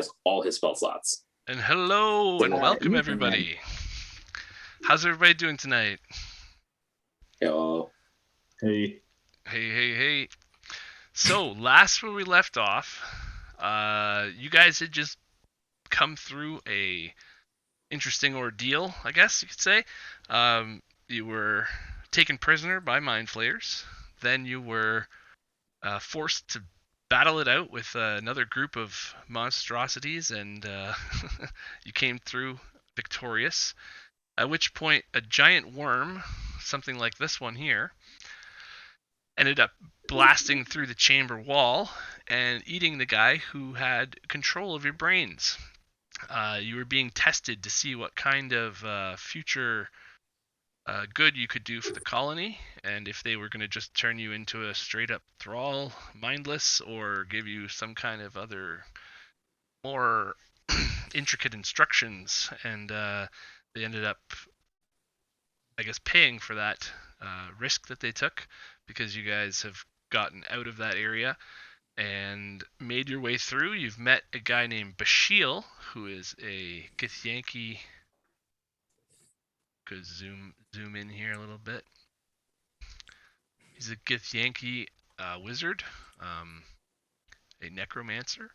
has all his spell slots. And hello and welcome everybody. How's everybody doing tonight? Yo. Hey. Hey. So last where we left off, you guys had just come through a interesting ordeal, I guess you could say. You were taken prisoner by mind flayers. Then you were forced to battle it out with another group of monstrosities, and you came through victorious. At which point, a giant worm, something like this one here, ended up blasting through the chamber wall and eating the guy who had control of your brains. You were being tested to see what kind of future good you could do for the colony, and if they were going to just turn you into a straight up thrall, mindless, or give you some kind of other more intricate instructions. And they ended up, I guess, paying for that risk that they took, because you guys have gotten out of that area and made your way through. You've met a guy named Bashiel, who is a Githyanki. Could zoom in here a little bit. He's a Githyanki wizard, a necromancer,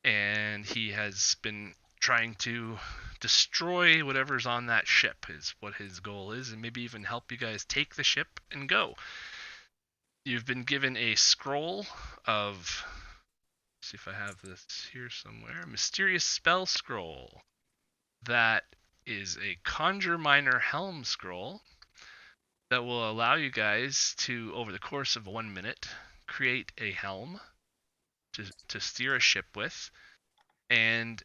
and he has been trying to destroy whatever's on that ship, is what his goal is, and maybe even help you guys take the ship and go. You've been given a scroll of, let's see if I have this here somewhere, mysterious spell scroll. That is a Conjure Minor Helm scroll that will allow you guys to, over the course of 1 minute, create a helm to steer a ship with, and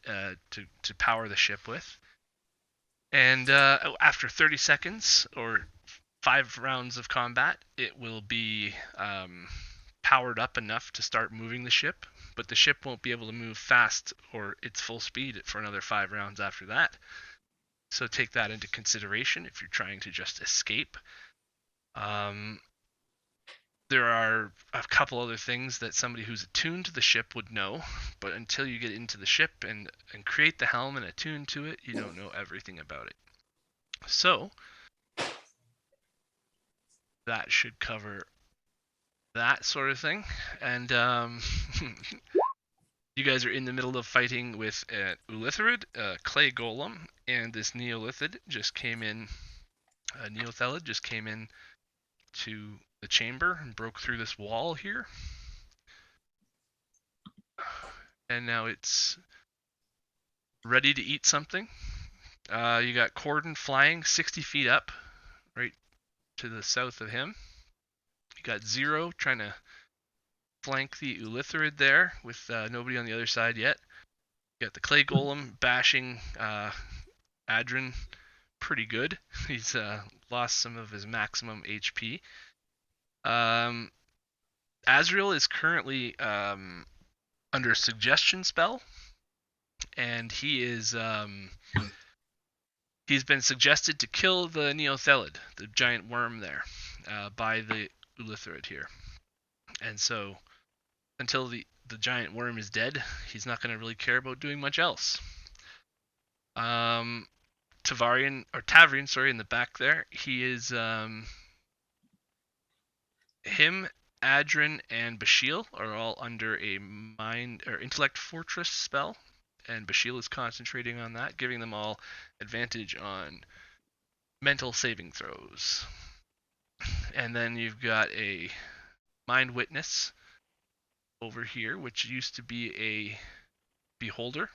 to power the ship with. And after 30 seconds or 5 rounds of combat, it will be powered up enough to start moving the ship, but the ship won't be able to move fast or its full speed for another 5 rounds after that. So take that into consideration if you're trying to just escape. There are a couple other things that somebody who's attuned to the ship would know, but until you get into the ship and create the helm and attune to it, you don't know everything about it. So that should cover that sort of thing. And you guys are in the middle of fighting with an illithid, a clay golem, and this neolithid just came in. Neothelid just came in to the chamber and broke through this wall here. And now it's ready to eat something. You got Corden flying 60 feet up, right to the south of him. You got Zero trying to flank the Illithrid there with nobody on the other side yet. You got the Clay Golem bashing Adrin pretty good. He's lost some of his maximum HP. Azrael is currently under a suggestion spell, and he is he's been suggested to kill the Neothelid, the giant worm there, by the Illithrid here. And so until the giant worm is dead, he's not going to really care about doing much else. Tavrian, in the back there, he is him, Adrin, and Bashiel are all under a mind or intellect fortress spell, and Bashiel is concentrating on that, giving them all advantage on mental saving throws. And then you've got a mind witness over here, which used to be a beholder,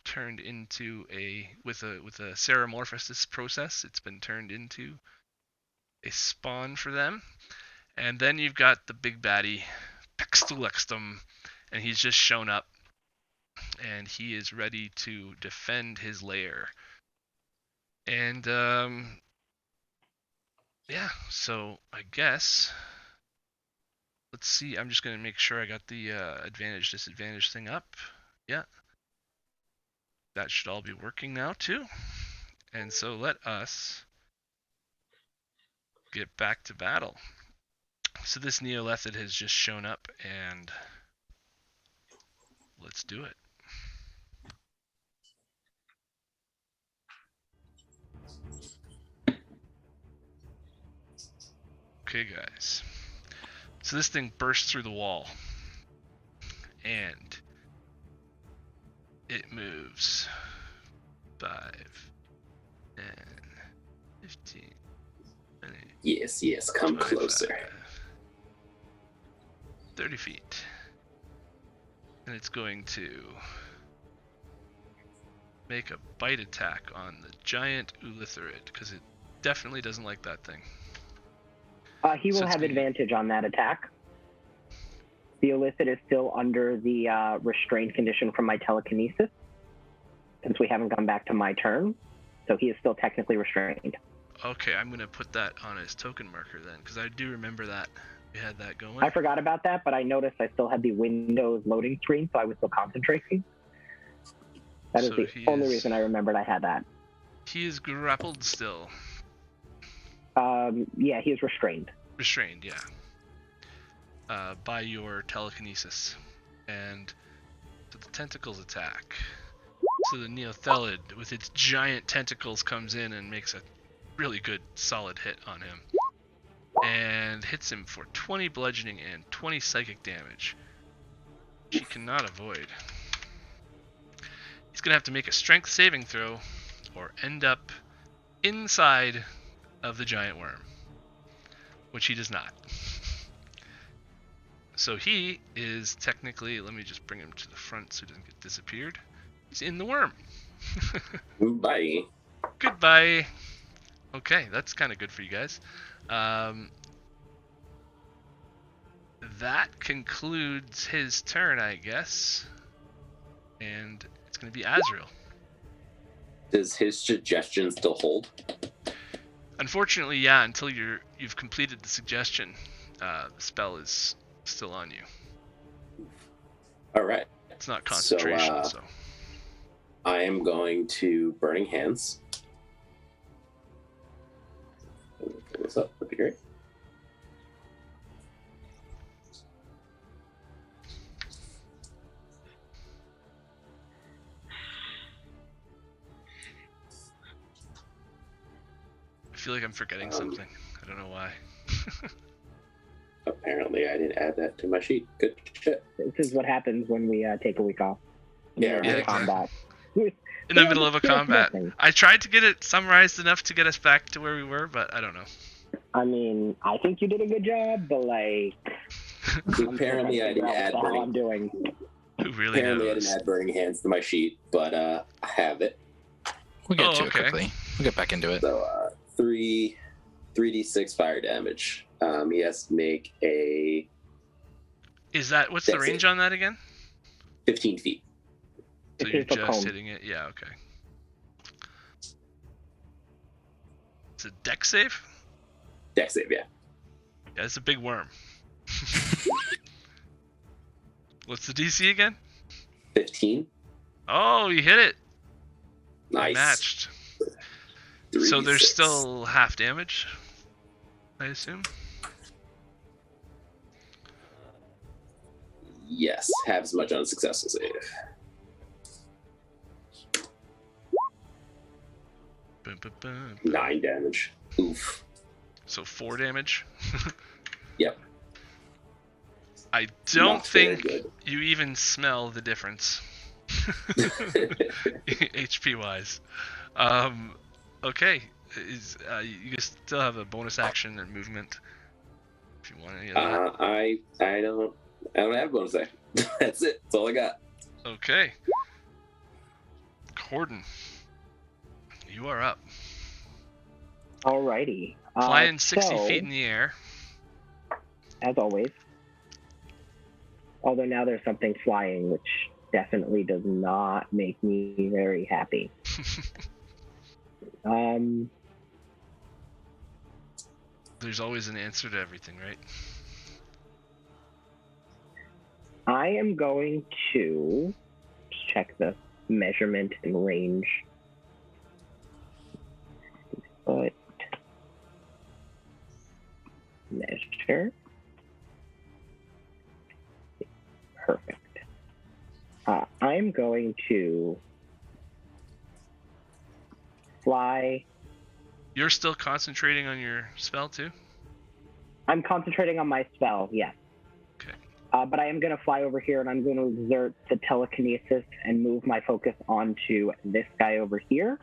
turned into with a ceremorphosis process, it's been turned into a spawn for them. And then you've got the big baddie, Pxtuulyctxom, and he's just shown up, and he is ready to defend his lair. And yeah, so I guess let's see. I'm just gonna make sure I got the advantage disadvantage thing up. Yeah, that should all be working now too. And so let us get back to battle. So this Neolithid has just shown up, and let's do it. Okay, guys. So this thing bursts through the wall. And it moves 5, 10, 15, 20, Yes. Come 25, closer. 30 feet. And it's going to make a bite attack on the giant illithid, because it definitely doesn't like that thing. He will So it's have gonna- advantage on that attack. The illithid is still under the restraint condition from my telekinesis, since we haven't gone back to my turn. So he is still technically restrained. Okay, I'm going to put that on his token marker then, because I do remember that. We had that going. I forgot about that, but I noticed I still had the Windows loading screen, so I was still concentrating. That is So the only reason I remembered I had that. He is grappled still. Yeah, he is restrained. Restrained, yeah. By your telekinesis. And so the tentacles attack. So the neothelid, with its giant tentacles, comes in and makes a really good solid hit on him. And hits him for 20 bludgeoning and 20 psychic damage. He cannot avoid. He's going to have to make a strength saving throw or end up inside of the giant worm, which he does not. So he is technically, let me just bring him to the front so he doesn't get disappeared. He's in the worm. Bye. Goodbye. Okay, that's kind of good for you guys. That concludes his turn, I guess. And it's going to be Azrael. Does his suggestion still hold? Unfortunately, yeah, until you've completed the suggestion, the spell is still on you. All right. It's not concentration, So, so. I am going to Burning Hands. Pull this up. That'd be great. I feel like I'm forgetting something. I don't know why. Apparently, I didn't add that to my sheet. Good shit. This is what happens when we take a week off. Yeah, Yeah, combat. In the middle of a combat. I tried to get it summarized enough to get us back to where we were, but I don't know. I mean, I think you did a good job, but like, Apparently, I didn't add what the hell I'm Burning. doing. Who really Apparently, I knows? didn't add Burning Hands to my sheet, but I have it. We'll get Oh, to okay. it quickly. We'll get back into it. So 3d6 fire damage. He has to make a Is that, what's the That's range it. on that again? 15 feet. So It's you're just a just cone. hitting it? Yeah, okay. It's a deck save? Dex save, yeah. Yeah, it's a big worm. What's the DC again? 15. Oh, you hit it. Nice. Matched. So there's 3d6. still half damage, I assume? Yes, have as much on a successful save. Boom, boom, boom. 9 damage. Oof. So 4 damage. Yep. I don't Not very think good. you even smell the difference. HP wise. Okay. You still have a bonus action and movement if you want any of that. I don't have bonus action. That's it. That's all I got. Okay. Corden, you are up. Alrighty. Flying 60 so, feet in the air. as always. Although now there's something flying, which definitely does not make me very happy. There's always an answer to everything, right? I am going to check the measurement and range. Foot measure. Perfect. I'm going to fly. You're still concentrating on your spell too? I'm concentrating on my spell, yes. Okay. But I am going to fly over here, and I'm going to exert the telekinesis and move my focus onto this guy over here.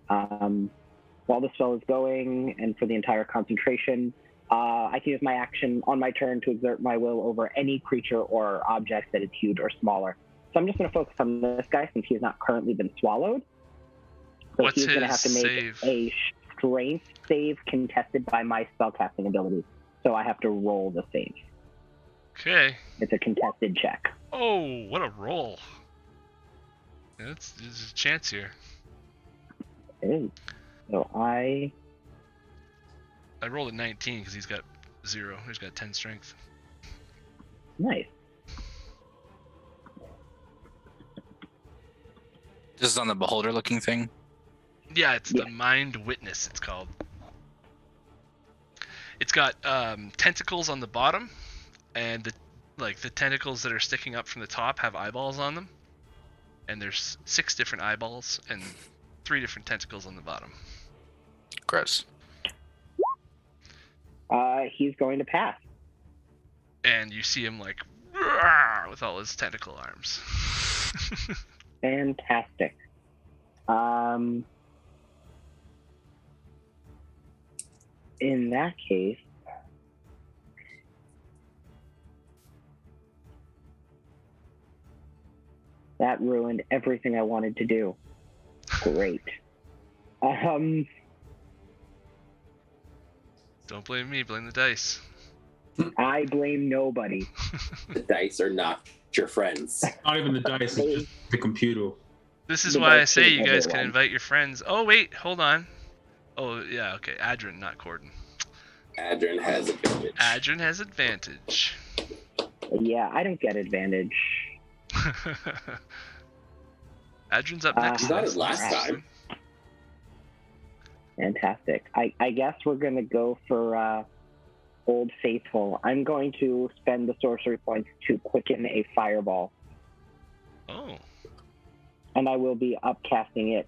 While the spell is going, and for the entire concentration, I can use my action on my turn to exert my will over any creature or object that is huge or smaller. So I'm just going to focus on this guy since he has not currently been swallowed. So What's he's going to have to his make save? a strength save contested by my spellcasting ability. So I have to roll the save. Okay. It's a contested check. Oh, what a roll. Yeah, there's a chance here. It is. So I rolled a 19 because he's got 0. He's got 10 strength. nice. This is on the beholder looking thing. Yeah, it's Yeah. the Mind Witness, it's called. It's got tentacles on the bottom, and the tentacles that are sticking up from the top have eyeballs on them. And there's 6 different eyeballs and 3 different tentacles on the bottom. Gross. He's going to pass. And you see him like "Roar," with all his tentacle arms. Fantastic. In that case, that ruined everything I wanted to do. Great. Don't blame me, blame the dice. I blame nobody. The dice are not your friends. Not even the dice, it's just the computer. This is The why I dice say hate you guys can everyone. invite your friends. Oh wait, hold on. Oh yeah, okay. Adrin, not Corden. Adrian has advantage. Adrin has advantage. Yeah, I don't get advantage. Adrin's up You next. got That's it last interesting. time. Fantastic. I guess we're going to go for Old Faithful. I'm going to spend the sorcery points to quicken a fireball, Oh, and I will be upcasting it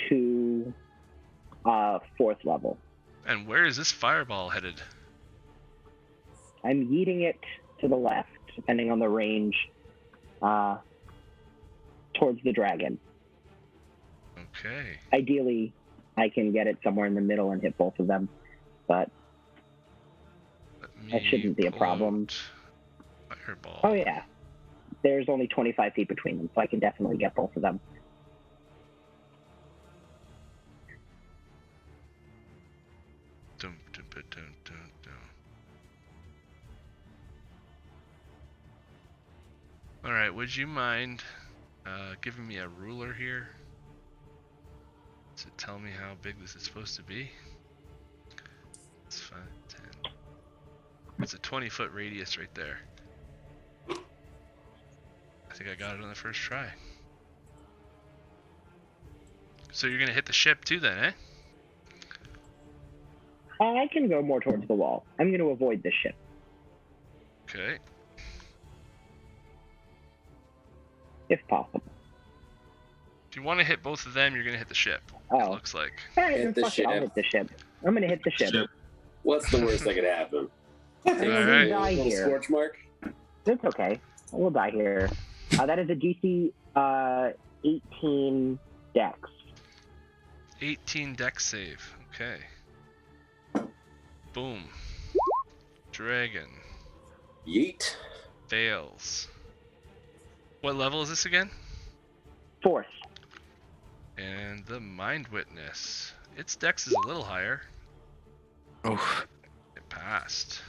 to 4th level. and where is this fireball headed? I'm yeeting it to the left, depending on the range, towards the dragon. Okay. Ideally, I can get it somewhere in the middle and hit both of them, but Let me that shouldn't be a pull problem. out Fireball. Oh yeah, there's only 25 feet between them, so I can definitely get both of them. Dum, dum, ba, dum, dum, dum. All right. Would you mind giving me a ruler here to tell me how big this is supposed to be? It's 5, 10. It's a 20-foot radius right there. I think I got it on the first try. So you're gonna hit the ship too, then, eh? I can go more towards the wall. I'm going to avoid this ship. Okay. If possible. If you want to hit both of them, you're gonna hit the ship. It Oh. looks like. All right, Hit then the fuck it, I'll ship. hit the ship. I'm going to hit the ship. Ship. What's the worst that could happen? I'm going All to right. die Little here. scorch mark? It's okay. We'll die here. That is a DC 18 dex. 18 dex save. Okay. Boom. Dragon Yeet. fails. What level is this again? 4th. And the Mind Witness. Its dex is a little higher. Oof. It passed.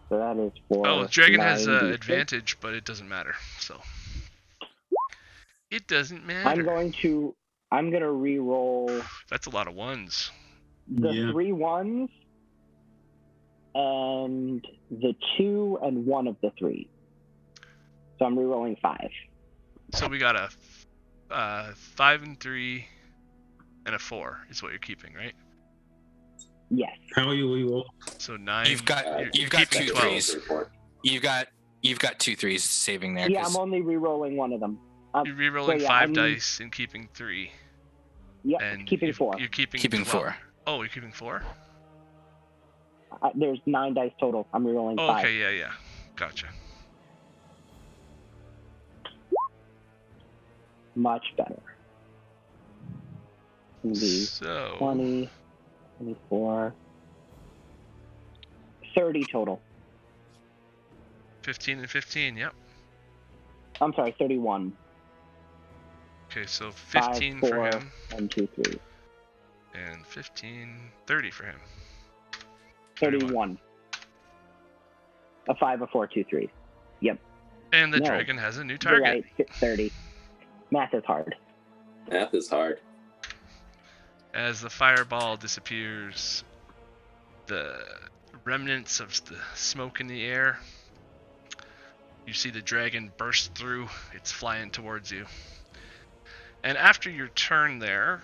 So that is for. Oh, Dragon has 96. advantage, but it doesn't matter. So it doesn't matter. I'm going to re-roll That's a lot of ones. the Yeah. 3 1s and the 2 and 1 of the 3. So I'm re-rolling 5. So we got a 5 and 3 and a 4 is what you're keeping, right? Yes. How are you? So 9. You've got you're you've got keeping 2 12. threes. You've got 2 threes saving there. Yeah, 'cause- I'm only re-rolling one of them. You're re-rolling yeah, 5 I mean- dice and keeping 3. Yep, And keeping 4. You're keeping Keeping 12. 4. Oh, you're keeping 4? There's 9 dice total. I'm rerolling Oh, 5. okay, yeah. Gotcha. Much better. It's gonna be So 20, 24, 30 total. 15 and 15, yep. I'm sorry, 31. Okay, so 5, 15 4, for him, 1, 2, 3. and 15, 30 for him. 31. A 5, a 4, 2, 3. Yep. And the No. dragon has a new You're target. right, 30. Math is hard. Math is hard. As the fireball disappears, the remnants of the smoke in the air, you see the dragon burst through. It's flying towards you. And after your turn there,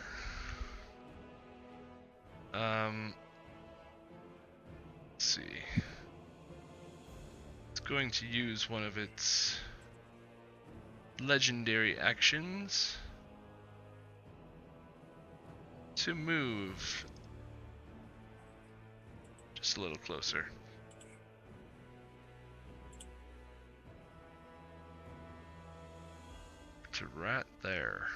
let's see. It's going to use one of its legendary actions to move just a little closer. To right there.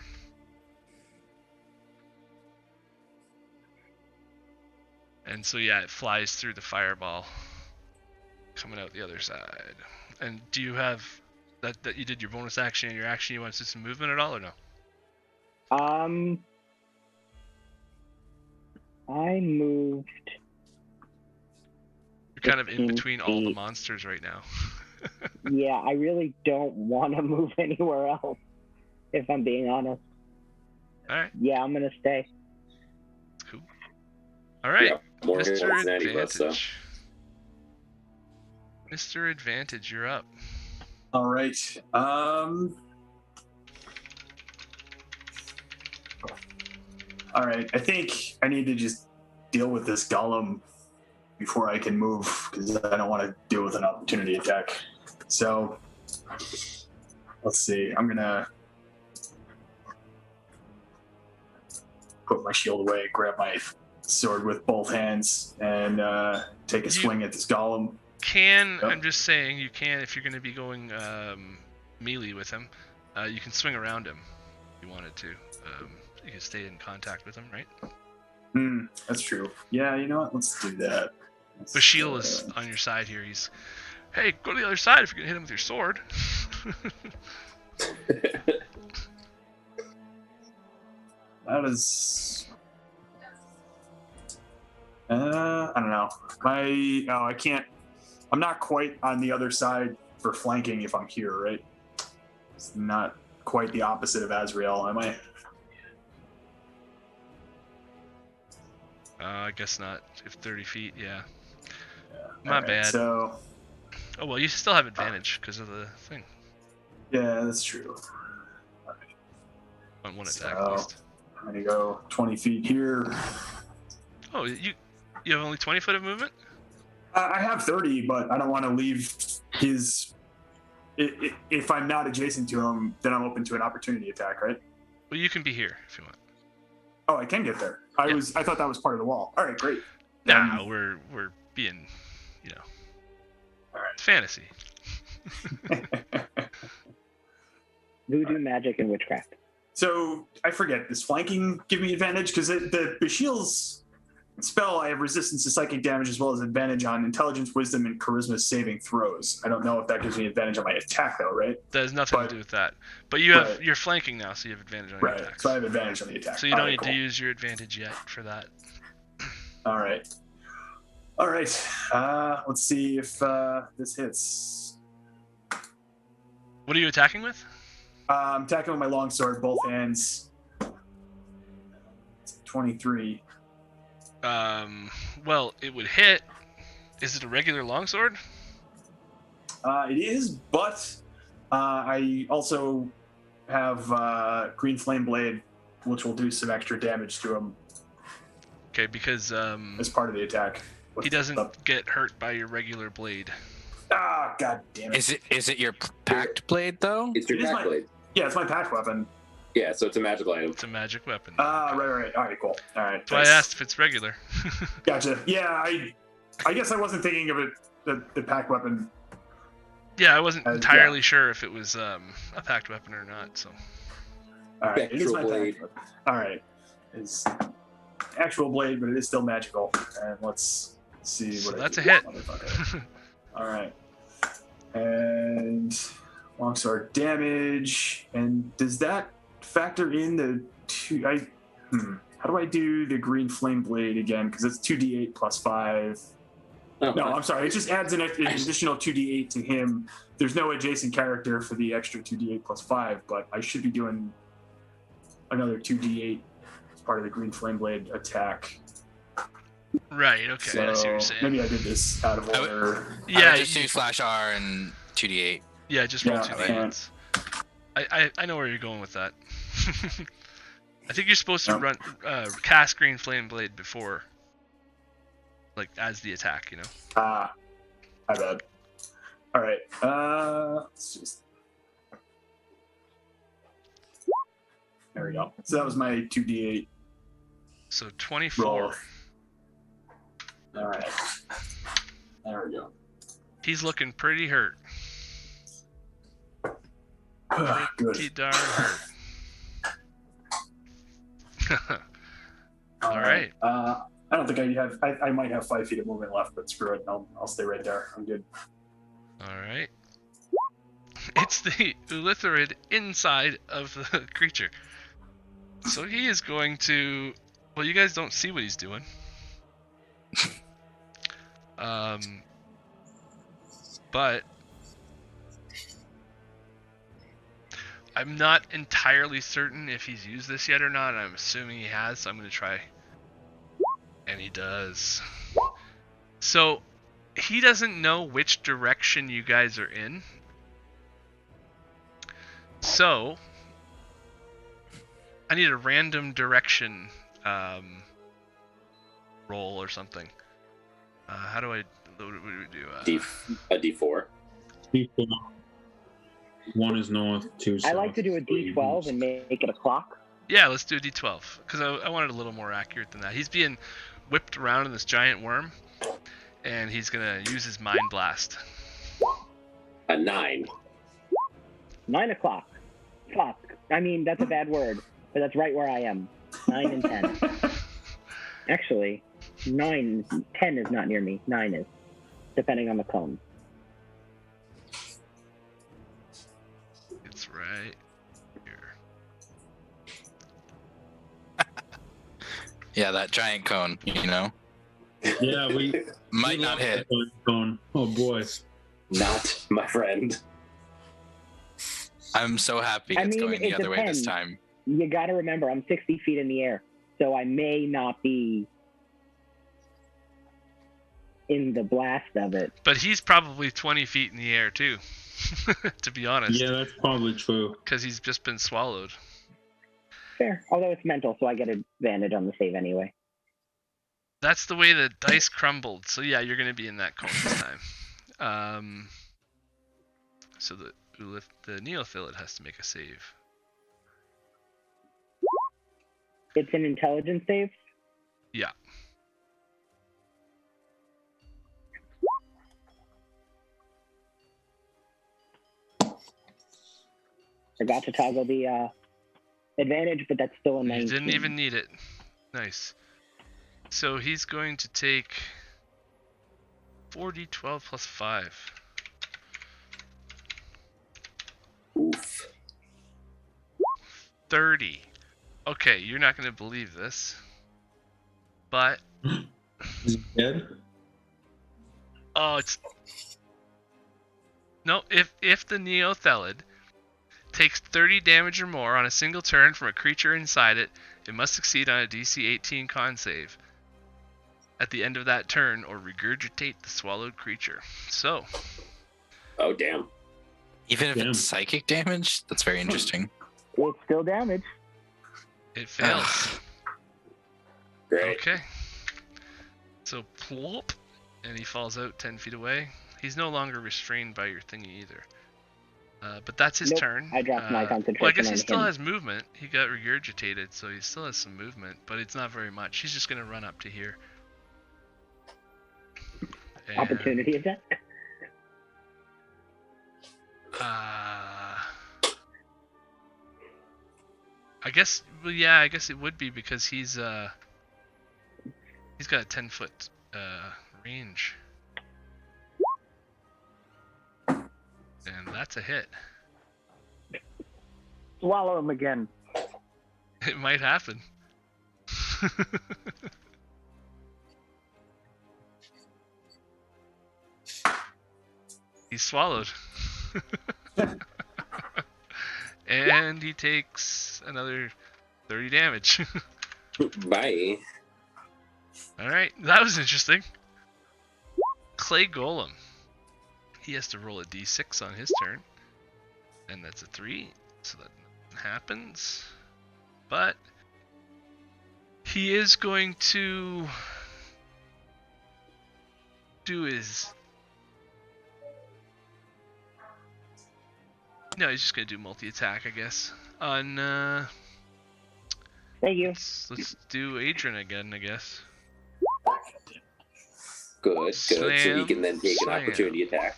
And so yeah, it flies through the fireball, coming out the other side. And do you have that you did your bonus action and your action? You want to see some movement at all or no? I moved. You're kind of in 15 between all the feet. monsters right now. Yeah, I really don't want to move anywhere else, if I'm being honest. All right, Yeah, I'm gonna stay. cool. All right, Yeah, more hits Mr. than any of us, so. Advantage. Mr. Advantage, you're up. All right. All right. I think I need to just deal with this golem before I can move because I don't want to deal with an opportunity attack. So let's see. I'm gonna put my shield away, grab my sword with both hands, and take a swing at this golem. Yep. I'm just saying, you can, if you're going to be going melee with him, you can swing around him if you wanted to. You can stay in contact with him, right? That's true. Yeah, you know what? Let's do that. Bashil is on your side here. He's, hey, go to the other side if you're going to hit him with your sword. That is... I don't know. I can't... I'm not quite on the other side for flanking if I'm here, right? It's not quite the opposite of Azrael, am I? I guess not. If 30 feet, yeah. Yeah. My bad. So... Oh, well, you still have advantage because of the thing. Yeah, that's true. All right. On one attack, at least. I'm going to go 20 feet here. Oh, you have only 20 foot of movement? I have 30, but I don't want to leave his... If I'm not adjacent to him, then I'm open to an opportunity attack, right? Well, you can be here if you want. Oh, I can get there. I thought that was part of the wall. All right, great. Nah, we're being, all right. It's fantasy. Voodoo, magic, and witchcraft. So I forget, does flanking give me advantage? Because the Bashil's spell, I have resistance to psychic damage as well as advantage on intelligence, wisdom, and charisma saving throws. I don't know if that gives me advantage on my attack though, right? That has nothing to do with that. But you're flanking now, so you have advantage on your Right. attacks. So I have advantage on the attack. So you don't need to use your advantage yet for that. All right. Let's see if this hits. What are you attacking with? I'm attacking with my longsword, both hands. 23. Well, it would hit. Is it a regular longsword? It is, but I also have green flame blade, which will do some extra damage to him. Okay, because as part of the attack. He doesn't get hurt by your regular blade. God damn it! Is it your packed blade though? It's your It is back blade. Yeah, it's my pack weapon. Yeah, so it's a magical item. It's a magic weapon. Right. All right, cool. All right. That's why I asked if it's regular. Gotcha. Yeah, I guess I wasn't thinking of it, the pack weapon. Yeah, I wasn't Yeah. entirely sure if it was a packed weapon or not. So All right, it is Spectral my blade. pack weapon. All right. It's actual blade, but it is still magical. And let's see So what that's I a do, hit. motherfucker. All right. And longsword damage. And does that factor in the two? How do I do the green flame blade again? Because it's 2d8 plus 5. Oh, No, I'm sorry. It just adds an additional 2d8 to him. There's no adjacent character for the extra 2d8 plus 5, but I should be doing another 2d8 as part of the green flame blade attack. right, okay, So I see what you're saying. maybe I did this out of I would- order. I Yeah, would just do slash R and 2d8. yeah, just roll Yeah, 2d8s. I know where you're going with that. I think you're supposed to run cast green flame blade before, like as the attack, you know. My bad. All right. Let's just. There we go. So that was my 2d8 So 24. roll. All right. There we go. He's looking pretty hurt. Good. Pretty darn hurt. All right. I don't think I have. I might have 5 feet of movement left, but screw it. I'll stay right there. I'm good. All right. It's the illithid inside of the creature. So he is going to. Well, you guys don't see what he's doing. But I'm not entirely certain if he's used this yet or not. I'm assuming he has, so I'm going to try. And he does. So he doesn't know which direction you guys are in. So I need a random direction roll or something. How do I? What do we do? A D4. D4. 1 is north, 2 is south. I like to do a D12 and make it a clock. Yeah, let's do a D12 because I wanted a little more accurate than that. He's being whipped around in this giant worm, and he's gonna use his mind blast. A 9. 9 o'clock. Fuck. I mean, that's a bad word, but that's right where I am. 9 and 10. Actually, 10 is not near me. 9 is, depending on the cone. It's right here. Yeah, that giant cone, you know? Yeah, we Might we not love hit. that cone. Oh boy. Not my friend. I'm so happy I it's mean, going the it other way this depends. time. You got to remember, I'm 60 feet in the air, so I may not be in the blast of it. But he's probably 20 feet in the air too, to be honest. Yeah, that's probably true. Because he's just been swallowed. Fair. Although it's mental, so I get advantage on the save anyway. That's the way the dice crumbled. So yeah, you're gonna be in that cone this time. So the neophilid has to make a save. It's an intelligence save. Yeah. Forgot to toggle the advantage, but that's still a 19. You didn't even need it. Nice. So he's going to take 4d12 plus 5. Oof. 30. Okay, you're not going to believe this. But, Is he dead? oh, it's... No, if the neothelid takes 30 damage or more on a single turn from a creature inside it, it must succeed on a DC 18 con save at the end of that turn or regurgitate the swallowed creature. So, Oh, damn. Even if Damn. it's psychic damage, that's very interesting. It's still damage. it fails. Great. Okay. So plop, and he falls out 10 feet away. He's no longer restrained by your thingy either. But that's his Nope, turn. I dropped my Well, I concentration guess he on still him. has movement. He got regurgitated, so he still has some movement, but it's not very much. He's just gonna run up to here. And, Opportunity attack. I guess. Well, yeah, I guess it would be because he's got a 10-foot range, and that's a hit. Swallow him again. It might happen. He's swallowed. And he takes another 30 damage. Bye. Alright, that was interesting. Clay Golem. He has to roll a d6 on his turn. And that's a 3, so that nothing happens. But he is going to do his... No, he's just going to do multi-attack, I guess. On, Thank you. let's do Adrian again, I guess. Good. So he can then take an Slam. opportunity attack.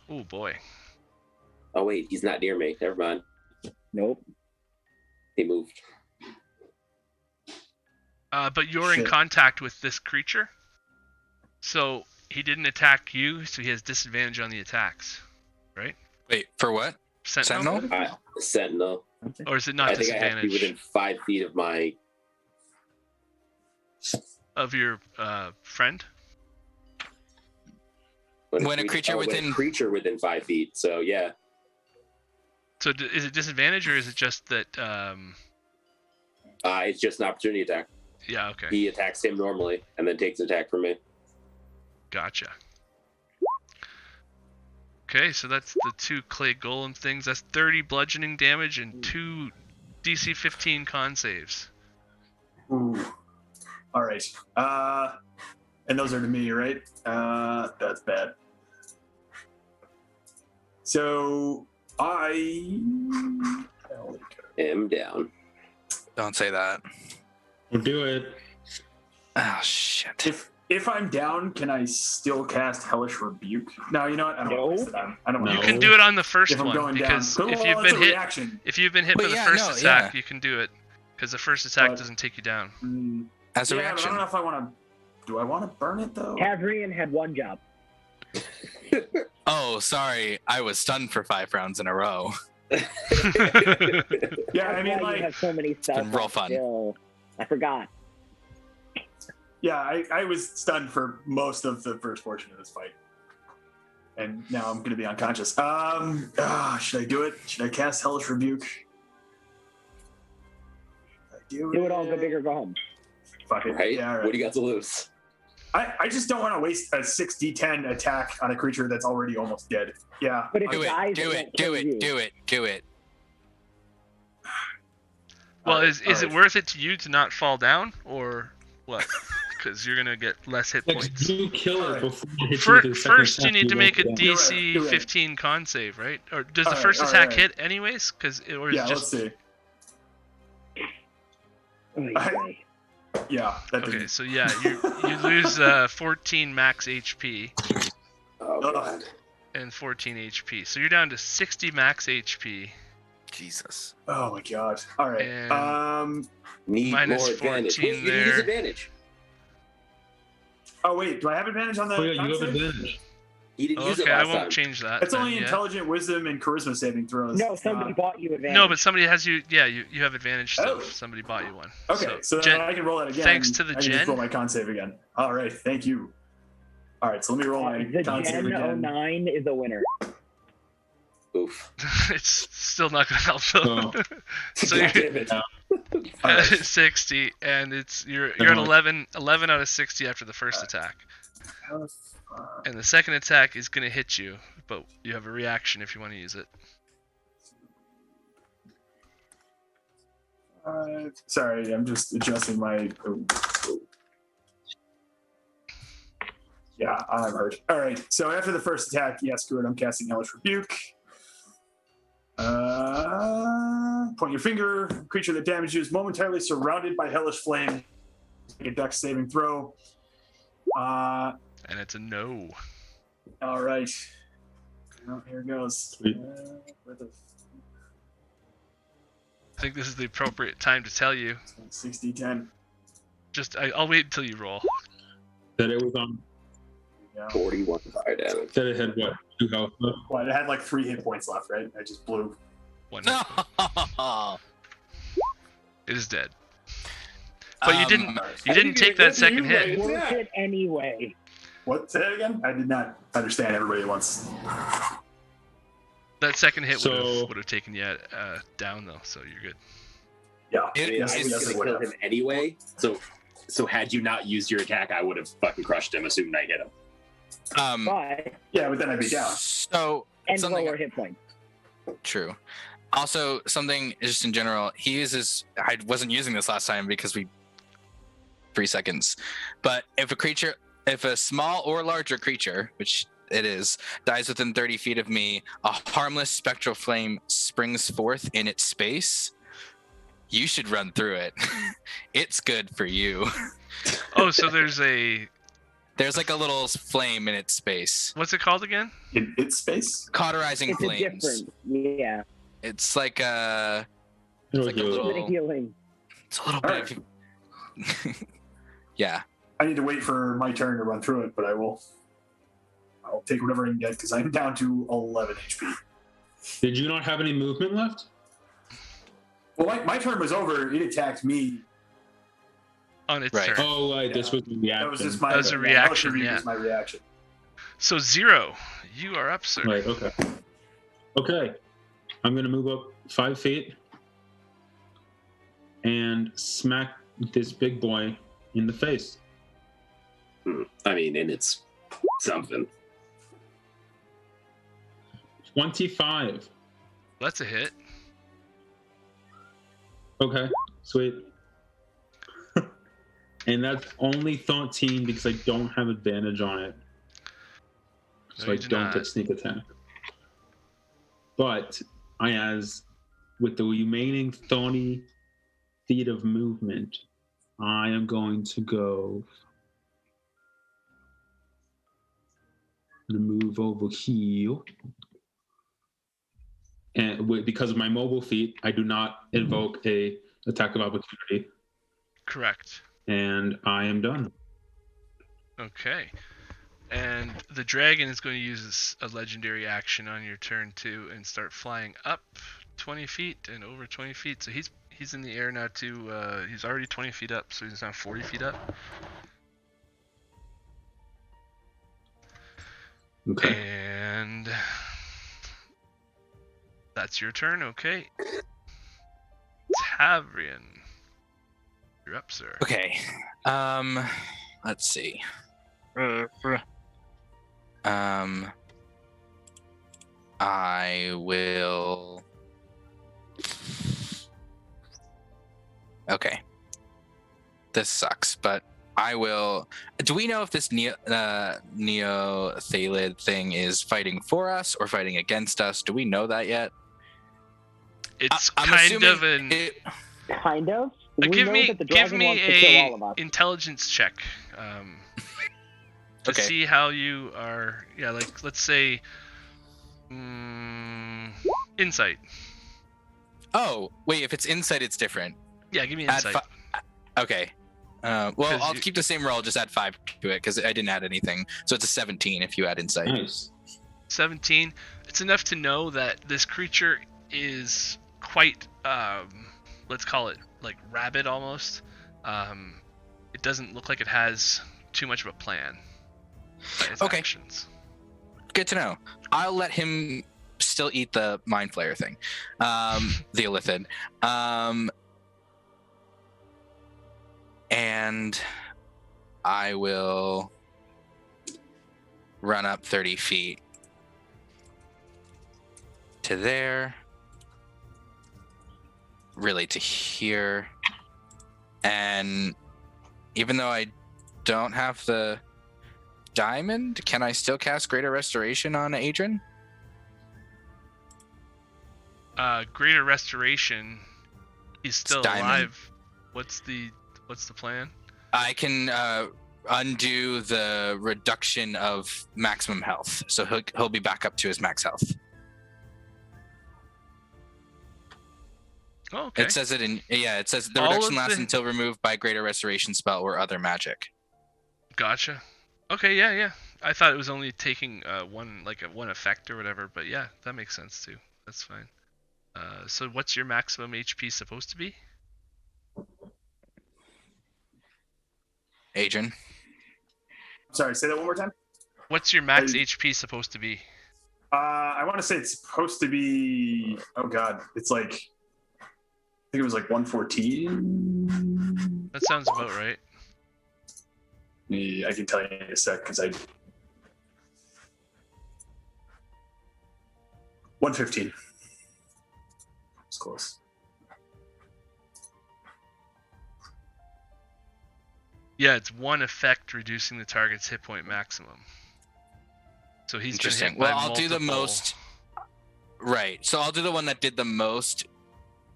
Oh boy. Oh wait, he's not near me. Never mind. Nope. He moved. But you're in Shit. contact with this creature. So he didn't attack you, so he has disadvantage on the attacks. Right? Wait, for what? Sentinel? Sentinel? Sentinel. Or is it not I think I have to be disadvantage within 5 feet of my. of your friend? When a creature within- creature within 5 feet. So yeah. So is it disadvantage or is it just that? It's just an opportunity attack. Yeah. Okay. He attacks him normally and then takes an attack from me. Gotcha. Okay, so that's the 2 clay golem things. That's 30 bludgeoning damage and 2 DC 15 con saves. Ooh. All right. And those are to me, right? That's bad. So I am down. Don't say that. We'll do it. Oh, shit. If I'm down, can I still cast Hellish Rebuke? No, you know what? I don't want to waste the time. I don't want You No. can do it on the first If I'm one going because down, if well, you've it's been a hit, reaction. if you've been hit by But the yeah, first no, attack, yeah. you can do it because the first attack But- doesn't take you down. As a Yeah, but I reaction. don't know if I want to. Do I want to burn it though? Tavrian had one job. Oh, sorry. I was stunned for 5 rounds in a row. Yeah, I That's mean, why like, you have so many stuff. been real fun. Still. I forgot. yeah, I was stunned for most of the first portion of this fight, and now I'm going to be unconscious. Should I do it? Should I cast Hellish Rebuke? Should I Do it all, go big or go home. Fuck it. Right? Yeah, all right. What do you got to lose? I just don't want to waste a 6d10 attack on a creature that's already almost dead. Yeah. But if Do dies, it. Do won't it. kill Do it. you. Do it. Do it. Well, Alright, is it alright. worth it to you to not fall down or what? Because you're gonna get less hit Next, points. do kill it before I hit you with the second First, you attack, need to make a won't die. You're right, DC you're right. 15 con save, right? Or does the Alright, first alright, attack alright. hit anyways? Or is Yeah, it just let's see. Oy, I- oy. Yeah, that okay? didn't. So yeah, you lose 14 max HP Oh Ugh. god. and 14 HP, so you're down to 60 max HP. Jesus. Oh my god. All right. And- Need Minus more advantage. 14 Wait, you there. need disadvantage. Oh wait, do I have advantage on the? Oh, yeah, you have con save? advantage. He didn't use it Okay, I last won't time. change that. It's then, only yeah. intelligent wisdom and charisma saving throws. No, somebody bought you advantage. No, but somebody has you. Yeah, you have advantage still. Oh. Somebody bought you one. Okay, so Jen- then I can roll that again. thanks to the I can Gen. just roll my con save again. All right, thank you. All right, so let me roll my the con save Gen again. 09 is a winner. Oof. it's still not gonna help though. Oh. So God you're damn it. All right. 60, and you're at 11 out of 60 after the first attack, and the second attack is gonna hit you, but you have a reaction if you want to use it. Sorry, I'm just adjusting my. Yeah, I'm hurt. All right. So after the first attack, yeah, screw it. I'm casting Hellish Rebuke. Point your finger. Creature that damages you is momentarily surrounded by Hellish Flame. Make a Dex saving throw. And it's a no. All right. Well, here goes. Sweet. Where the I think this is the appropriate time to tell you. 60-10. Just I'll wait until you roll. That it was on. Yeah. 41 fire damage. That it had what? 2 health left? Well, it had like 3 hit points left, right? I just blew. One. No. It is dead. But you didn't take that second hit. Worth it anyway. What? Say it again? I did not understand everybody at once. That second hit So- would have taken you down though, so you're good. Yeah. I mean, Yes, I was yes, going it would to kill have. him anyway, so had you not used your attack, I would have fucking crushed him, assuming I hit him. But Yeah, but then I'd be down. So and something lower hit points. true. Also, something just in general, he uses. I wasn't using this last time because 3 seconds. But if a small or larger creature, which it is, dies within 30 feet of me, a harmless spectral flame springs forth in its space. You should run through it. It's good for you. Oh, so there's There's like a little flame in its space. what's it called again? In its space? Cauterizing It's a flames. different. Yeah. It's like a. It'll like a heal. It's a little. healing. It's a little All bit. Of, yeah. I need to wait for my turn to run through it, but I'll take whatever I can get because I'm down to 11 HP. Did you not have any movement left? Well, my turn was over. It attacked me. On its Right. turn. Oh, right. This was the reaction. That was just my That was a reaction, Hellish Rebuke yeah. was my reaction. So 0, you are up, sir. Right. Okay. Okay. I'm gonna move up 5 feet and smack this big boy in the face. I mean, and it's something. 25. That's a hit. Okay. Sweet. And that's only 13 because I don't have advantage on it. So No, I you do don't not. get sneak attack. But with the remaining 30 feet of movement, I am going to go. I'm going to move over here. And because of my mobile feat, I do not invoke a attack of opportunity. Correct. And I am done. Okay. And the dragon is going to use a legendary action on your turn too and start flying up 20 feet and over 20 feet. So he's in the air now too. He's already 20 feet up, so he's now 40 feet up. Okay. And that's your turn, okay. Tavrian. You're up, sir. Okay. Let's see. I will. Okay. This sucks, but I will. Do we know if this neo-thalid thing is fighting for us or fighting against us? Do we know that yet? It's I'm kind assuming of an. Kind of. We Give know me that the dragon wants to kill all of us. intelligence check. To Okay. see how you are. Yeah, like let's say. Insight. Oh, wait, if it's insight, it's different. Yeah, give me Add insight. Okay. Well, 'Cause I'll you- keep the same roll, just add 5 to it because I didn't add anything. So it's a 17 if you add insight. Nice. 17. It's enough to know that this creature is quite, let's call it like rabid almost. It doesn't look like it has too much of a plan by its Okay. actions. Good to know. I'll let him still eat the mind flayer thing, the illithid. And I will run up 30 feet to there, really to here. And even though I don't have the diamond. Can I still cast Greater Restoration on Adrian? Greater Restoration. He's still diamond. alive. What's the plan? I can undo the reduction of maximum health, so he'll be back up to his max health. Oh, okay. It says it says the All reduction of lasts the- until removed by Greater Restoration spell or other magic. Gotcha. Okay, yeah. I thought it was only taking one effect or whatever, but yeah, that makes sense too. That's fine. So what's your maximum HP supposed to be? Adrian, Sorry, say that one more time. What's your max HP supposed to be? I want to say it's supposed to be. Oh God, it's like I think it was like 114. That sounds about right. I can tell you in a sec because I 115. It's close. Yeah, it's one effect reducing the target's hit point maximum. So he's been interesting. hit by Well, I'll do the multiple- most. Right. So I'll do the one that did the most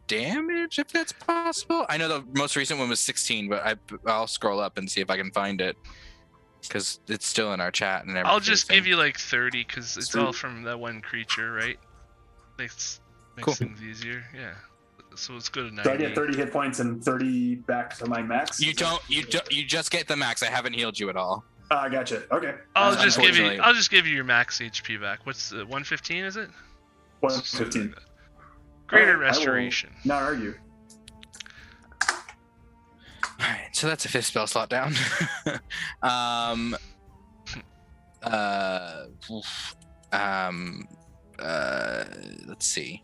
damage, if that's possible. I know the most recent one was 16, but I'll scroll up and see if I can find it because it's still in our chat and everything. I'll just give you like 30 because it's Sweet. all from that one creature, right? Makes Cool. things easier. Yeah. So let's go to 90. So I get 30 hit points and 30 back to my max. You just get the max. I haven't healed you at all. Gotcha. Okay. I'll just give you. Unfortunately. I'll just give you your max HP back. What's the 115? Is it? 115. Greater All right, I will restoration. Not argue. All right, so that's a 5th spell slot down. Let's see.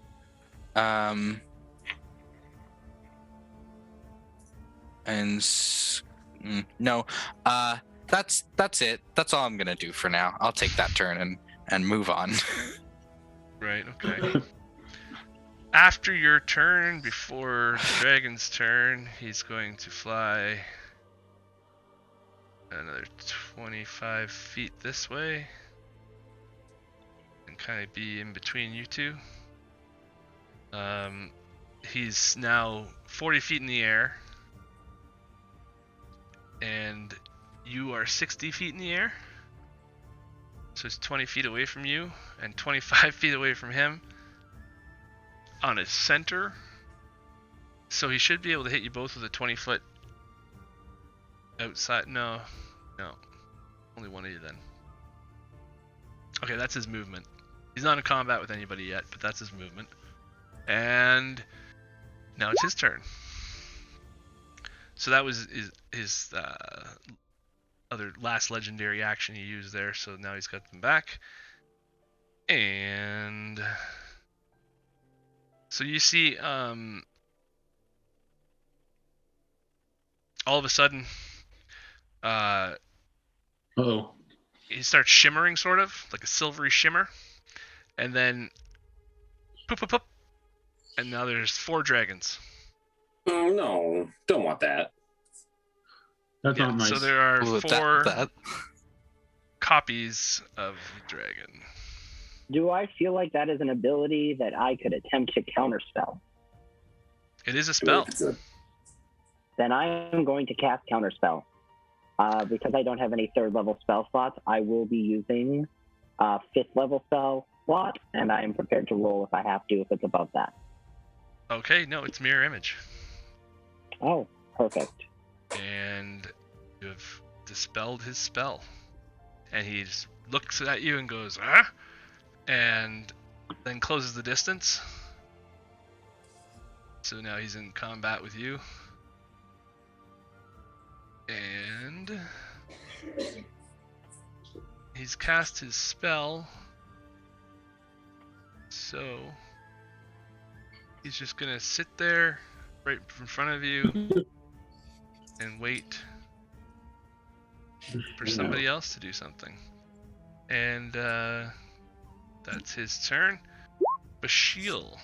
No, that's it. That's all I'm gonna do for now. I'll take that turn and move on. Right. Okay. After your turn, before the dragon's turn, he's going to fly another 25 feet this way and kind of be in between you two. He's now 40 feet in the air, and you are 60 feet in the air. So he's 20 feet away from you and 25 feet away from him on his center. So he should be able to hit you both with a 20-foot outside. No. Only one of you then. Okay, that's his movement. He's not in combat with anybody yet, but that's his movement. And now it's his turn. So that was his other last legendary action he used there, so now he's got them back. And so you see all of a sudden Oh, he starts shimmering, sort of like a silvery shimmer, and then poop, and now there's 4 dragons. Oh no, don't want that. that's Yeah, not nice. so there are Ooh, 4 that- copies of the dragon. Do I feel like that is an ability that I could attempt to counterspell? It is a spell. Then I am going to cast counterspell. Because I don't have any 3rd level spell slots, I will be using 5th level spell slot, and I am prepared to roll if I have to, if it's above that. Okay, no, it's mirror image. Oh, perfect. And you have dispelled his spell. And he just looks at you and goes, ah, and then closes the distance. So now he's in combat with you. And he's cast his spell. So he's just gonna sit there right in front of you and wait for somebody else to do something. And that's his turn. Bashil.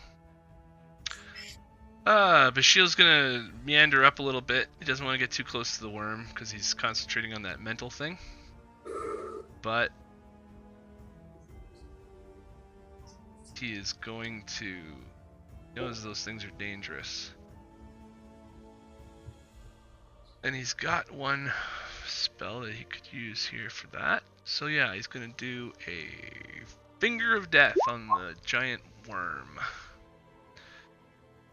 Bashil's gonna meander up a little bit. He doesn't want to get too close to the worm because he's concentrating on that mental thing. but he is going to. He knows those things are dangerous. And he's got one spell that he could use here for that. So yeah, he's going to do a Finger of Death on the giant worm.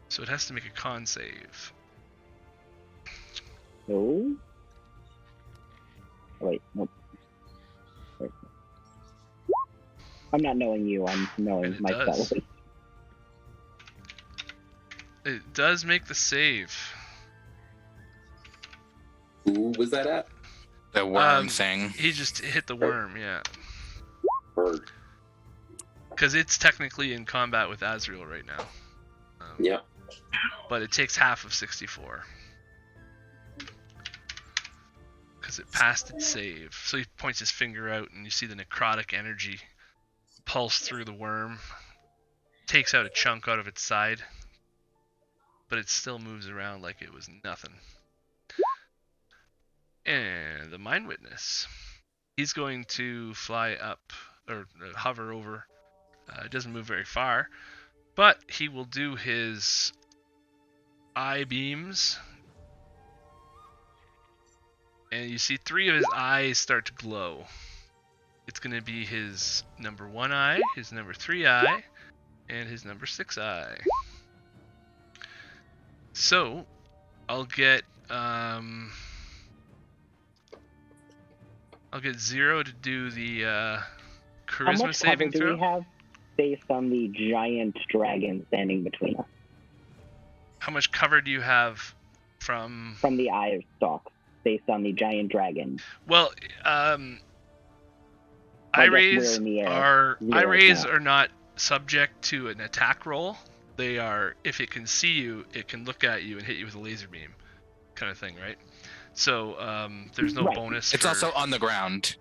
So it has to make a con save. No. Oh, wait, nope. Wait. I'm not knowing you, I'm knowing And it my does. spell. It does make the save. Who was that at? The worm Um, thing. He just hit the worm, yeah. Bird. Because it's technically in combat with Azrael right now. Yeah. But it takes half of 64. Because it passed its save. So he points his finger out and you see the necrotic energy pulse through the worm. Takes out a chunk out of its side. But it still moves around like it was nothing. And the Mind Witness. He's going to fly up, or hover over. It doesn't move very far. But he will do his eye beams. And you see 3 of his eyes start to glow. It's going to be his number 1 eye, his number 3 eye, and his number 6 eye. So, I'll get 0 to do the How charisma much cover saving do throw. we have based on the giant dragon standing between us? How much cover do you have from? From the eye of stalk, based on the giant dragon. Well, I eye guess we're rays in the air. are Zero eye rays now. are not subject to an attack roll. They are, if it can see you, it can look at you and hit you with a laser beam, kind of thing, right? So there's no Right. bonus. It's for, also on the ground.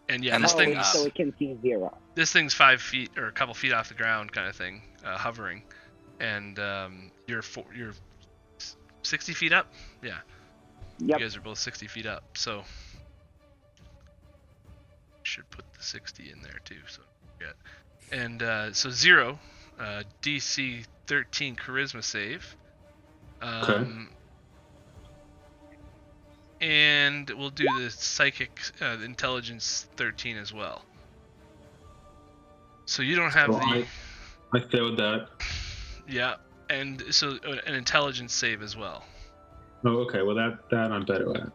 and yeah, and this the thing thing so it can see 0. this thing's 5 feet or a couple feet off the ground, kind of thing, hovering, and you're 60 feet up. Yeah, Yep. you guys are both 60 feet up, so should put the 60 in there too. So yeah, and so 0, DC 13 charisma save. Okay. And we'll do the psychic intelligence 13 as well. So you don't have Well, the I failed that. yeah, and so an intelligence save as well. Oh, okay. Well, that I'm better at.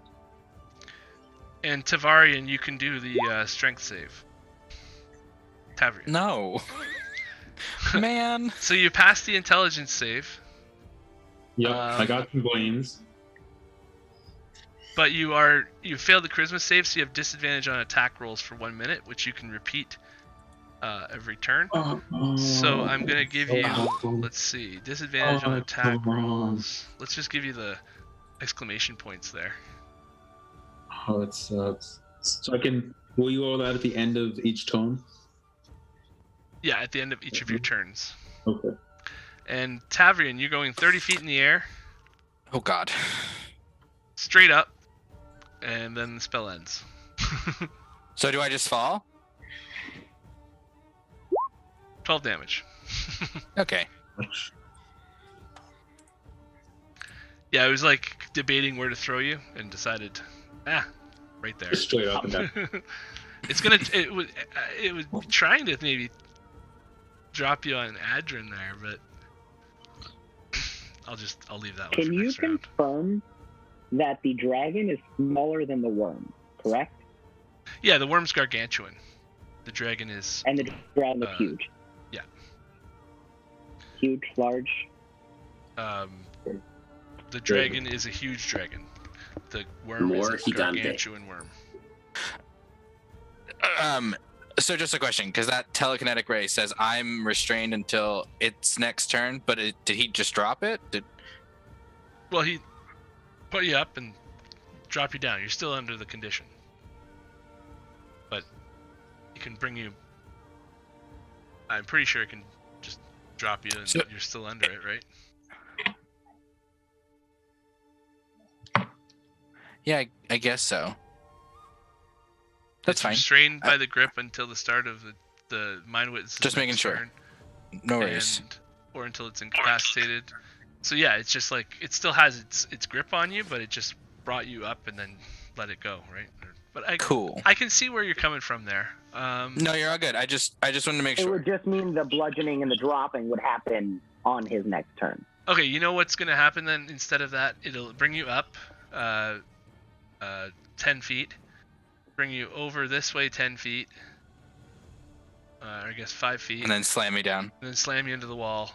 And Tavarian, you can do the strength save. Tavarian. No. Man. So you pass the intelligence save, Yep, I got some blames. but you failed the charisma save, so you have disadvantage on attack rolls for 1 minute, which you can repeat every turn. So I'm gonna give you, let's see, disadvantage on attack rolls. Let's just give you the exclamation points there. Oh, it sucks. So will you roll that at the end of each turn? Yeah, at the end of each of your turns. Okay. And Tavrian, you're going 30 feet in the air, Oh God. straight up, and then the spell ends. So do I just fall? 12 damage. Okay. Yeah, I was like debating where to throw you and decided, right there. Straight up and down. It was trying to maybe drop you on Adrin there, but I'll leave that one Can for you next round. confirm that the dragon is smaller than the worm, correct? Yeah, the worm's gargantuan. The dragon is And the dragon is huge. yeah. Huge, large. The dragon is a huge dragon. The worm is More a gigante. gargantuan worm. So just a question, because that telekinetic ray says I'm restrained until its next turn, but did he just drop it? Well, he put you up and drop you down. You're still under the condition, but he can bring you. I'm pretty sure it can just drop you and So- you're still under it, right? Yeah, I guess so. That's it's fine. restrained by the grip until the start of the Mind Witness. Just making sure. Turn, No worries. or until it's incapacitated. So yeah, it's just like it still has its grip on you, but it just brought you up and then let it go, right? But Cool. I can see where you're coming from there. No, you're all good. I just wanted to make It sure. would just mean the bludgeoning and the dropping would happen on his next turn. Okay, you know what's gonna happen then? Instead of that, it'll bring you up 10 feet, bring you over this way 10 feet, I guess 5 feet, And then slam me down. and then slam you into the wall.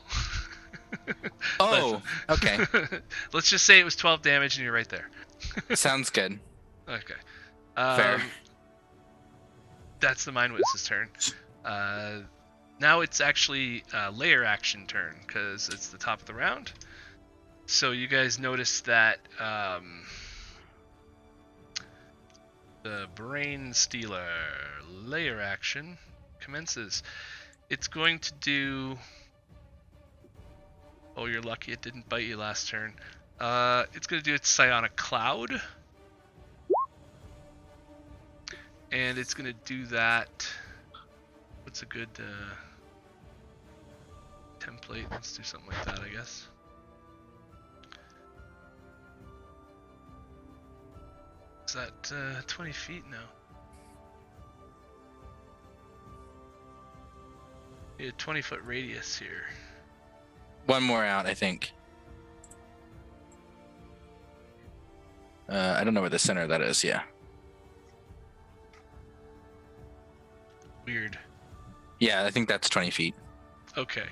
Oh, okay. Let's just say it was 12 damage and you're right there. Sounds good. Okay. Fair. That's the Mind Witness's turn. Now it's actually layer action turn because it's the top of the round. So you guys notice that the Brainstealer layer action commences. It's going to do... Oh, you're lucky it didn't bite you last turn. It's going to do its Psionic Cloud. And it's going to do that... What's a good template? Let's do something like that, I guess. Is that 20 feet now? Yeah, 20-foot radius here. One more out, I think. I don't know where the center of that is. Yeah. Weird. Yeah, I think that's 20 feet. Okay.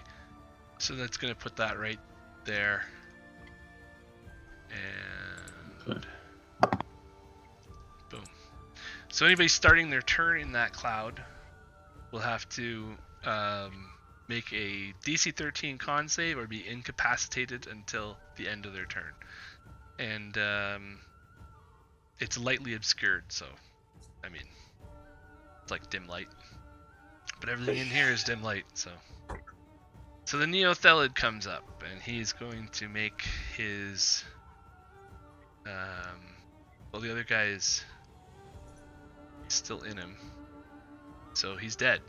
So that's going to put that right there. And... boom. So anybody starting their turn in that cloud will have to make a DC 13 con save or be incapacitated until the end of their turn. And it's lightly obscured, so, I mean, it's like dim light. But everything in here is dim light, so. So the Neothelid comes up, and he's going to make his... well, the other guy is still in him. So he's dead.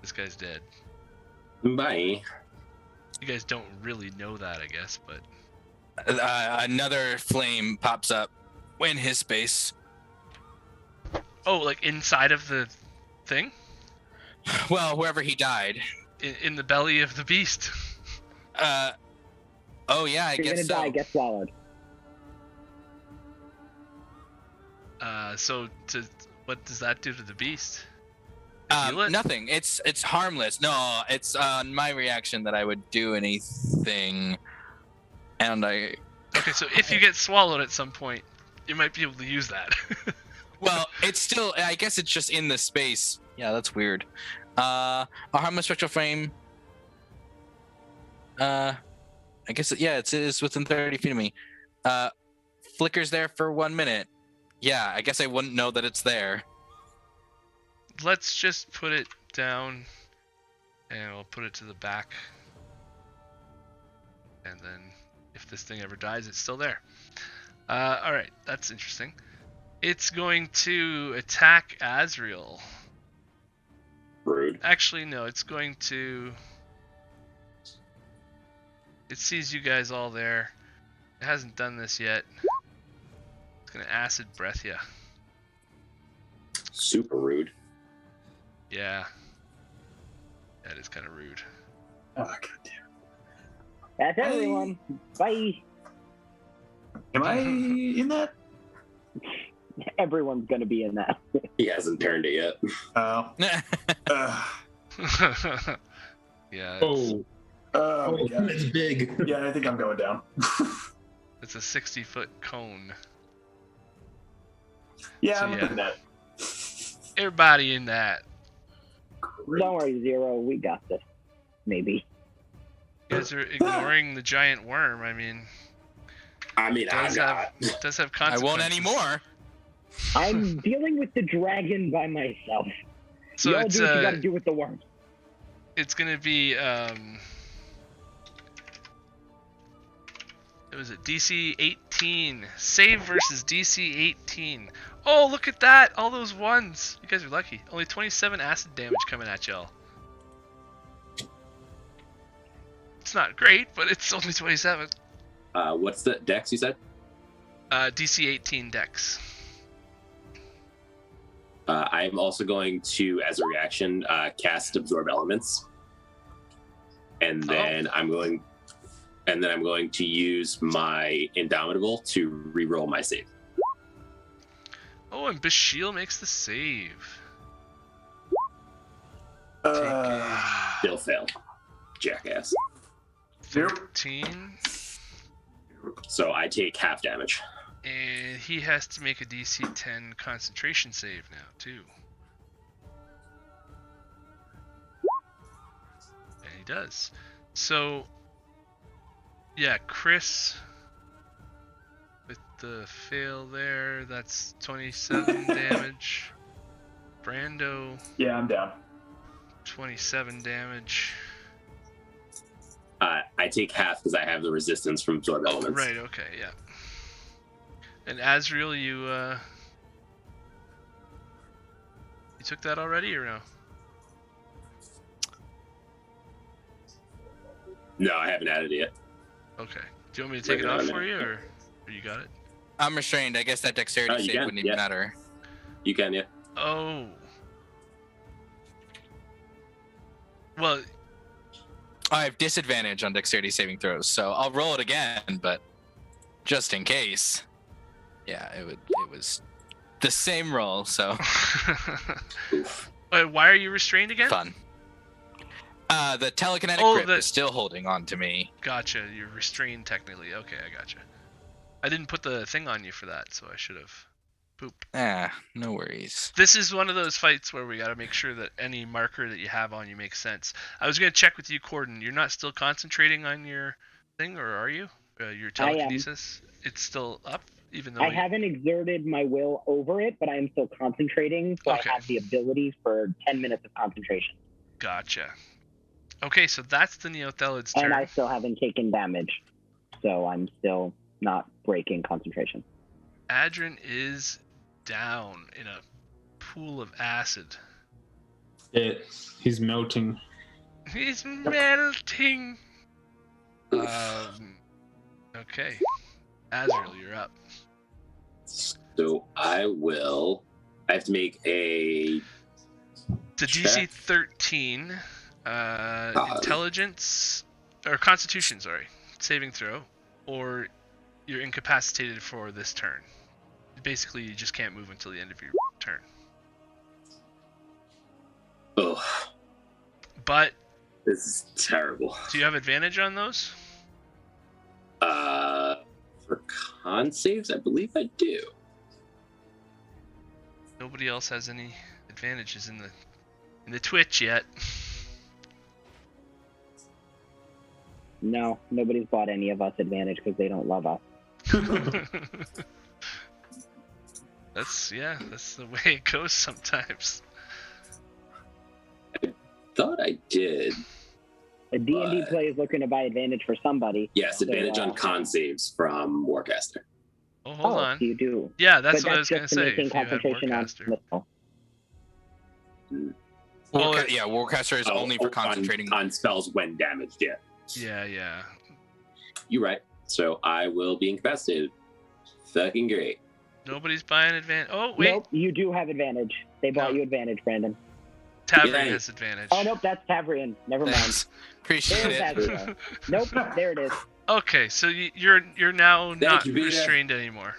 This guy's dead. Bye. You guys don't really know that, I guess, but... Another flame pops up in his space. Oh, like inside of the thing? Well, wherever he died. In the belly of the beast. Oh yeah, I If you're guess gonna so. die, get swallowed. So what does that do to the beast? Heal it? Nothing. It's harmless. No, it's my reaction that I would do anything, and I. Okay, so if you get swallowed at some point, you might be able to use that. Well, it's still. I guess it's just in the space. Yeah, that's weird. A harmless spectral frame. I guess it is within 30 feet of me. Flickers there for 1 minute. Yeah, I guess I wouldn't know that it's there. Let's just put it down, and we'll put it to the back. And then, if this thing ever dies, it's still there. Alright, that's interesting. It's going to attack Azrael. Rude. Actually, no, it's going to... It sees you guys all there. It hasn't done this yet. It's going to acid breath you. Super rude. Yeah. That is kind of rude. Oh, goddamn. That's everyone. Bye. Am I in that? Everyone's gonna be in that. He hasn't turned it yet. Oh. Yeah. Oh, Oh, my God. it's big. Yeah, I think I'm going down. It's a 60-foot cone. Yeah, So, I'm yeah. in that. Everybody in that. Don't worry, Zero. We got this. Maybe. You guys are ignoring the giant worm. I mean, I'm does not. have I consequences. won't anymore. I'm dealing with the dragon by myself. So Y'all it's do what you gotta do with the worm. it's gonna be It was a DC 18. Save versus DC 18. Oh, look at that! All those ones. You guys are lucky. Only 27 acid damage coming at y'all. It's not great, but it's only 27. What's the dex you said? DC 18 dex. I'm also going to, as a reaction, cast Absorb Elements, and then I'm going to use my Indomitable to re-roll my save. Oh, and Bashiel makes the save. Still fail, jackass. 13. So I take half damage. And he has to make a DC 10 concentration save now, too. And he does. So, yeah, Chris, with the fail there, that's 27 damage. Brando, Yeah, I'm down. 27 damage. I take half because I have the resistance from Absorb Elements. Right, okay, yeah. And Azriel, you took that already or no? No, I haven't added it yet. Okay. Do you want me to take it off for you, or you got it? I'm restrained. I guess that dexterity you save can, wouldn't even yeah. matter. You can, yeah. Oh. Well, I have disadvantage on dexterity saving throws, so I'll roll it again, but just in case. Yeah, it was the same roll, so wait, why are you restrained again? fun. The telekinetic grip is still holding on to me. Gotcha. You're restrained technically. Okay, I gotcha. I didn't put the thing on you for that, so I should have. Poop. No worries. This is one of those fights where we got to make sure that any marker that you have on you makes sense. I was going to check with you, Corden. You're not still concentrating on your thing, or are you? Your telekinesis? It's still up, even though... I haven't exerted my will over it, but I am still concentrating, so Okay. I have the ability for 10 minutes of concentration. Gotcha. Okay, so that's the Neothelid's turn. And I still haven't taken damage, so I'm still not breaking concentration. Adrian is down in a pool of acid. He's melting. He's melting. Okay. Azrael, you're up. So I have to make a... It's a DC 13 intelligence, or constitution, sorry, saving throw, or you're incapacitated for this turn. Basically, you just can't move until the end of your turn. Ugh, But this is terrible. do you have advantage on those? For con saves, I believe I do. Nobody else has any advantages in the Twitch yet. No, nobody's bought any of us advantage because they don't love us. That's the way it goes sometimes. Thought I did. A D&D But- play is looking to buy advantage for somebody. Yes, advantage on con saves from Warcaster. Oh, hold on. You do. Yeah, that's But what I was that's gonna just say. making If you had concentration on Warcaster. missile. Well, Yeah, Warcaster is only for concentrating. on spells when damaged. Yeah, Yeah. you're right. So I will be incapacitated. Fucking great. Nobody's buying advantage. Oh, wait. Nope, you do have advantage. They bought No. you advantage, Brandon. Tavern Yay. has advantage. Oh, nope, that's Tavrian. Never mind. Thanks. Appreciate There's it. Azrael. Nope, there it is. Okay, so you're now not you, Vita. restrained anymore,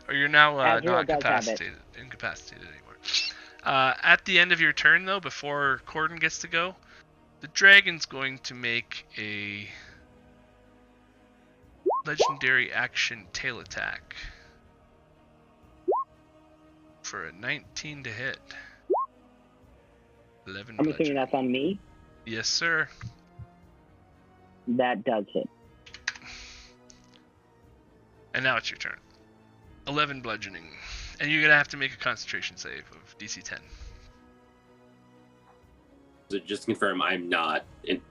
or you're now Azrael not does have it. incapacitated anymore. At the end of your turn, though, before Corden gets to go, the dragon's going to make a legendary action tail attack for a 19 to hit. 11 I'm assuming bludgeoning. that's on me. Yes, sir. That does hit. And now it's your turn. 11 bludgeoning. And you're going to have to make a concentration save of DC 10. So just to confirm, I'm not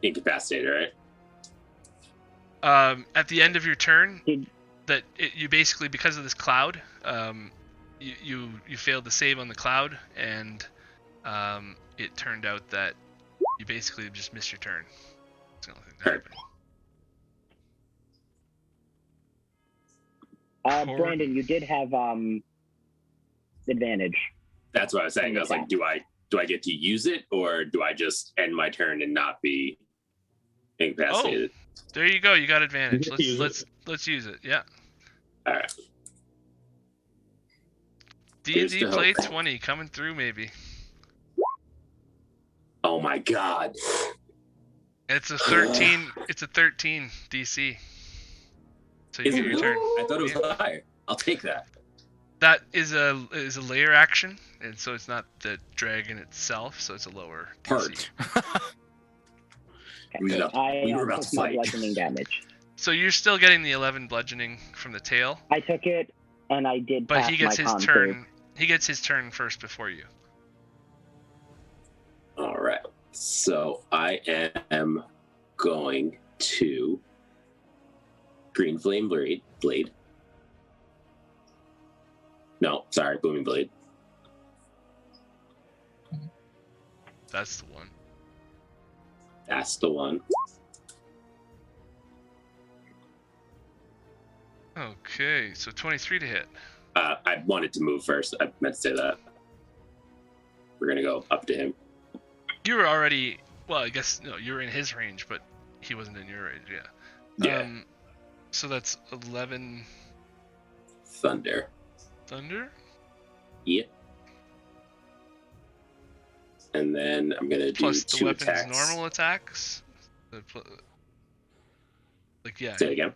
incapacitated, right? At the end of your turn, Did- you basically, because of this cloud, you failed to save on the cloud, and it turned out that you basically just missed your turn. That's the only thing that happened. Brandon, you did have advantage. That's what I was saying. I was like, do I get to use it, or do I just end my turn and not be incapacitated? Oh, there you go. You got advantage. You get to use Let's use it. Yeah. All right. D&D Here's to play hope. 20 coming through maybe. Oh my god. It's a 13. It's a 13 DC. So you Is get it your turn. I thought it was Yeah. higher. I'll take that. That is a layer action, and so it's not the dragon itself, so it's a lower DC. Part. We were about to took my fight. bludgeoning damage. So you're still getting the 11 bludgeoning from the tail, I took it, and I did but pass he gets my his con turn. save. He gets his turn first before you. All right. So I am going to green flame blade. No, sorry, booming blade. That's the one. That's the one. Okay, so 23 to hit. I wanted to move first. I meant to say that. We're gonna go up to him. You were already, well, I guess no, you were in his range, but he wasn't in your range. Yeah. Yeah. So that's 11 Thunder. thunder. Yep. And then I'm gonna do Plus the 2 weapon's attacks. normal attacks. Like yeah, Say it again.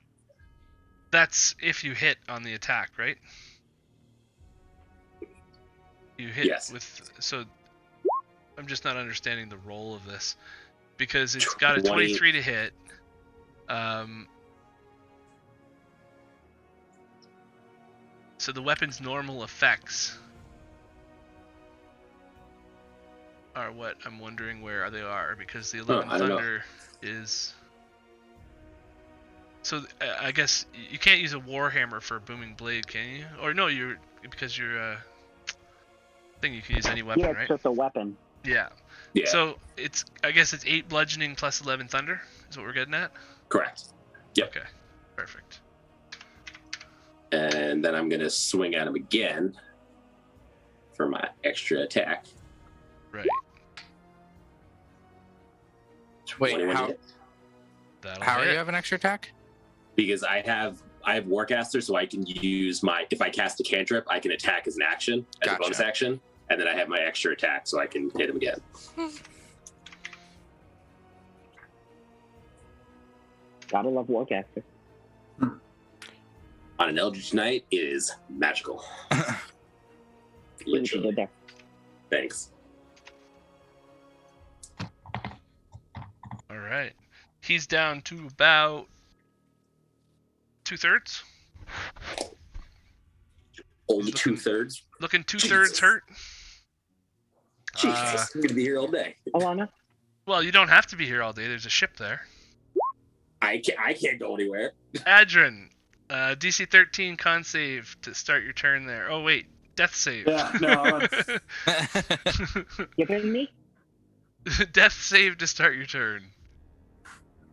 that's if you hit on the attack, right? You hit Yes. with so. I'm just not understanding the role of this because it's got a 20 23 to hit. So the weapon's normal effects are what I'm wondering where they are because the 11 I don't know. thunder is. So I guess you can't use a warhammer for booming blade, can you? Or no, because you're thing you can use any weapon, Yeah, it's right? just a weapon. Yeah. Yeah. So I guess it's 8 bludgeoning plus 11 thunder is what we're getting at. Correct. Yep. Okay. Perfect. And then I'm gonna swing at him again for my extra attack. Right. Wait, 21 how, hit. That'll how are hit. you have an extra attack? Because I have Warcaster, so I can use if I cast a cantrip, I can attack as an action, as Gotcha. a bonus action, and then I have my extra attack, so I can hit him again. Gotta love Warcaster. On an Eldritch Knight, it is magical. See what you Literally. did there. Thanks. All right. He's down to about 2/3. Only He's looking- 2/3. Looking 2/3 Jesus. hurt. Jesus, I'm gonna be here all day. Alana? Well, you don't have to be here all day. There's a ship there. I can't go anywhere. Adrin, DC 13 con save to start your turn there. Oh wait, death save. Yeah, no, You kidding me? Death save to start your turn.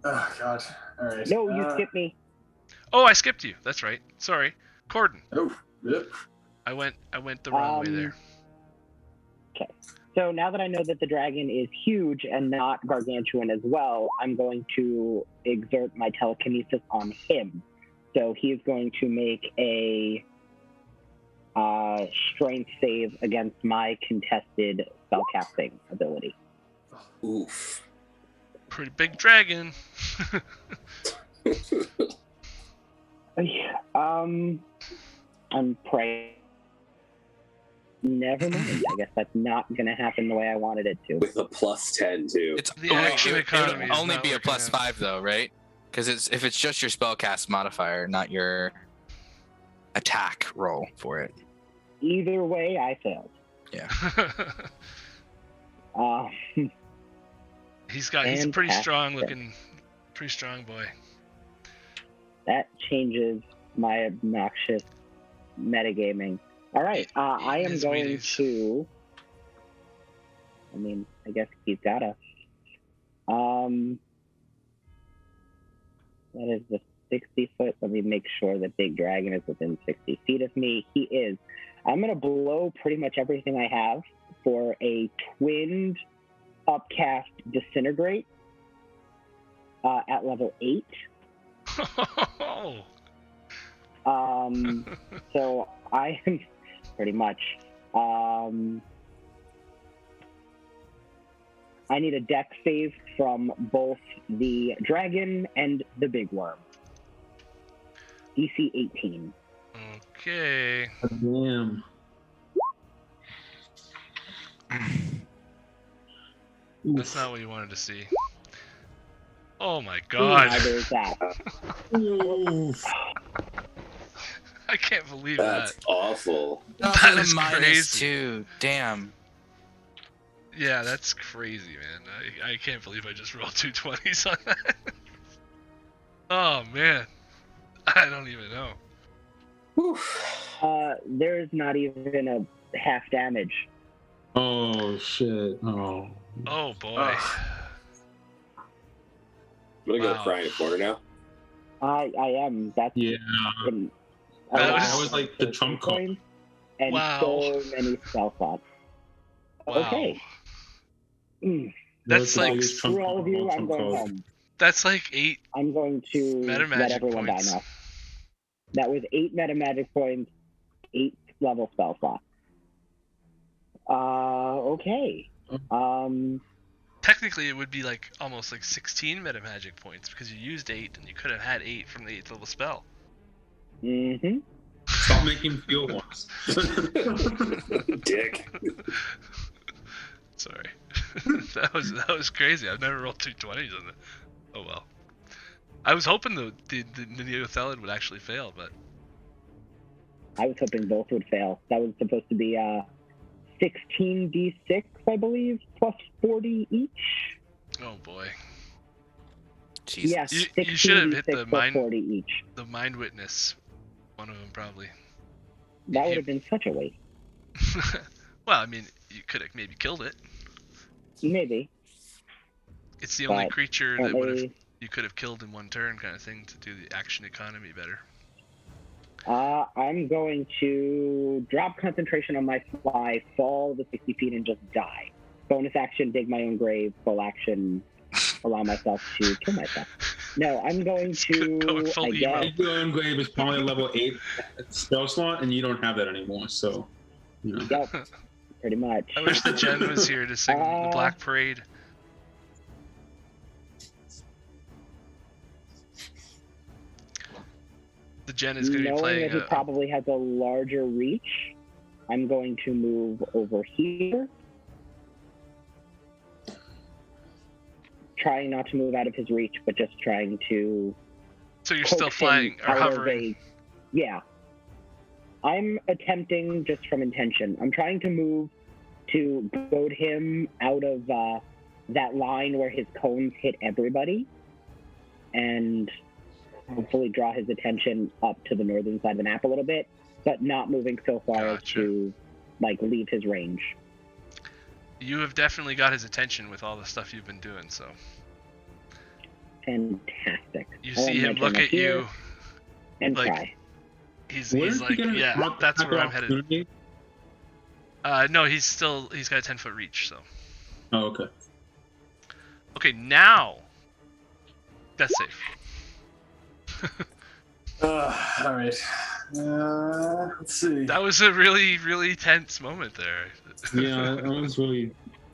Oh god. All right. No, you skipped me. Oh, I skipped you. That's right. Sorry, Corden. Oh, yep. I went the wrong way there. Okay. So now that I know that the dragon is huge and not gargantuan as well, I'm going to exert my telekinesis on him. So he is going to make a strength save against my contested spellcasting ability. Oof. Pretty big dragon. I'm praying. Never mind. I guess that's not going to happen the way I wanted it to. With a +10 too. It's The action economy it'll is only not be a working plus out. 5 though, right? Because if it's just your spellcast modifier, not your attack roll for it. Either way, I failed. He's a pretty Fantastic. strong looking, pretty strong boy. That changes my obnoxious metagaming. All right, I am his going Wheaties. to. I mean, I guess he's gotta. That is the 60 foot. Let me make sure the big dragon is within 60 feet of me. He is. I'm gonna blow pretty much everything I have for a twinned upcast disintegrate at level 8. So I am pretty much. I need a dex save from both the dragon and the big worm. DC 18. Okay. Damn. That's not what you wanted to see. Oh my god. Neither is that. Oof. I can't believe That's that. awful. That That is is crazy. -2. Damn. Yeah, that's crazy, man. I can't believe I just rolled 2 20s on that. Oh man. I don't even know. There's not even a half damage. Oh shit. Oh. Oh boy. Ugh. I'm gonna go Wow. cry in a corner now. I am. That's Yeah. an- That lot was of like the trump card. points and Wow. so many spell slots. Wow. Okay. That's the like- biggest trump Screw all of you. card, I'm trump going card. home. That's like 8 I'm going to meta let magic everyone points. die now. That was 8 meta magic points, 8 level spell slots. Okay. Technically, it would be like almost like 16 meta magic points because you used 8 and you could have had 8 from the 8th level spell. Mm-hmm. Stop making field ones. Dick. Sorry. that was crazy. I've never rolled 2 20s on that. Oh well. I was hoping the Neothelid would actually fail, but I was hoping both would fail. That was supposed to be 16d6, I believe, plus 40 each. oh boy. Jesus. Yes, You should have hit 16d6 the plus mind 40 each. the mind witness. One of them probably. That would have been such a waste. Well, I mean, you could have maybe killed it. Maybe. It's the only But creature that would have Apparently, you could have killed in one turn, kind of thing, to do the action economy better. I'm going to drop concentration on my fly, fall the 60 feet, and just die. Bonus action, dig my own grave. Full action, allow myself to kill myself. No, I'm going to, Going full I emo. guess, Your engrave is probably a level 8 spell slot, and you don't have that anymore. So, you know. yep, pretty much. I wish the Jen was here to sing the Black Parade. The Jen is going to be Knowing playing that he probably has a larger reach, I'm going to move over here. Trying not to move out of his reach, but just trying to so you're still coax him flying or out of hovering. yeah. I'm attempting just from intention. I'm trying to move to goad him out of that line where his cones hit everybody and hopefully draw his attention up to the northern side of the map a little bit, but not moving so far as Gotcha. to like leave his range. You have definitely got his attention with all the stuff you've been doing, so Fantastic. you Oh, see I'm him gonna look turn at up you. here and like- cry. He's Where did like, you get an yeah, attack that's where I'm headed. opportunity? No, he's got a 10-foot reach, so. Oh, okay. Okay, now. That's safe. All right. Let's see. That was a really, really tense moment there. Yeah,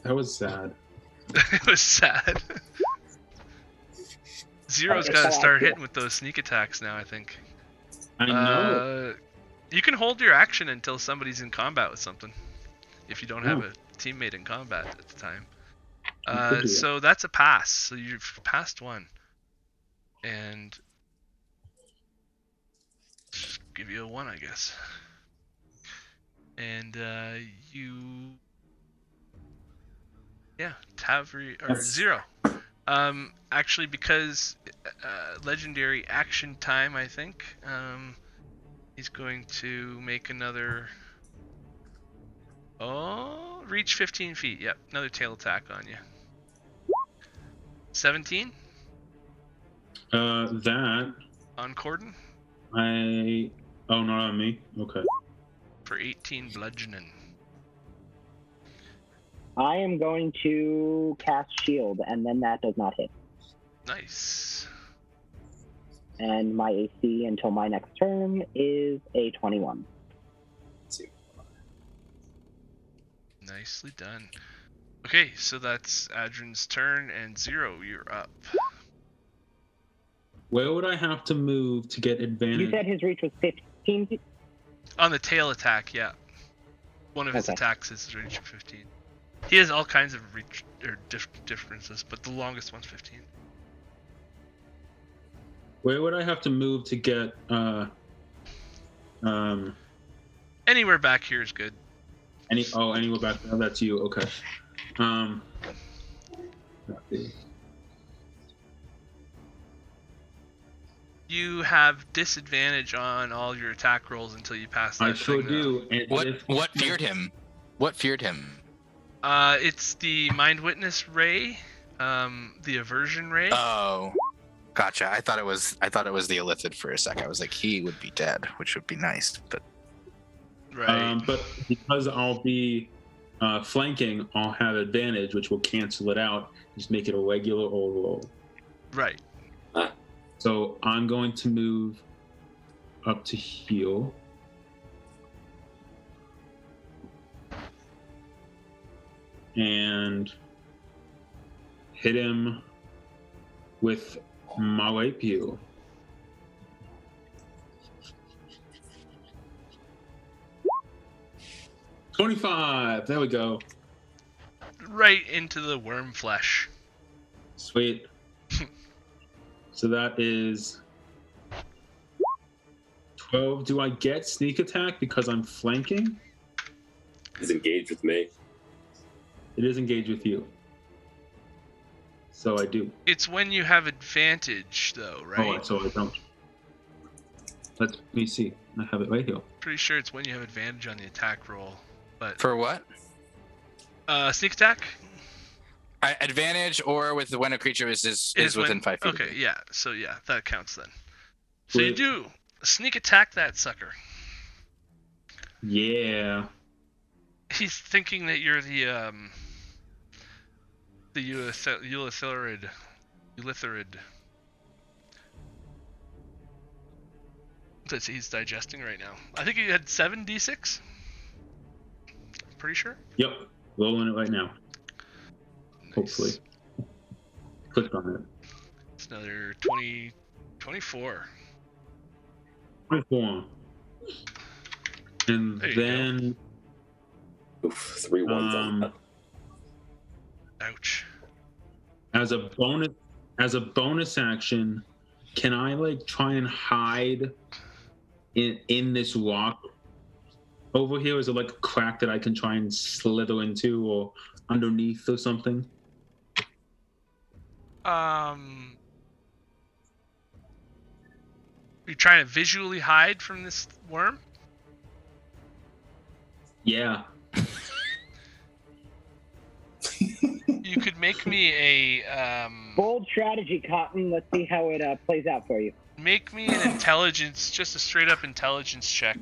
that was sad. It was sad. Zero's got to start hitting with those sneak attacks now, I think. I know. You can hold your action until somebody's in combat with something. If you don't have Oh. a teammate in combat at the time. You could do that. So that's a pass. So you've passed one. And just give you a 1, I guess. And you... Yeah, Tavri... Or That's- Zero. Actually, because legendary action time, I think. He's going to make another. Oh, reach 15 feet. Yep, another tail attack on you. 17 That on Corden Oh, not on me. Okay. for 18 bludgeoning. I am going to cast shield, and then that does not hit. Nice. And my AC until my next turn is a 21. Let's see. Nicely done. Okay, so that's Adrin's turn, and Zero, you're up. Where would I have to move to get advantage? You said his reach was 15 feet? On the tail attack, yeah. One of his attacks is reach 15. He has all kinds of reach or differences, but the longest one's 15. Where would I have to move to get Anywhere back here is good. anywhere back? Oh, that's you. Okay. Let's see. You have disadvantage on all your attack rolls until you pass that I sure thing, do. And What feared him? What feared him? It's the Mind Witness Ray, the Aversion Ray. Oh, gotcha. I thought it was the illithid for a sec. I was like, he would be dead, which would be nice, but Right. But because I'll be flanking, I'll have advantage, which will cancel it out. Just make it a regular old roll. Right. So I'm going to move up to heal. And hit him with my rapier. $25. There we go. Right into the worm flesh. Sweet. So that is 12. Do I get sneak attack because I'm flanking? He's engaged with me. It is engaged with you. So I do. It's when you have advantage, though, right? Oh, so I don't. Let me see. I have it right here. Pretty sure it's when you have advantage on the attack roll. But for what? sneak attack Advantage or with when a creature is within 5 feet. Okay, yeah. So yeah, that counts then. So Wait. you do sneak attack that sucker. Yeah. He's thinking that you're the illithid. That he's digesting right now. I think he had 7d6. Pretty sure. Yep. Rolling it right now. Nice. Hopefully. Clicked on it. It's another 24. 24. And There you then Oof, 3 ones on that. Ouch. as a bonus action, can I like try and hide in this rock over here? Is it like a crack that I can try and slither into or underneath or something? You're trying to visually hide from this worm? Yeah. You could make me a Bold strategy, Cotton. Let's see how it plays out for you. make me an intelligence, just a straight up intelligence check.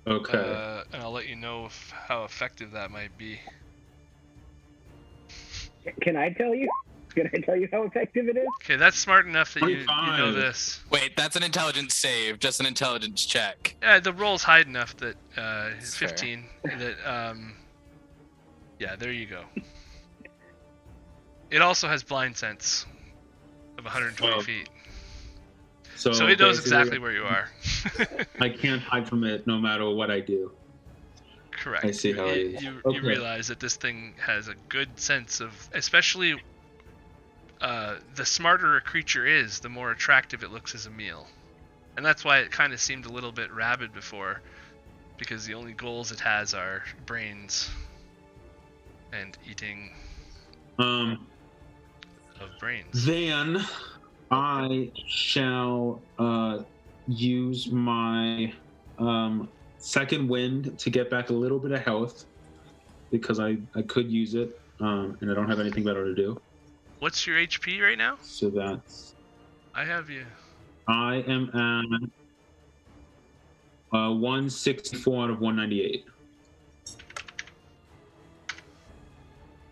Okay. And I'll let you know how effective that might be. Can I tell you? Can I tell you how effective it is? Okay, that's smart enough that you know 25. this. Wait, that's an intelligence save, just an intelligence check. Yeah, the roll's high enough that That's fair. 15. That yeah, there you go. It also has blind sense of 120 Oh. feet, So so it knows basically, exactly where you are. I can't hide from it no matter what I do. Correct. I see how it is. You Okay. realize that this thing has a good sense of, especially the smarter a creature is, the more attractive it looks as a meal. And that's why it kind of seemed a little bit rabid before, because the only goals it has are brains and eating of brains. Then I shall use my second wind to get back a little bit of health because I could use it, and I don't have anything better to do. What's your HP right now? So that's I have you. I am at 164 out of 198.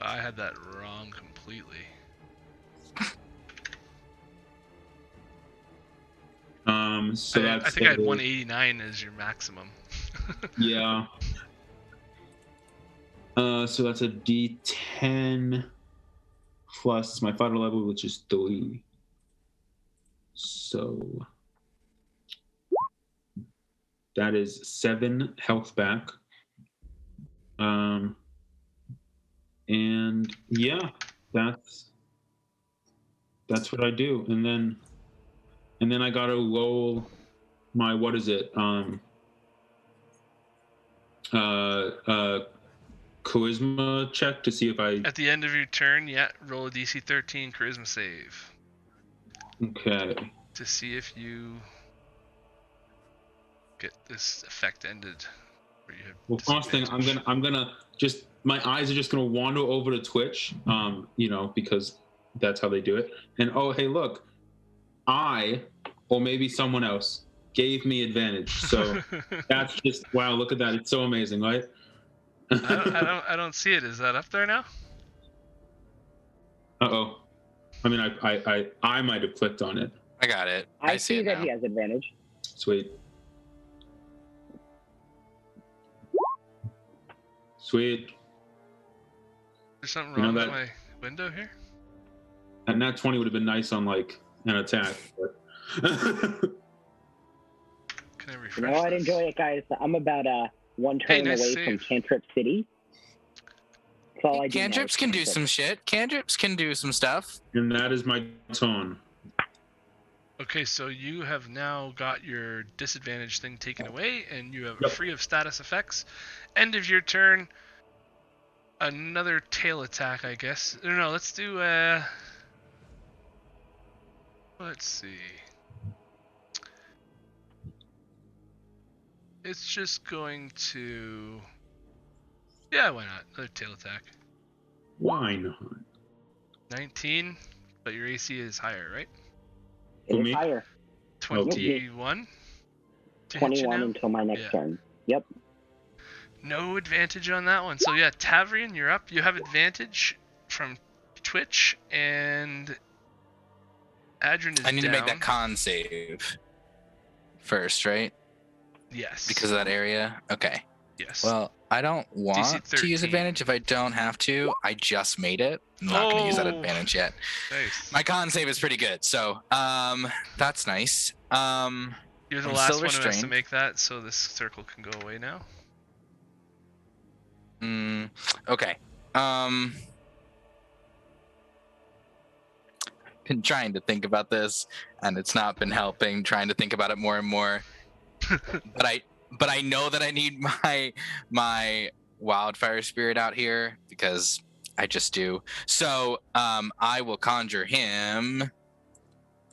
I had that wrong completely. So I think I had 189 as your maximum. Yeah. So that's a D10 plus my fighter level, which is 3. So that is 7 health back. And yeah, that's what I do. And then I gotta roll my charisma check to see if I. At the end of your turn, yeah, roll a DC 13 charisma save. Okay. To see if you get this effect ended. Where you have Well, first thing, I'm gonna just my eyes are just gonna wander over to Twitch, because that's how they do it. And oh, hey, look, I or maybe someone else gave me advantage. So that's just wow. Look at that. It's so amazing, right? I don't see it. Is that up there now? Uh-oh. I mean, I might have clicked on it. I got it. I see it that now. he has advantage. Sweet. There's something wrong with my window here? That nat 20 would have been nice on like an attack, but Can I refresh No, I'd this? enjoy it, guys. I'm about one turn nice away save. from Cantrip City. That's all I do now Cantrips is can do cantrip. some shit. Cantrips can do some stuff. and that is my turn. Okay, so you have now got your disadvantage thing taken away, and you have Yep. free of status effects. End of your turn. Another tail attack, I guess. No, let's do. Let's see. It's just going to. Yeah, why not? Another tail attack. Why not? 19, but your AC is higher, right? It For is me? higher. 21. to hit you 21 now? until my next Yeah. turn. Yep. No advantage on that one. So yeah, Tavrian, you're up. You have advantage from Twitch, and Adrian is I need to make down. that con save first, right? Yes. Because of that area? Okay. Yes. Well, I don't want to use 13. advantage if I don't have to. I just made it. I'm not going to use that Oh. advantage yet. Nice. My con save is pretty good, so that's nice. You're the I'm last still one who has to restrained. make that, so this circle can go away now. Okay. Been trying to think about this, and it's not been helping. Trying to think about it more and more. but I know that I need my wildfire spirit out here because I just do. So I will conjure him.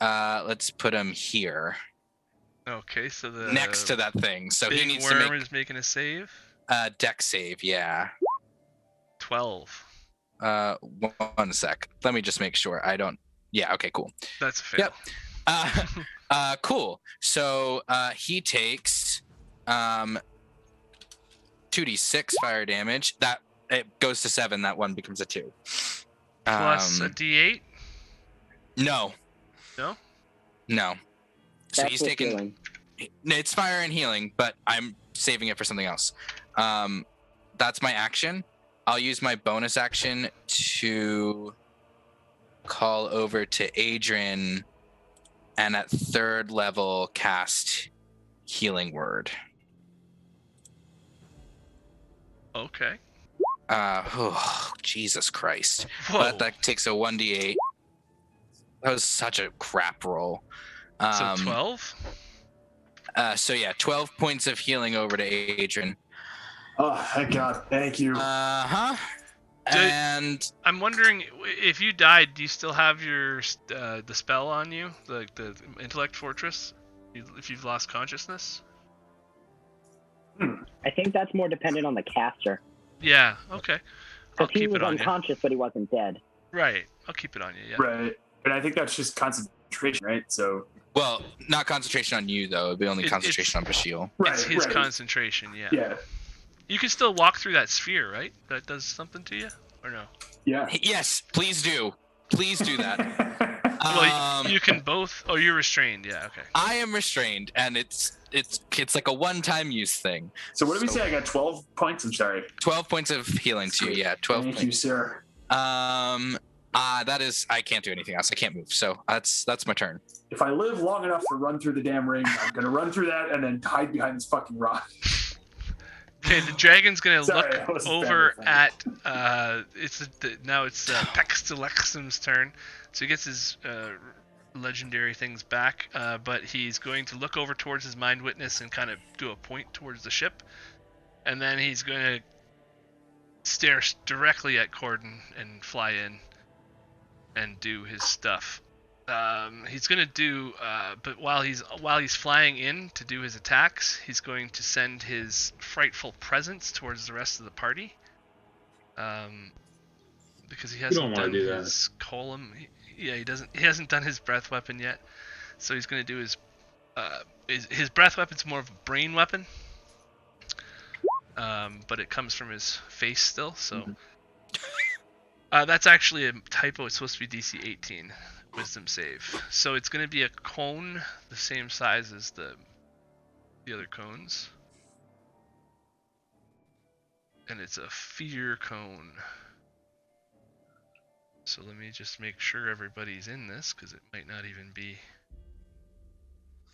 Let's put him here Okay, so the next to that thing. So big he needs to worm make is making a save. a deck save. Yeah. 12. 1 sec. Let me just make sure I don't. Yeah. Okay. Cool. That's a fail. Yep. Cool. So he takes 2d6 fire damage. That it goes to 7. That one becomes a 2. Plus a D8. No. No? No. So That's he's with taking. healing. It's fire and healing, but I'm saving it for something else. That's my action. I'll use my bonus action to call over to Adrian and at 3rd level cast Healing Word. Okay. Oh, Jesus Christ. Whoa. But that takes a 1d8. That was such a crap roll. So 12? So yeah, 12 points of healing over to Adrian. Oh, thank God. Thank you. Uh-huh. And I'm wondering if you died, do you still have your the spell on you, the intellect fortress? If you've lost consciousness. I think that's more dependent on the caster. Yeah. Okay. I'll Because he keep was it on you. unconscious, but he wasn't dead. Right. I'll keep it on you. Yeah. Right. But I think that's just concentration, right? So. well, not concentration on you though. It'd be only concentration on Bashil. It's his concentration. Yeah. Yeah. You can still walk through that sphere, right? That does something to you, or no? Yeah. Yes, please do. Please do that. Well, you can both. Oh, you're restrained. Yeah. Okay. I am restrained, and it's like a one-time use thing. So what did we say? I got 12 points. I'm sorry. 12 points of healing to you. Yeah, 12 Thank points. you, sir. That is, I can't do anything else. I can't move. So that's my turn. If I live long enough to run through the damn ring, I'm gonna run through that and then hide behind this fucking rock. Okay, the dragon's gonna Sorry, I look wasn't over family at now it's Pxtuulyctxom's turn, so he gets his legendary things back, but he's going to look over towards his mind witness and kind of do a point towards the ship, and then he's going to stare directly at Corden and fly in and do his stuff. He's gonna do, but while he's flying in to do his attacks, he's going to send his frightful presence towards the rest of the party. Because he hasn't done his column. He hasn't done his breath weapon yet, so he's gonna do his breath weapon's more of a brain weapon. But it comes from his face still, so that's actually a typo. It's supposed to be DC 18. Wisdom save. So it's going to be a cone the same size as the other cones. And it's a fear cone. So let me just make sure everybody's in this, because it might not even be...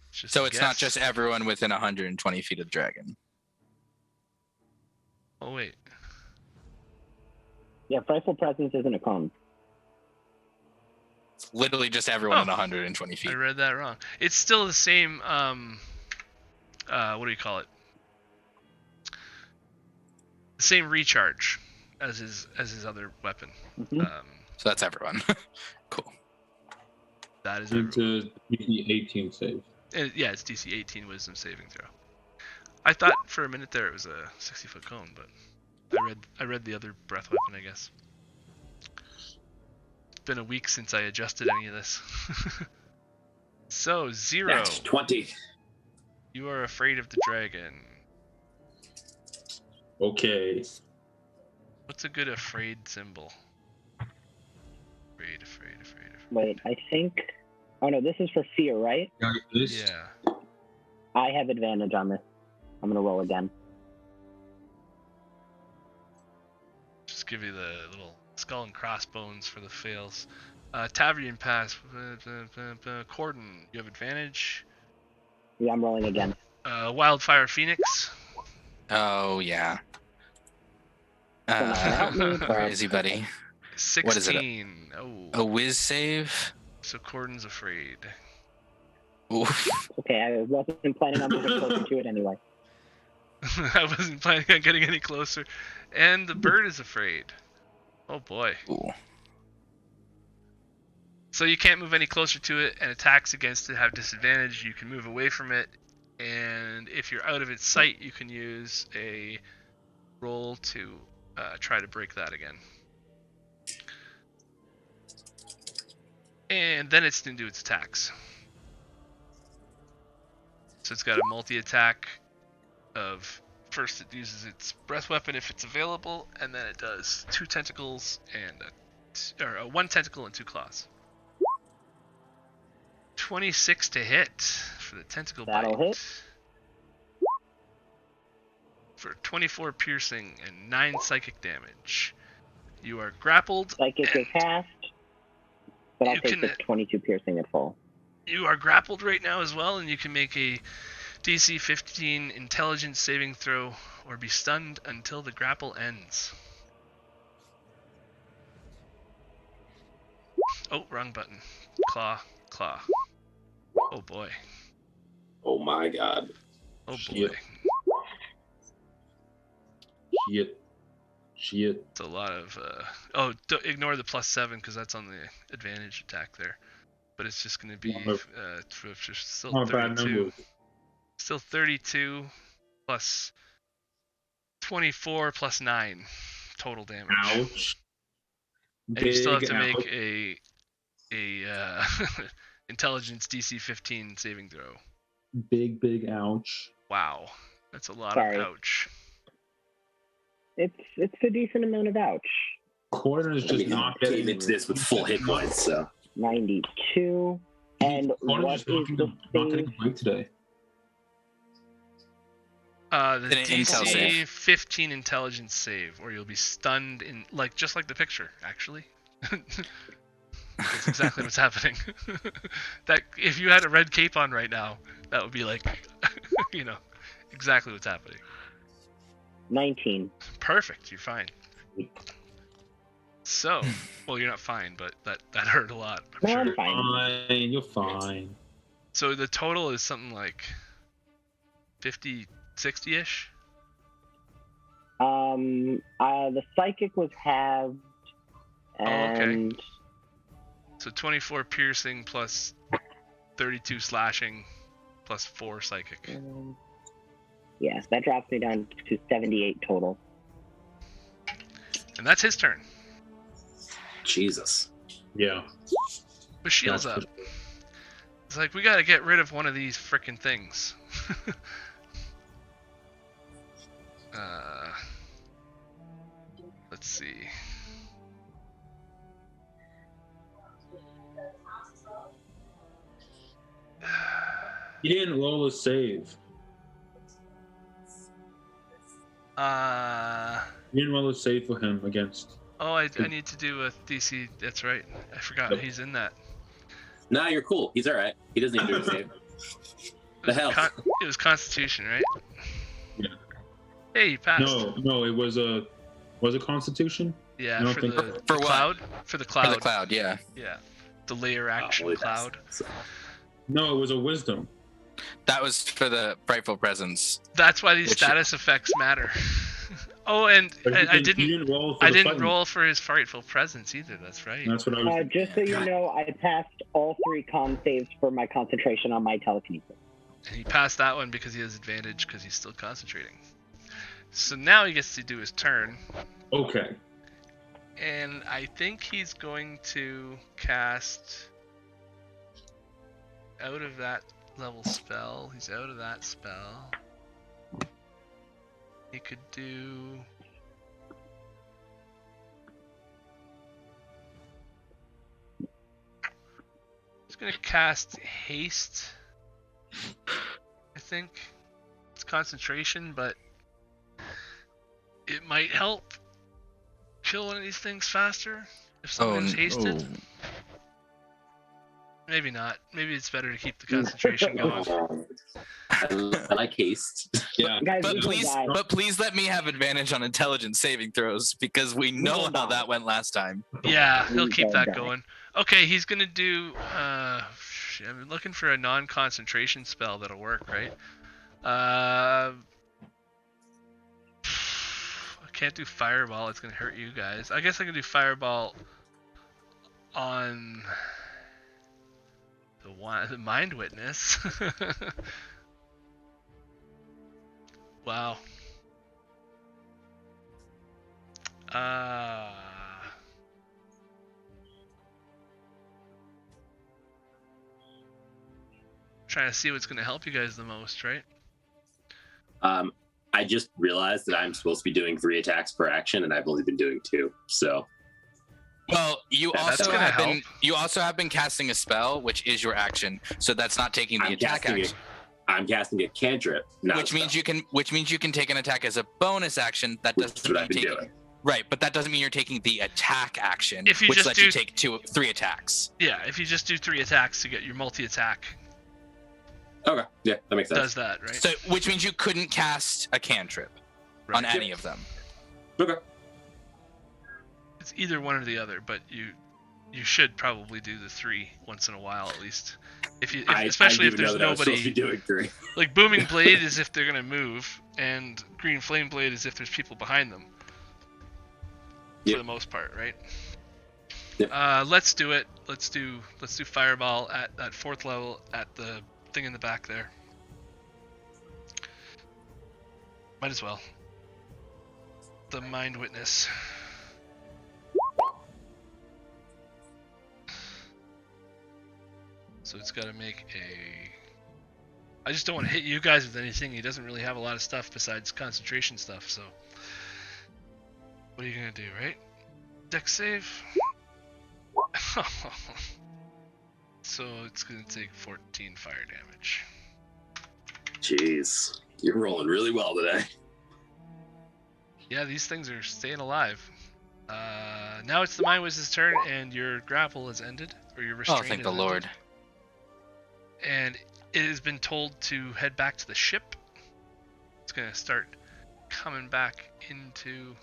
So it's not just everyone within 120 feet of the dragon. Oh, wait. Yeah, frightful presence isn't a cone. It's literally just everyone in 120 feet. I read that wrong. It's still the same, what do you call it? The same recharge as his other weapon. Mm-hmm. So that's everyone. Cool. That is It's everyone. a DC 18 save. Yeah, it's DC 18 wisdom saving throw. I thought for a minute there it was a 60-foot cone, but I read the other breath weapon, I guess. It's been a week since I adjusted any of this. So, 0. That's 20. You are afraid of the dragon. Okay. What's a good afraid symbol? Afraid. Wait, I think... Oh no, this is for fear, right? Yeah. I have advantage on this. I'm gonna roll again. Just give you the little skull and crossbones for the fails. Tavian pass. Corden, you have advantage. Yeah, I'm rolling again. Wildfire Phoenix. Oh, yeah. Someone can help me, Where but- is he, buddy? 16. What is it? Oh. A whiz save? So Corden's afraid. Oof. Okay, I wasn't planning on moving closer to it anyway. I wasn't planning on getting any closer. And the bird is afraid. Oh boy. Ooh. So you can't move any closer to it, and attacks against it have disadvantage. You can move away from it, and if you're out of its sight, you can use a roll to try to break that again. And then it's going to do its attacks. So it's got a multi-attack of... First it uses its breath weapon if it's available, and then it does 2 tentacles and 1 tentacle and 2 claws. 26 to hit for the tentacle That'll bite. hit. For 24 piercing and 9 psychic damage. You are grappled. Psychic is half, but I'll You take can- the 22 piercing at full. You are grappled right now as well, and you can make a DC 15 intelligence saving throw or be stunned until the grapple ends. Oh, wrong button. Claw. Oh boy. Oh my god. Oh boy. Shit. Shit. Shit. It's a lot of. Don't ignore the +7 because that's on the advantage attack there. But it's just going to be still Not bad 32. numbers. Still 32 plus 24 plus 9 total damage. Ouch. And you still have Big to make ouch. a intelligence DC 15 saving throw. Big ouch. Wow, that's a lot Sorry. of ouch. It's a decent amount of ouch. Corner's I just mean, not came getting into this with full hit points, so 92. And Corner's what just is not the getting a break today. The An intel DC save. 15 intelligence save, or you'll be stunned in just like the picture, actually. That's exactly what's happening. That if you had a red cape on right now, that would be like, exactly what's happening. 19? Perfect, you're fine. So, well, you're not fine, but that hurt a lot, I'm No, sure. I'm fine. Fine, you're fine. So the total is something like 50, 60-ish? The psychic was halved, okay. and So 24 piercing plus 32 slashing plus 4 psychic. yeah, that drops me down to 78 total. And that's his turn. Jesus. Yeah. With shields That's up. It's like, we gotta get rid of one of these frickin' things. Let's see. He didn't roll a save. You didn't roll a save for him against. Oh, I need to do a DC. That's right. I forgot Yep. he's in that. Nah, you're cool. He's all right. He doesn't need to do a save. The hell? It was Constitution, right? Yeah. Hey, you passed. No, it was a Constitution? I Yeah, don't for think- the For what? cloud. For the cloud. For the cloud, yeah. Yeah. The layer Oh, action well, that's- cloud. so- No, it was a Wisdom. That was for the frightful presence. That's why these Which- status effects matter. Oh, and But I you didn't. didn't roll for I the didn't fighting. roll for his frightful presence either. That's right. That's what I was. Just so you know, I passed all 3 con saves for my concentration on my telekinesis. And he passed that one because he has advantage because he's still concentrating. So now he gets to do his turn, Okay. and I think he's going to cast out of that level spell. He's out of that spell. He could do. He's gonna cast haste. I think it's concentration, but it might help kill one of these things faster if something's hasted. Maybe not. Maybe it's better to keep the concentration going. I like haste. Yeah. Guys, But we will please, die. let me have advantage on intelligence saving throws because we know will how die. that went last time. Yeah, he'll keep that die. going. Okay, he's gonna do. I'm looking for a non-concentration spell that'll work, right? I can't do fireball. It's gonna hurt you guys. I guess I can do fireball on the mind witness. Wow. Trying to see what's going to help you guys the most, right? I just realized that I'm supposed to be doing 3 attacks per action, and I've only been doing 2. So Well, That's gonna help. you also have been casting a spell, which is your action, so that's not taking the attack action. I'm casting a cantrip, not Which a means spell. you can take an attack as a bonus action. That Which is doesn't what mean I've been you're doing. right, but that doesn't mean you're taking the attack action, If you which just lets you do- take 3 attacks. Yeah, if you just do 3 attacks to get your multi-attack, Okay, yeah, that makes sense. does that, right? So, which means you couldn't cast a cantrip on Right. any of them. Okay. It's either one or the other, but you should probably do the 3 once in a while at least. Especially I if didn't even there's know that I was supposed to be nobody. doing 3. Like Booming Blade is if they're gonna move, and Green Flame Blade is if there's people behind them. for the most part, right? Yep. Let's do it. Let's do fireball at that 4th level at the thing in the back there. Might as well. The mind witness. So it's got to make a... I just don't want to hit you guys with anything. He doesn't really have a lot of stuff besides concentration stuff, so... What are you going to do, right? Dex save? So it's going to take 14 fire damage. Jeez. You're rolling really well today. Yeah, these things are staying alive. Now it's the Mind Wiz's turn, and your grapple has ended, or your restraint. Oh, thank the has Lord. ended. And it has been told to head back to the ship. It's gonna start coming back into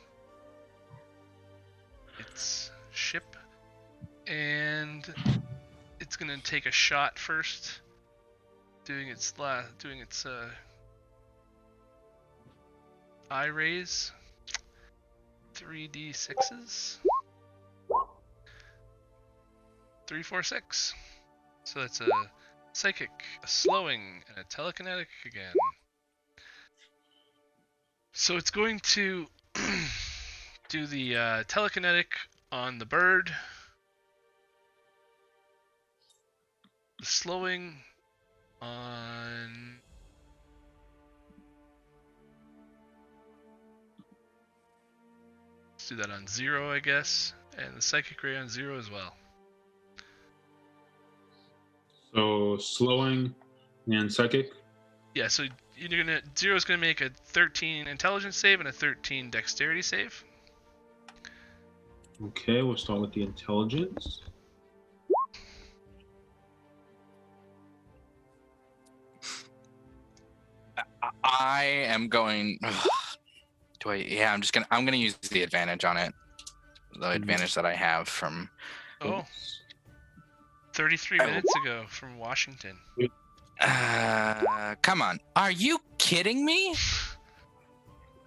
its ship, and it's gonna take a shot first, doing its eye raise. 3d6s. 3, 4, 6. So that's a psychic, a slowing, and a telekinetic again. So it's going to do the telekinetic on the bird, the slowing on... Let's do that on 0, I guess, and the psychic ray on 0 as well. So slowing and psychic. Yeah, so you're gonna 0 is gonna make a 13 intelligence save and a 13 dexterity save. Okay, we'll start with the intelligence. I am going. I'm gonna use the advantage on it. The advantage that I have from. Oh. 33 minutes ago from Washington. Come on. Are you kidding me?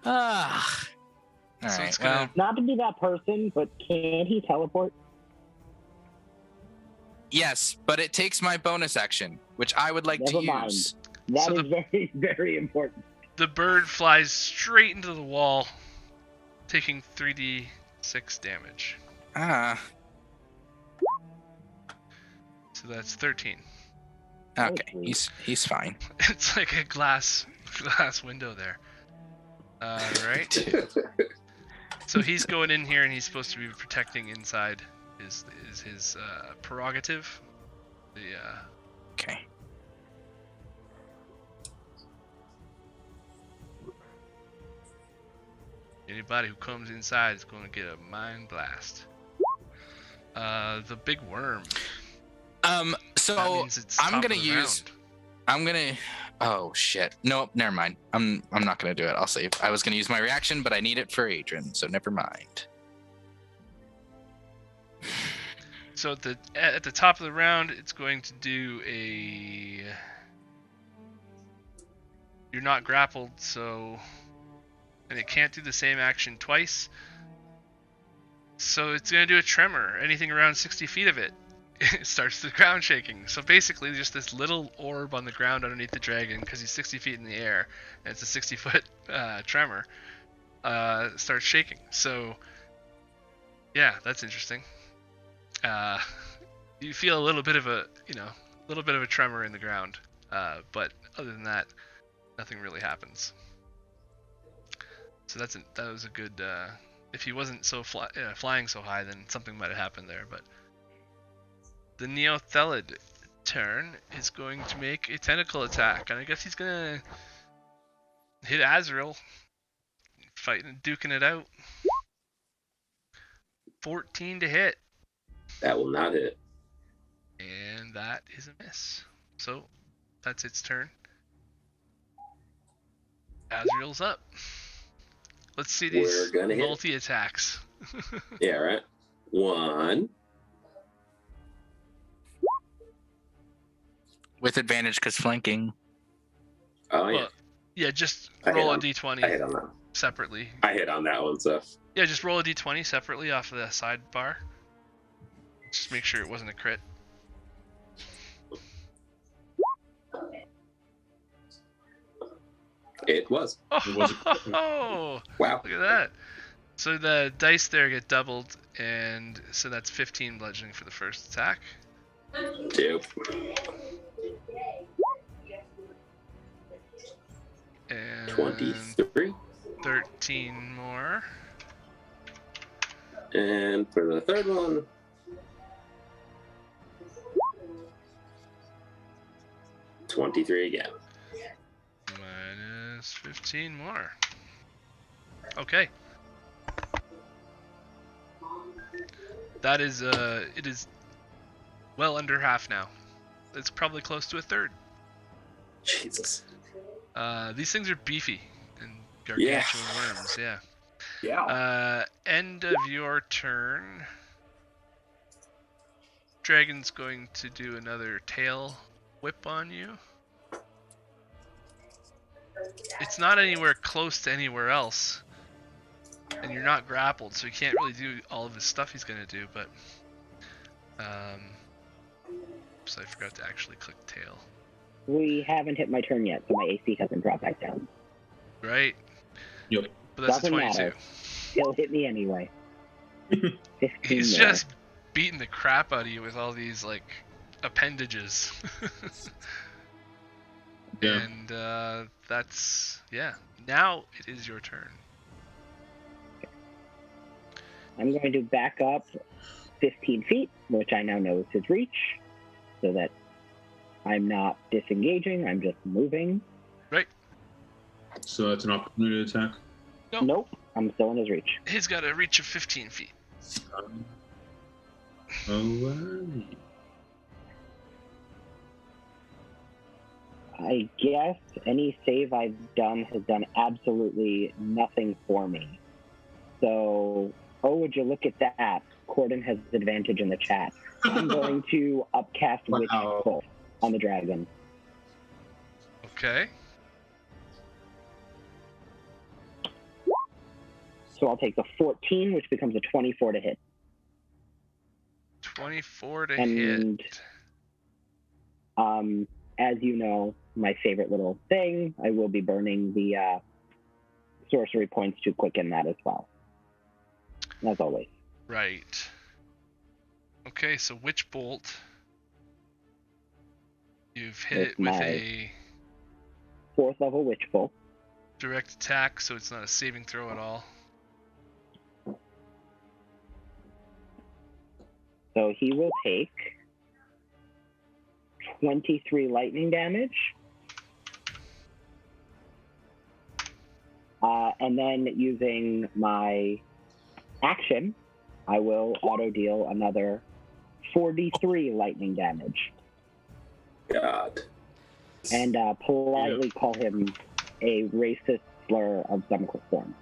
All So right. it's gonna- Well, Not to be that person, but can he teleport? yes, but it takes my bonus action, which I would like Never to mind. use. That So is very, very important. The bird flies straight into the wall, taking 3d6 damage. Ah. So that's 13. Okay. He's fine. It's like a glass window there. Right. So he's going in here, and he's supposed to be protecting inside. Is his prerogative? Okay. Anybody who comes inside is going to get a mind blast. The big worm. That So means it's I'm top gonna of the use. round. I'm gonna. Oh shit. Nope. Never mind. I'm not gonna do it. I'll save. I was gonna use my reaction, but I need it for Adrian, so never mind. So at the top of the round, it's going to do a. You're not grappled, so, and it can't do the same action twice. So it's going to do a tremor. Anything around 60 feet of it, it starts the ground shaking. So basically, just this little orb on the ground underneath the dragon, because he's 60 feet in the air, and it's a 60-foot tremor, starts shaking. So, yeah, that's interesting. You feel a little bit of a tremor in the ground, but other than that, nothing really happens. So that was a good. If he wasn't so flying so high, then something might have happened there. But the Neothelid turn is going to make a tentacle attack, and I guess he's gonna hit Azrael, fighting, duking it out. 14 to hit. That will not hit. And that is a miss. So, that's its turn. Azrael's up. Let's see these We're gonna hit. multi-attacks. Yeah, right. 1. With advantage because flanking. Oh, yeah. Well, yeah, just I roll a hit d20 on that. separately. I hit on that one, so. Yeah, just roll a d20 separately off of the sidebar. Just make sure it wasn't a crit. It was. Oh, Wow. look at that. So the dice there get doubled, and so that's 15 bludgeoning for the first attack. Dope. And 23. 13 more. And for the third one, 23 again. Minus 15 more. Okay. That is, it is well under half now. It's probably close to a third. Jesus. These things are beefy and gargantuan worms, yeah. Yeah. End of your turn. Dragon's going to do another tail whip on you. It's not anywhere close to anywhere else. And you're not grappled, so he can't really do all of his stuff he's going to do, but... so I forgot to actually click tail. We haven't hit my turn yet, so my AC hasn't dropped back down. Right? Yep. But that's Doesn't a 22. matter. He'll hit me anyway. 15 He's more. just beating the crap out of you with all these, like, appendages. Yeah. And that's... yeah. Now it is your turn. I'm going to back up 15 feet, which I now know is his reach, so that I'm not disengaging, I'm just moving. Right. So that's an opportunity attack. Nope. Nope, I'm still in his reach. He's got a reach of 15 feet. Alright. I guess any save I've done has done absolutely nothing for me. So, oh, would you look at that? Corden has advantage in the chat. I'm going to upcast Witch Wow. Bolt on the dragon. Okay. So I'll take the 14, which becomes a 24 to hit. 24 to And- hit. As you know, my favorite little thing, I will be burning the sorcery points to quicken that as well. As always. Right. Okay, so Witch Bolt. You've hit With it with my- a 4th level Witch Bolt. direct attack, so it's not a saving throw at all. So he will take 23 lightning damage. And then using my action, I will auto deal another 43 lightning damage. God. And politely call him a racist slur of some form.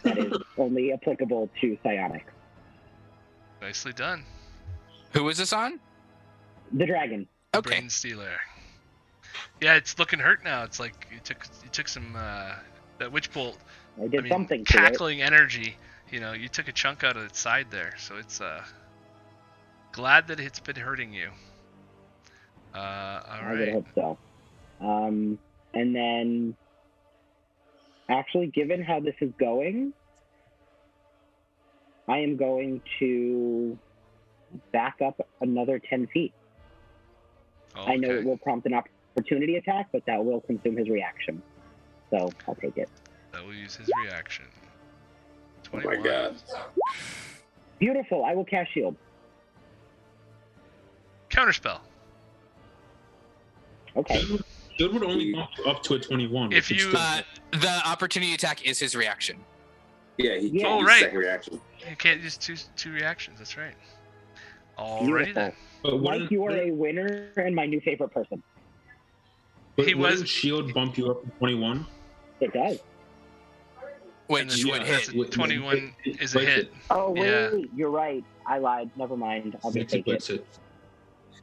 That is only applicable to psionics. Nicely done. Who is this on? The dragon. Okay. Brainstealer. Yeah, it's looking hurt now. It's like you took some that Witch Bolt. I did I mean, something to it. cackling energy. You know, you took a chunk out of its side there, so it's glad that it's been hurting you. All I would right. hope so. And then, actually, given how this is going, I am going to back up another 10 feet. I know it Okay. will prompt an opportunity attack, but that will consume his reaction. So I'll take it. That will use his reaction. Oh 21. my God. Beautiful. I will cast shield. Counterspell. Okay. Shield would only bump up to a 21. If which is you- still- The opportunity attack is his reaction. Yeah, he Yeah. can't Oh, use right. second reaction. You can't use two reactions. That's right. Alrighty Beautiful. then. But Mike, you are a winner and my new favorite person. He wouldn't was- shield bump you up to 21? It does. Which And then would yeah, hit. that's a 21 is a breaks hit. it. Oh, wait, Yeah. you're right. I lied. Never mind. I'll just Makes it take breaks it. it.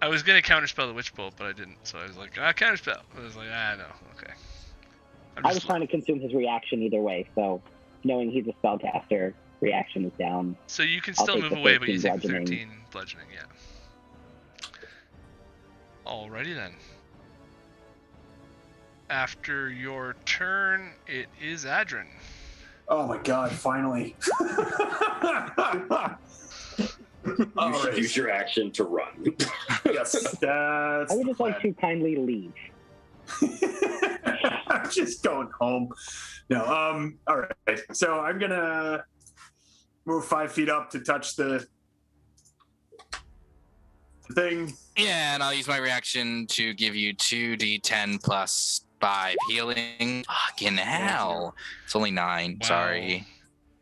I was gonna counterspell the Witch Bolt, but I didn't. So I was like, counterspell. I was like, no, okay. I'm I was just- trying to consume his reaction either way, so knowing he's a spellcaster, reaction is down. So you can I'll still take move the away, but 13 using bludgeoning. 13 bludgeoning, yeah. Alrighty then. After your turn, it is Adrin. Oh my god, finally. You All should right. use your action to run. Yes, that's I would the just like plan. to kindly leave. I'm just going home. No, all right. So I'm gonna move 5 feet up to touch the thing. Yeah, and I'll use my reaction to give you 2d10 plus 5 healing. Fucking hell. It's only 9. Wow. Sorry.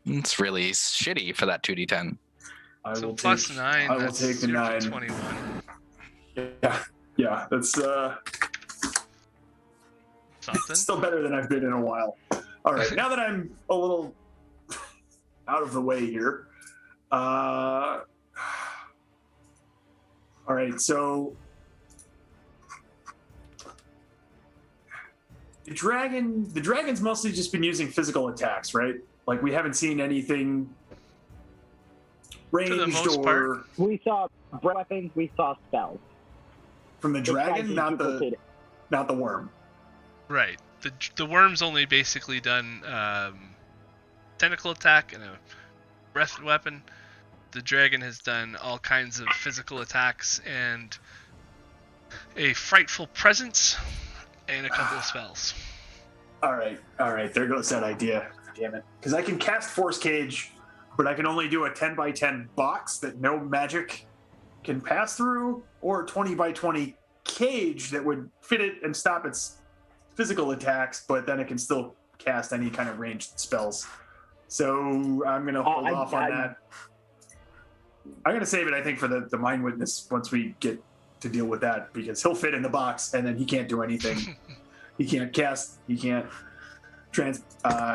It's really shitty for that 2d10. I So will plus take, 9, I will that's take the 9. 21. Yeah, that's Something. still better than I've been in a while. All right, now that I'm a little out of the way here. All right, so the dragon's mostly just been using physical attacks, right? Like we haven't seen anything ranged most or part. We saw weapons, we saw spells. from the It's like dragon, he not duplicated. the worm. Right. The worm's only basically done tentacle attack and a breath weapon. The dragon has done all kinds of physical attacks and a frightful presence and a couple of spells. All right. There goes that idea. Damn it. Because I can cast Force Cage, but I can only do a 10 by 10 box that no magic can pass through, or a 20 by 20 cage that would fit it and stop its physical attacks, but then it can still cast any kind of ranged spells. So I'm going to hold off on that. I'm going to save it, I think, for the Mind Witness once we get to deal with that, because he'll fit in the box and then he can't do anything. He can't cast. He can't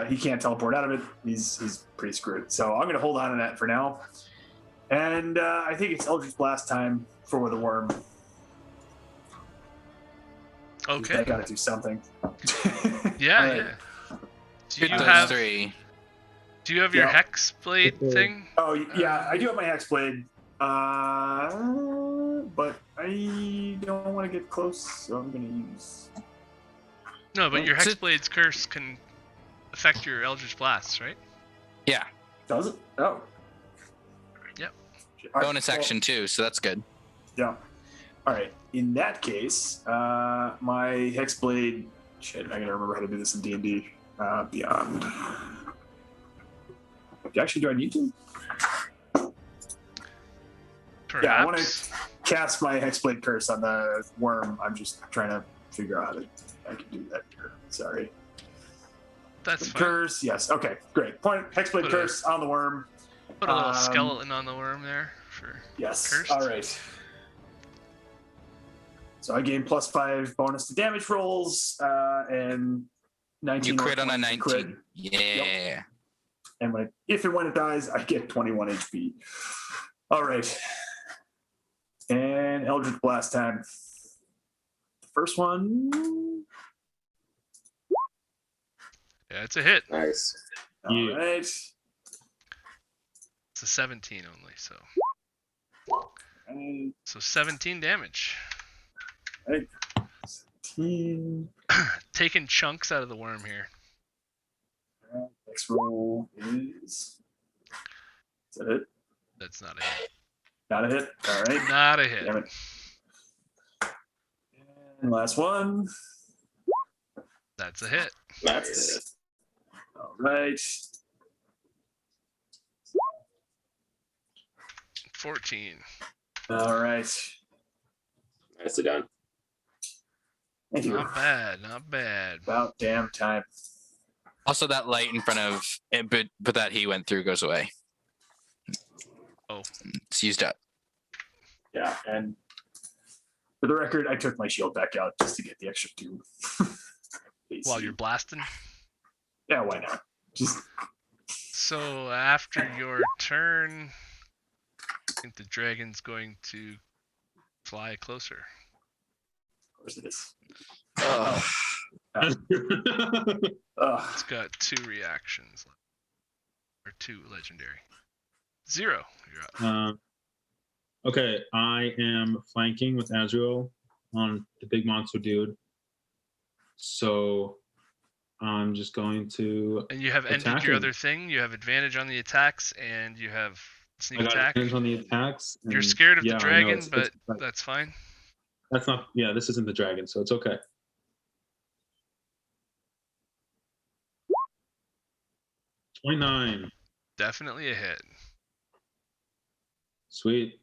he can't teleport out of it. He's pretty screwed. So I'm going to hold on to that for now. And I think it's Eldritch Blast time for the worm. Okay. I got to do something. Yeah, All right. yeah. Do Hit you those have 3. Do you have your Yeah. hex blade thing? Oh yeah, I do have my Hexblade, but I don't want to get close, so I'm going to use. No, but your So- hexblade's curse can affect your Eldritch Blasts, right? Yeah. Does it? Oh. Yep. All right, Bonus well, action too, so that's good. Yeah. All right. In that case, my Hexblade. Shit, I gotta remember how to do this in D&D. Beyond. Actually, do I need to? Perhaps. Yeah, I want to cast my Hexblade Curse on the worm. I'm just trying to figure out how I can do that here. Sorry. That's fine. Curse. Yes. Okay. Great. Point. Hexblade Put a- Curse on the worm. Put a little um, skeleton on the worm there for Yes. cursed. All right. So I gain +5 bonus to damage rolls, and 19. You crit or on a 20 19. crit. Yeah. And if and when it dies, I get 21 HP. All right. And Eldritch Blast time. The first one. Yeah, it's a hit. Nice. All Yeah. right. It's a 17 only, so And 17 damage. 17. Taking chunks out of the worm here. Next roll is. Is that it? That's not a hit. Not a hit. All right. Not a hit. Damn it. And last one. That's a hit. That's it. All right. 14. All right. Nicely done. Thank you. Not bad. Not bad. About damn time. Also, that light in front of it, but that he went through goes away. Oh. It's used up. Yeah, and for the record, I took my shield back out just to get the extra 2. While you're blasting. Yeah, why not? Just So after your turn, I think the dragon's going to fly closer. of course it is. Oh. Ugh. It's got 2 reactions. Or 2 legendary. 0. You're up. Okay, I am flanking with Azrael on the big monster dude. So I'm just going to. And you have ended attack your him. other thing. You have advantage on the attacks, and you have sneak I got attack. advantage on the attacks. You're and scared of yeah, the I know, dragon, but it's that's fine. that's not. Yeah, this isn't the dragon, so it's okay. $29. Definitely a hit. Sweet.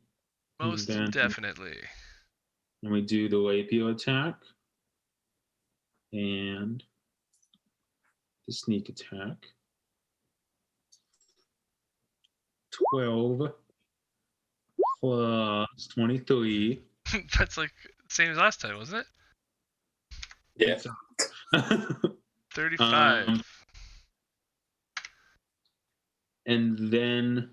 Most Then- definitely. And we do the Lapio attack and the sneak attack. 12 plus 23. That's like same as last time, wasn't it? Yeah. 35. And then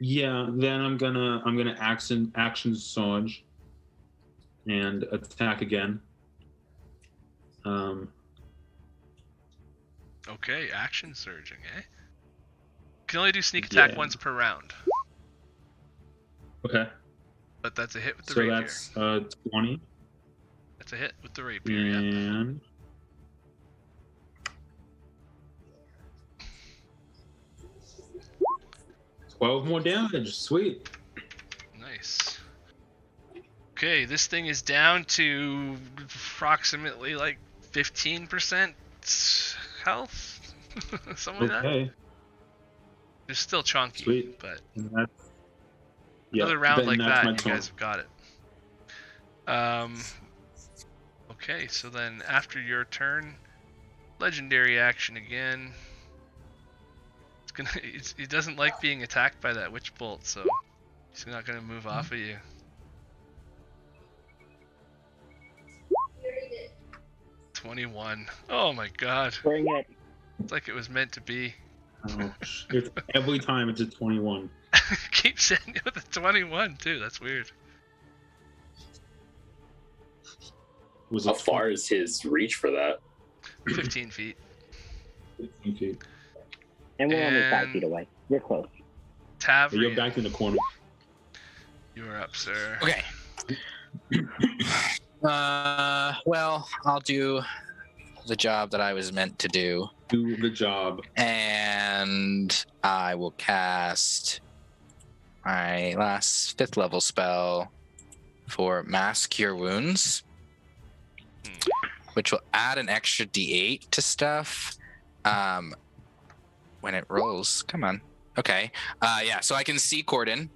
yeah, then I'm gonna action surge and attack again. Okay, action surging, eh? Can only do sneak attack Yeah. once per round. Okay. But that's a hit with the So rapier. that's 20 That's a hit with the rapier, yeah. and 12 more damage. Sweet. Nice. Okay, this thing is down to approximately like 15% health. Something like that. Okay. It's still chunky, Sweet. but And that's, yeah, another round then like that's that, my you turn. guys have got it. Okay, so then after your turn, legendary action again. It doesn't like being attacked by that witch bolt, so he's not gonna move off of you. $21. Oh my god. Bring it. It's like it was meant to be. Ouch. It's, every time it's a 21. Keep saying it with a 21 too, that's weird. Was How it far is his reach for that? 15 feet. 15 feet? And we're only 5 And- feet away. We're close. But you're Tavrian, back in the corner. you are up, sir. Okay. Well, I'll do the job that I was meant to do, Do the job. and I will cast my last 5th level spell for Mass Cure Wounds, which will add an extra D8 to stuff when it rolls. Come on. Okay. Yeah, so I can see Corden.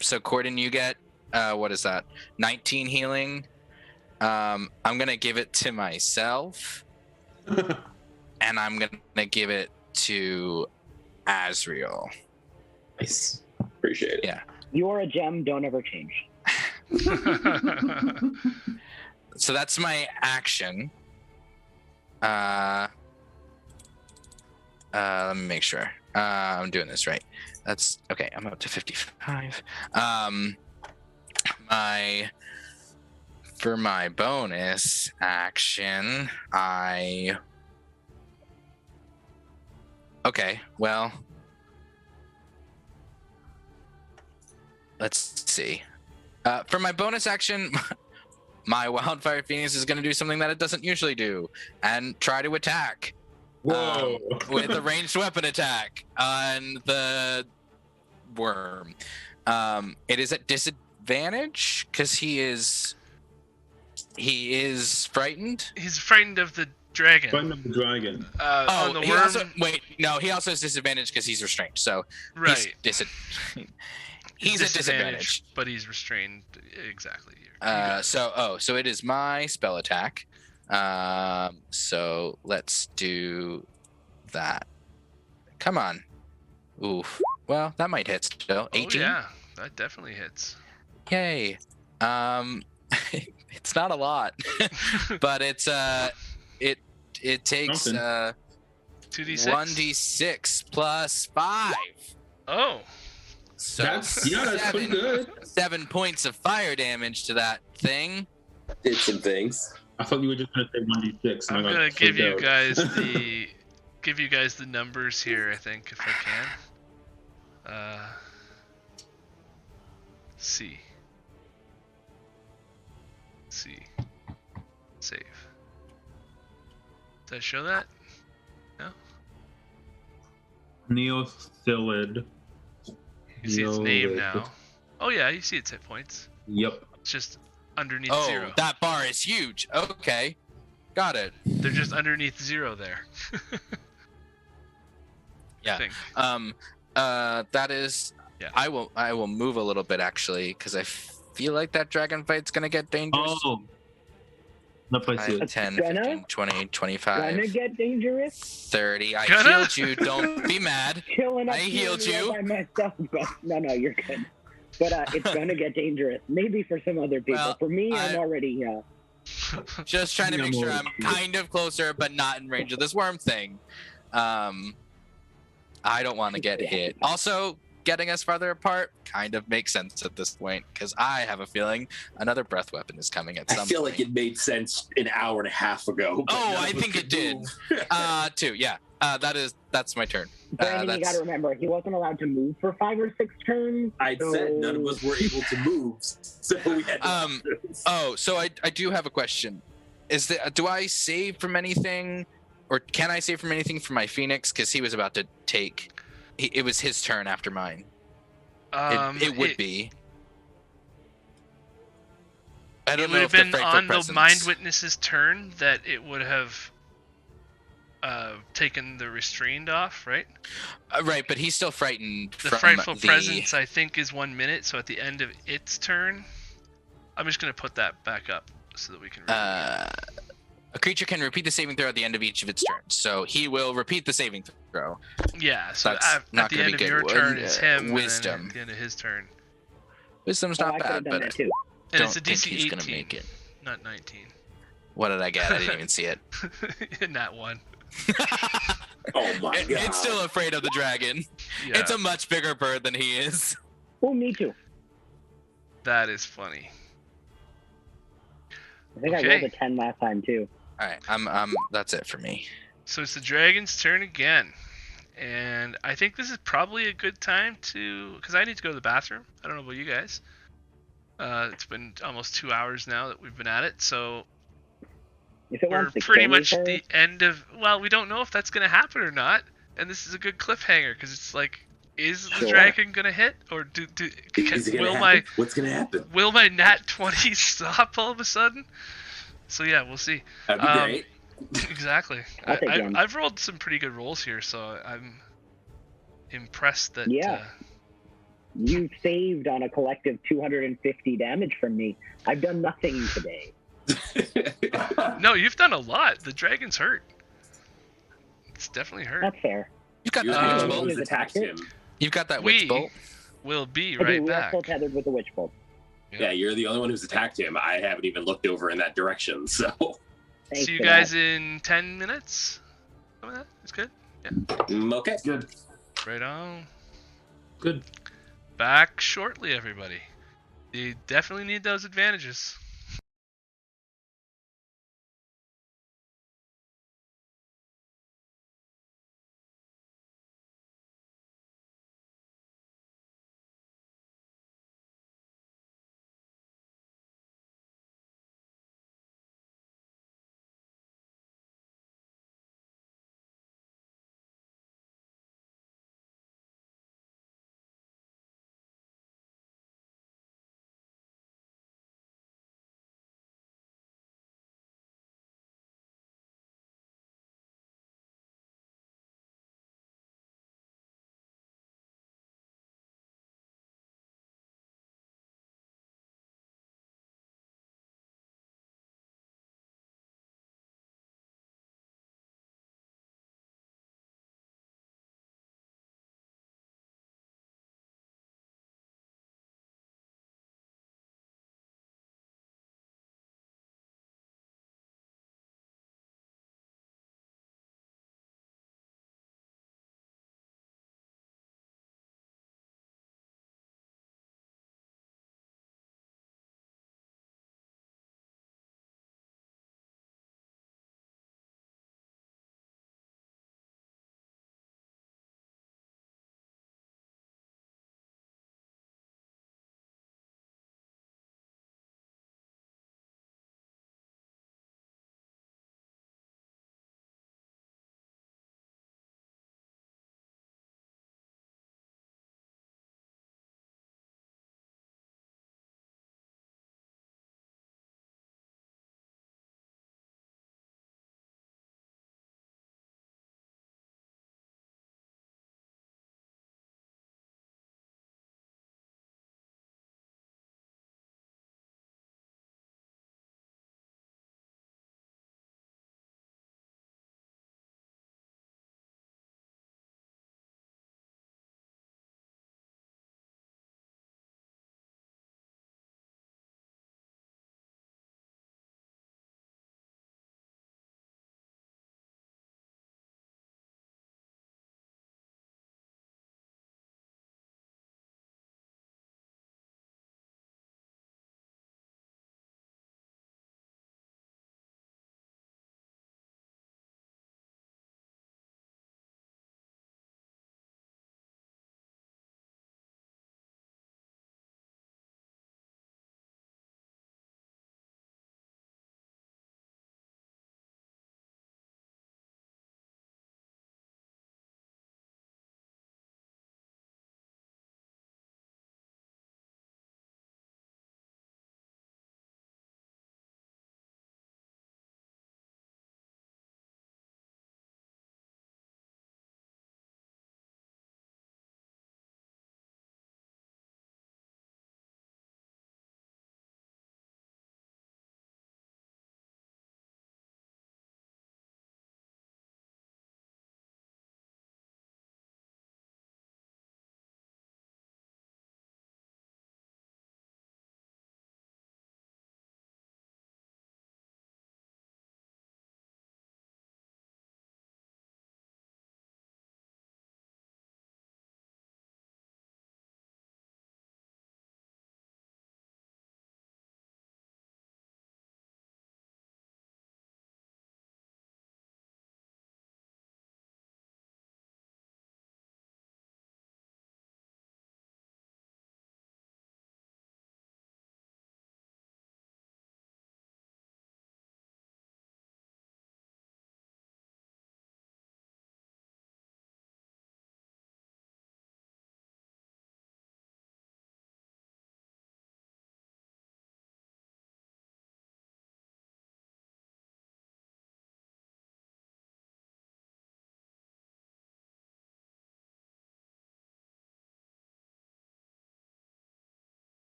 So Corden, you get what is that? 19 healing. I'm gonna give it to myself, and I'm gonna give it to Azrael. Nice. Appreciate it. Yeah. You're a gem. Don't ever change. So that's my action. Let me make sure I'm doing this right. That's okay. I'm up to 55. For my bonus action, okay. Well, let's see. For my bonus action, my Wildfire Phoenix is going to do something that it doesn't usually do, and try to attack. Whoa. With a ranged weapon attack on the worm. It is at disadvantage because he is frightened. He's frightened of the dragon. Frightened of the dragon. On the he worm, also he also has disadvantage because he's restrained. So right. he's at disadvantage. But he's restrained. Exactly. So it is my spell attack. So let's do that. Come on. Oof. Well, that might hit still. 18. Oh, yeah, that definitely hits. Yay. It's not a lot, but it's it takes Something. 2d6. 1d6 plus 5. Oh, So That's pretty good. 7 points of fire damage to that thing. Did some things. I thought you were just gonna say 1d6. I'm and I got gonna give freaked you out. guys the numbers here. I think if I can. C. Save. Did I show that? No. Neothilid. You see its name Neolith. now. Oh yeah, you see its hit points. Yep. It's just underneath Oh, 0. that bar is huge. Okay, got it. They're just underneath 0 there. Yeah. Think. That is. Yeah. I will move a little bit actually because I feel like that dragon fight's gonna get dangerous. Oh. Nope, I see 5, it. 10, Gonna? 15, 20, 25, Gonna get dangerous. 30. I Gonna? healed you. Don't be mad. Chilling up I here healed you. by myself, but no, you're good. But it's gonna get dangerous. Maybe for some other people. Well, For me, I'm already. Just trying to Yeah, make sure more I'm like- kind of closer, but not in range of this worm thing. I don't want to get hit. Also, getting us farther apart kind of makes sense at this point because I have a feeling another breath weapon is coming at some I feel point. like it made sense an hour and a half ago. but Oh, none I of us think could it did. move. 2, yeah. That's my turn. Brandon, you that's- gotta remember, he wasn't allowed to move for 5 or 6 turns. I said none of us were able to move, so we had no options. Oh, so I do have a question. Do I save from anything, or can I save from anything from my Phoenix? Because he was about to take. It was his turn after mine. It would be. I It don't would know have if the been frightful on the presence. mind witness's turn that it would have taken the restrained off, right? Right, but he's still frightened. The from frightful the... presence, I think, is 1 minute. So at the end of its turn, I'm just gonna put that back up so that we can. A creature can repeat the saving throw at the end of each of its turns, so he will repeat the saving throw. Yeah. So That's at not the gonna end be of good. your turn, it's him. Wisdom. And then at the end of his turn, Wisdom's Oh, not I could have bad, done but that too. and don't it's a think DC he's 18, gonna make it. not 19. What did I get? I didn't even see it. In that one. Oh my god! It's still afraid of the dragon. Yeah. It's a much bigger bird than he is. Oh, me too. That is funny. I think I Okay. rolled a 10 last time too. All right, that's it for me. So it's the dragon's turn again. And I think this is probably a good time to... Because I need to go to the bathroom. I don't know about you guys. It's been almost 2 hours now that we've been at it. So If it we're wants to pretty kill me much first, the end of... Well, we don't know if that's going to happen or not. And this is a good cliffhanger. Because it's like, is the Sure. dragon going to hit? Or Is it gonna will happen? What's gonna happen? will my nat 20 stop all of a sudden? So yeah, we'll see. That'd be great. Exactly. I'll take one. I've rolled some pretty good rolls here, so I'm impressed that. Yeah. you saved on a collective 250 damage from me. I've done nothing today. No, you've done a lot. The dragon's hurt. It's definitely hurt. That's fair. You've got You're that the witch one bolt. who's attacked him. You've got that We witch bolt. will be I do, right we are back. still tethered with the witch bolt. Yeah, you're the only one who's attacked him. I haven't even looked over in that direction, so. Thanks See you for guys that. in 10 minutes. Some of that is good. Okay. Good. Right on. Good. Back shortly, everybody. You definitely need those advantages.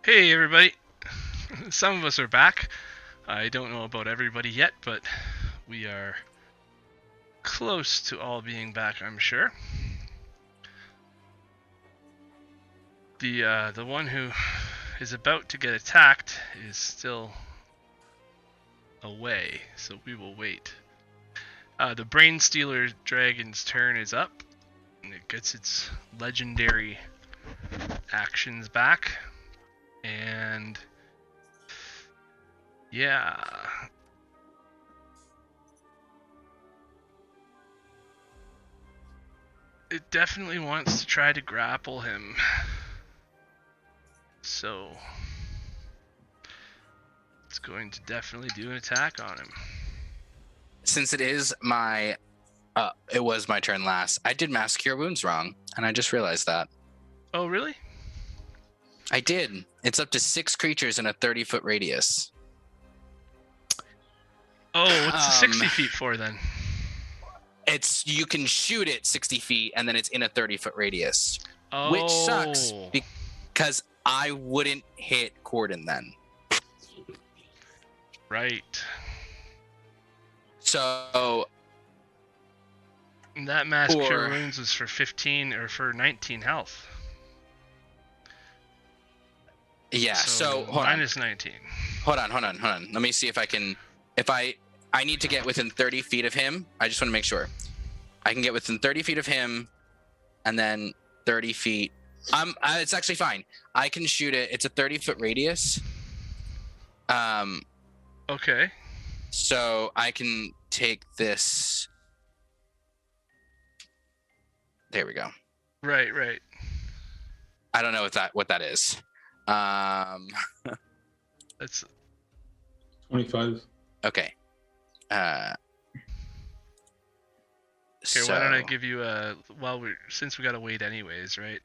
Hey everybody! Some of us are back. I don't know about everybody yet, but we are close to all being back, I'm sure. The one who is about to get attacked is still away, so we will wait. The Brainstealer dragon's turn is up, and it gets its legendary actions back. And yeah, it definitely wants to try to grapple him. So it's going to definitely do an attack on him. Since it is it was my turn last, I did Mass Cure Wounds wrong, and I just realized that. Oh, really? I did. It's up to 6 creatures in a 30-foot radius. Oh, what's the 60 feet for then? You can shoot it 60 feet, and then it's in a 30-foot radius. Oh. Which sucks, because I wouldn't hit Corden then. Right. So... And that Mass Cure Wounds was for 15 or for 19 health. Yeah, so hold minus 19. Hold on. Let me see if I can. If I need to get within 30 feet of him. I just want to make sure. I can get within 30 feet of him, and then 30 feet. It's actually fine. I can shoot it. It's a 30-foot radius. Okay. So I can take this. There we go. Right. I don't know what that is. That's 25. Okay. Here, So... why don't I give you since we gotta wait anyways, right?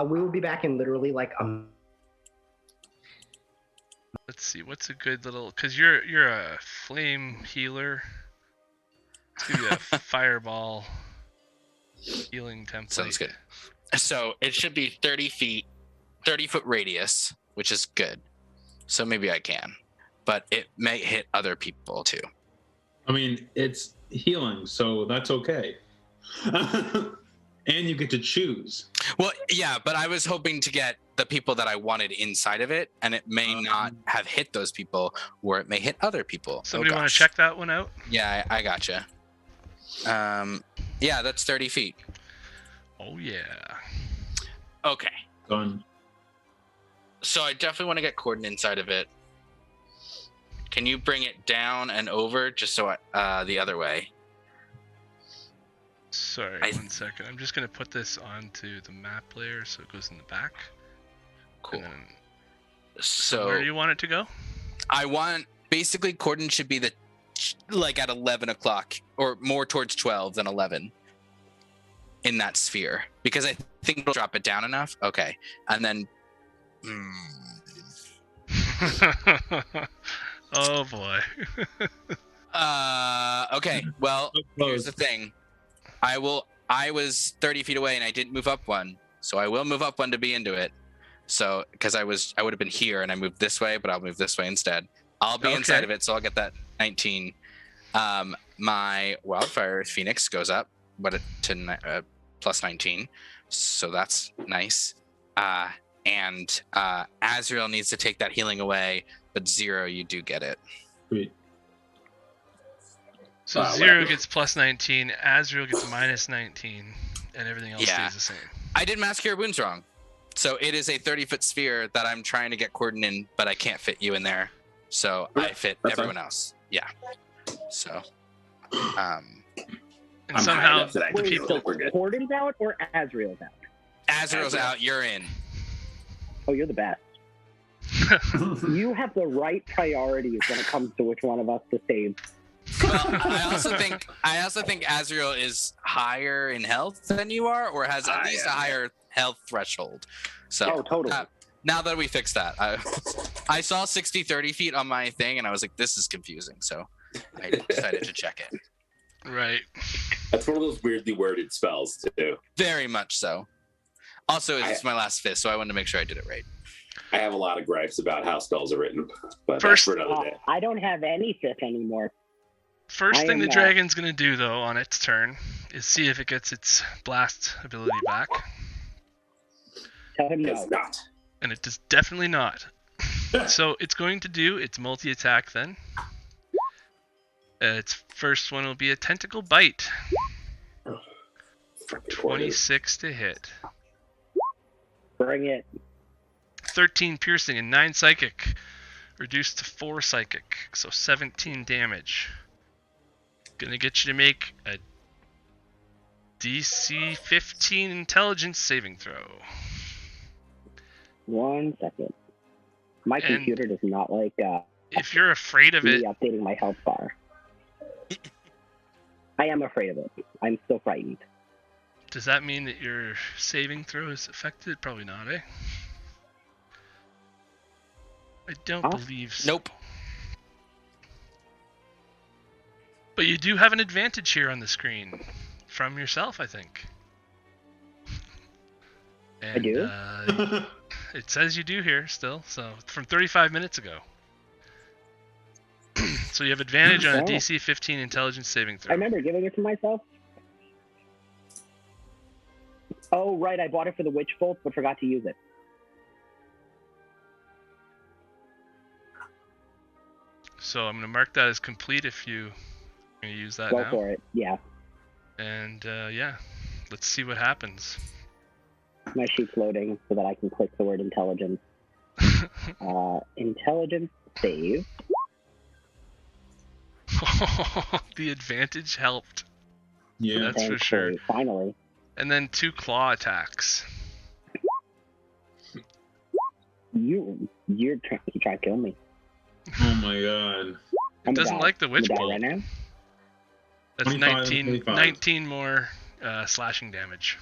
We will be back in literally like Let's see, what's a good little, cause you're a flame healer. Let's give you a fireball healing template. Sounds good. So it should be 30-foot radius, which is good. So maybe I can, but it may hit other people too. I mean, it's healing, so that's okay. And you get to choose. Well, yeah, but I was hoping to get the people that I wanted inside of it, and it may not have hit those people, or it may hit other people. Somebody want to check that one out? Yeah, I gotcha. Yeah, that's 30 feet. Oh, yeah. Okay. Done. So I definitely want to get Corden inside of it. Can you bring it down and over just so the other way? Sorry, 1 second. I'm just going to put this onto the map layer so it goes in the back. Cool. Then, so where do you want it to go? I want, basically Corden should be at 11 o'clock or more towards 12 than 11 in that sphere, because I think it'll drop it down enough. Okay. And then oh boy. Okay, well, here's the thing. I was 30 feet away and I didn't move up one, so I will move up one to be into it. So because I would have been here and I moved this way, but I'll move this way instead. I'll be inside of it, so I'll get that 19. My Wildfire Phoenix goes up, but to plus 19, so that's nice. And Azrael needs to take that healing away, but 0, you do get it. Sweet. So 0 gets plus 19, Azrael gets minus 19, and everything else stays the same. I did Mass Cure Wounds wrong. So it is a 30-foot sphere that I'm trying to get Corden in, but I can't fit you in there. So I fit everyone else. Yeah. So, and somehow the people... Corden's out or Azrael's out? Azrael's out, you're in. Oh, you're the best. You have the right priorities when it comes to which one of us to save. Well, I also think Azrael is higher in health than you are, or has at least a higher health threshold. So totally. Now that we fixed that, I saw 30 feet on my thing, and I was like, this is confusing. So I decided to check it. Right. That's one of those weirdly worded spells too. Very much so. Also, it's my last fist, so I wanted to make sure I did it right. I have a lot of gripes about how spells are written, but First- that's for another day. I don't have any fifth anymore. First I thing am, the dragon's gonna do though on its turn is see if it gets its blast ability back, Tell him It's no. not. and it does definitely not. So it's going to do its multi-attack then. Its first one will be a tentacle bite. For 26 to hit. Bring it. 13 piercing and 9 psychic. Reduced to 4 psychic, so 17 damage. Gonna get you to make a DC 15 intelligence saving throw. 1 second. My And- computer does not like If you're afraid of me it, updating my health bar. I am afraid of it. I'm still frightened. does that mean that your saving throw is affected? Probably not, eh? I don't Huh? believe so. Nope. But you do have an advantage here on the screen from yourself, I think. And, do? It says you do here still, so from 35 minutes ago. So you have advantage on a Oh. DC 15 intelligence saving I throw. remember giving it to myself. Oh, right. I bought it for the witch bolt, but forgot to use it. So I'm going to mark that as complete if you're going to use that Go now. for it. Yeah. And yeah, let's see what happens. My sheet's loading so that I can click the word intelligence. Intelligence save. The advantage helped. Yeah. That's for sure. Thankfully, finally. And then 2 claw attacks. You're trying to kill me. Oh my god. It doesn't like the I'm witch gonna die bolt. right now. That's 25, 19, 25. 19 more slashing damage.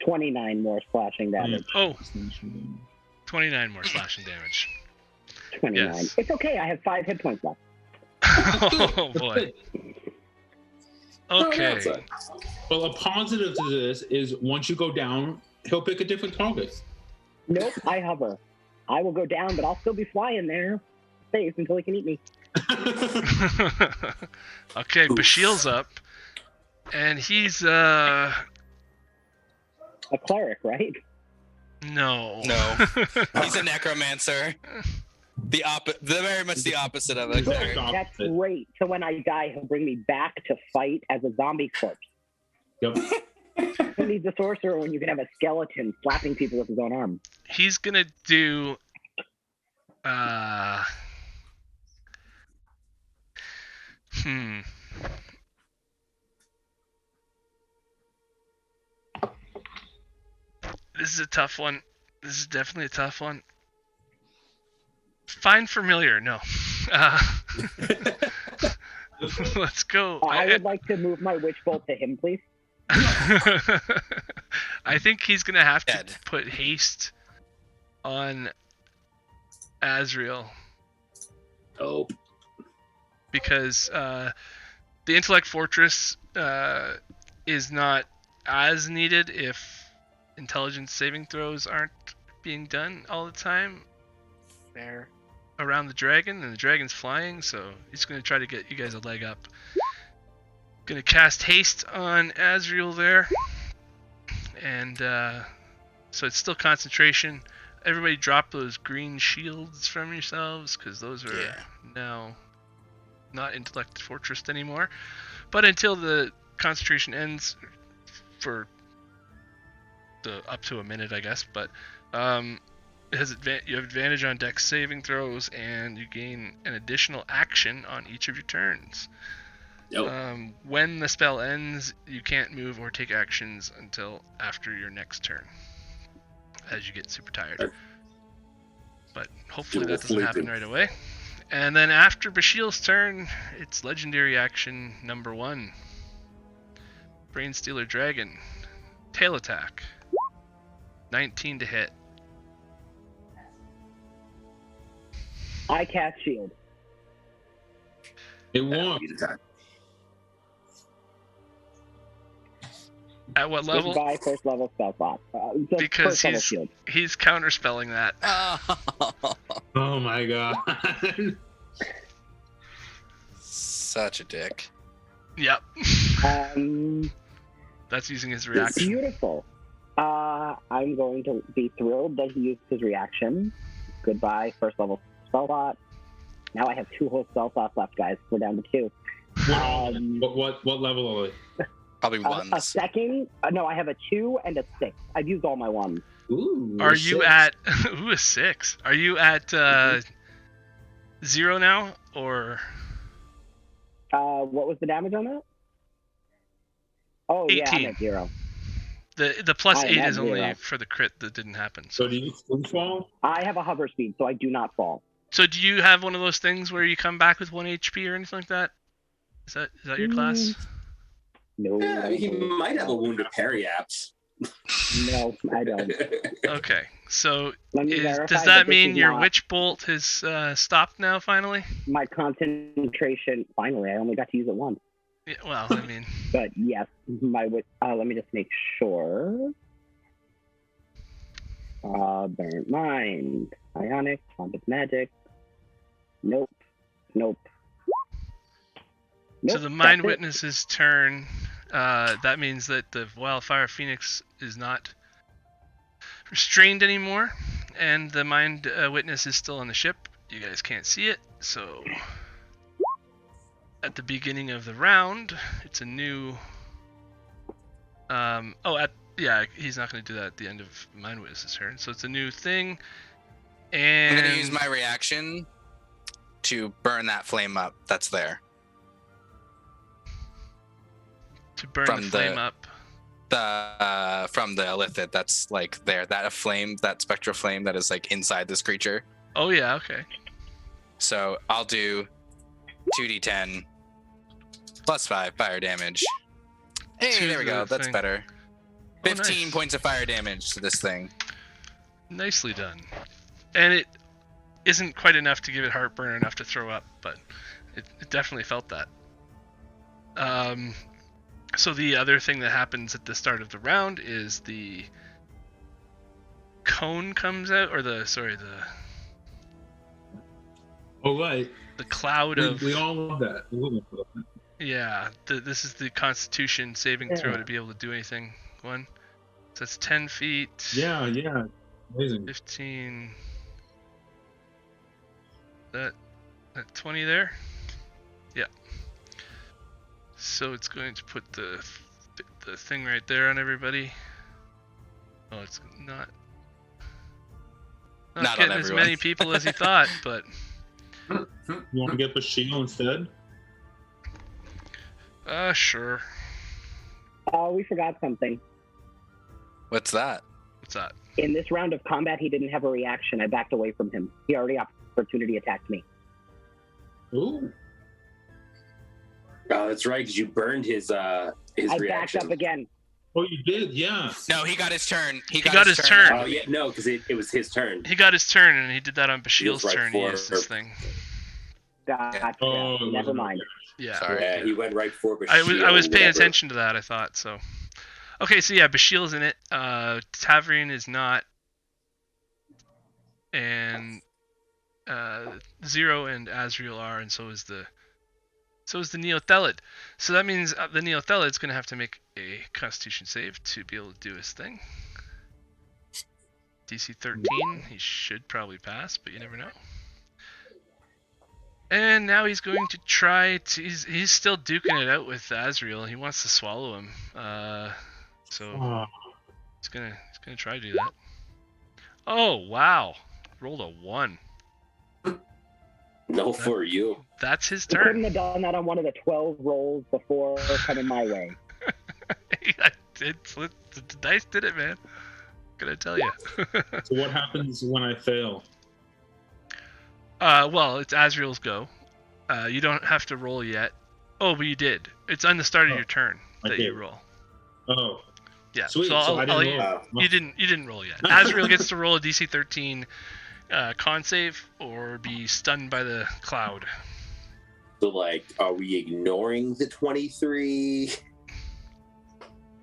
29 more slashing damage. Oh, 29 more slashing damage. 29. Yes. It's okay. I have 5 hit points left. Oh boy. Okay. Well, a positive to this is once you go down, he'll pick a different target. Nope. I hover. I will go down, but I'll still be flying there, safe until he can eat me. Okay, Bashiel's up. And he's no. A cleric, right? No. He's a necromancer. Very much the opposite of a cleric. That's great. So when I die, he'll bring me back to fight as a zombie corpse. Yep. Who needs a sorcerer when you can have a skeleton slapping people with his own arm? He's gonna do This is a tough one. This is definitely a tough one. Find familiar, no. Let's go. I would like to move my witch bolt to him, please. I think he's gonna have to Dead. put haste on Azrael Oh, because the intellect fortress is not as needed if intelligence saving throws aren't being done all the time. Fair. Around the dragon, and the dragon's flying, so he's gonna try to get you guys a leg up. Gonna cast haste on Azrael there, and so it's still concentration. Everybody drop those green shields from yourselves because those are now not intellect fortress anymore. But until the concentration ends, for the up to a minute, I guess. But it has you have advantage on dex saving throws, and you gain an additional action on each of your turns. nope. When the spell ends, you can't move or take actions until after your next turn, as you get super tired. But hopefully that doesn't happen right away. And then after Bashiel's turn, it's legendary action number 1. Brainstealer Dragon. Tail attack. 19 to hit. I cast shield. It That'll won't. be the time. At what level? Goodbye, first level spell slot. The Because first level shield. he's counterspelling that. Oh my god. Such a dick. Yep. Um, That's using his reaction. beautiful. I'm going to be thrilled that he used his reaction. Goodbye, first level spell slot. Now I have 2 whole spell slots left, guys. We're down to 2. What level are they? Probably ones. A second? No, I have a 2 and a 6. I've used all my ones. Ooh. Are you 6. at a 6? Are you at 0 now, or What was the damage on that? Oh, yeah, I'm 18. at 0. the plus I am 8 at is only 0. for the crit that didn't happen? So So do you free fall? I have a hover speed, so I do not fall. do you have one of those things where you come back with 1 HP or anything like that? Is that your class? No. Yeah, I mean, he might have a wounded periapt. No, I don't. Okay, so Let me verify does that this mean is your not witch bolt has stopped now finally? my concentration? Finally, I only got to use it once. Yeah, well, I mean, But yes, let me just make sure. Burnt Mind, Ionic, Combat Magic. Nope. so the Mind Witness's turn. That means that the Wildfire Phoenix is not restrained anymore, and the Mind Witness is still on the ship. You guys can't see it, so at the beginning of the round, it's a new. He's not going to do that at the end of Mind Witness's turn, so it's a new thing. And I'm gonna use my reaction to burn that flame up that's there. to burn from the flame the- up. From the illithid that's like there. That flame, that spectral flame that is like inside this creature. Oh yeah, okay. So I'll do 2d10 plus 5 fire damage. Hey, To there we go. the That's thing. better. Oh, 15 nice. points of fire damage to this thing. Nicely done. And it isn't quite enough to give it heartburn enough to throw up, but it definitely felt that. So the other thing that happens at the start of the round is the cone comes out, or the Oh right. cloud of We all love that. We love that. yeah. This is the Constitution saving throw Yeah. to be able to do anything. One, so that's 10 feet. Yeah. Amazing. 15. That 20 there? Yeah. So it's going to put the thing right there on everybody. Oh, it's not Not on getting as everyone. many people as he thought, but You want to get Bashil instead? sure. Oh, we forgot something. What's that? What's that? In this round of combat, he didn't have a reaction. I backed away from him. He already opportunity attacked me. Ooh. Oh, that's right, because you burned his I reaction. backed up again. Oh, you did, yeah. No, he got his turn. He got his turn. Oh yeah, no, because it was his turn. He got his turn, and he did that on Bashil's right turn. He for- used this thing. Gotcha. Oh, Never mind. Yeah. Sorry. Yeah, he went right for Bashil. I was paying whatever. attention to that. I thought so. Okay, so yeah, Bashil's in it. Tavrian is not, and Zero and Azriel are, and so is the Neothelid. So that means the Neothelid's going to have to make a Constitution save to be able to do his thing. DC 13. He should probably pass, but you never know. And now he's going to try to. He's still duking it out with Azriel. He wants to swallow him. So Oh, he's gonna try to do that. Oh wow! Rolled a 1. No, for you. That's his You couldn't turn. have done that on one of the 12 rolls before coming my way. The dice did it, man. Gonna tell you. so what happens when I fail? Well, it's Azriel's go. You don't have to roll yet. Oh, but you did. It's on the start of Oh, your turn I that did. you roll. Oh, Yeah. sweet. So So I didn't roll. I'll- You didn't roll yet. Azriel gets to roll a DC 13 con save or be stunned by the cloud. So, like, are we ignoring the 23?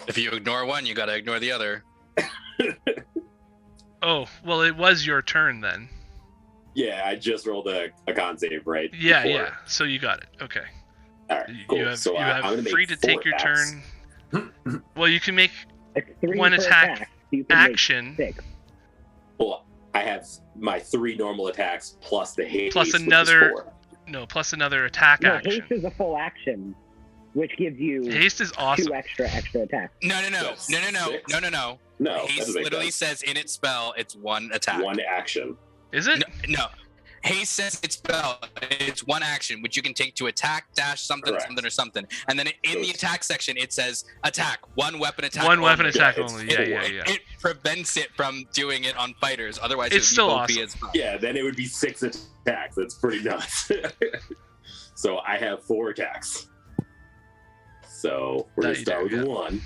If you ignore one, you gotta ignore the other. Oh, well, it was your turn then. Yeah, I just rolled a con save, right? Yeah, before. yeah. So you got it. Okay. All right, cool. You have, so you I'm have gonna free make to 4 take your attacks. turn. Well, you can make It's 3 one per attack so you can make action 6. Well, I have my 3 normal attacks plus the haste, Plus which is another- 4. plus another attack No, action. haste is a full action, which gives you Haste is awesome. 2 extra attacks. No. That's No. 6? No. No, that Haste doesn't make literally sense. says in its spell, it's 1 attack. 1 action. Is it? No. Haste says its spell, it's 1 action, which you can take to attack, dash, something, Correct. something, or something. And then in So the it's- attack section, it says attack, 1 weapon attack. One weapon only. attack Yeah, it's only. four. Yeah. It prevents it from doing it on fighters. Otherwise, It's it would still be OP awesome. as fuck. Yeah, then it would be 6 attacks. That's pretty nuts. So I have 4 attacks. So we're That gonna you start do, with yeah. 1,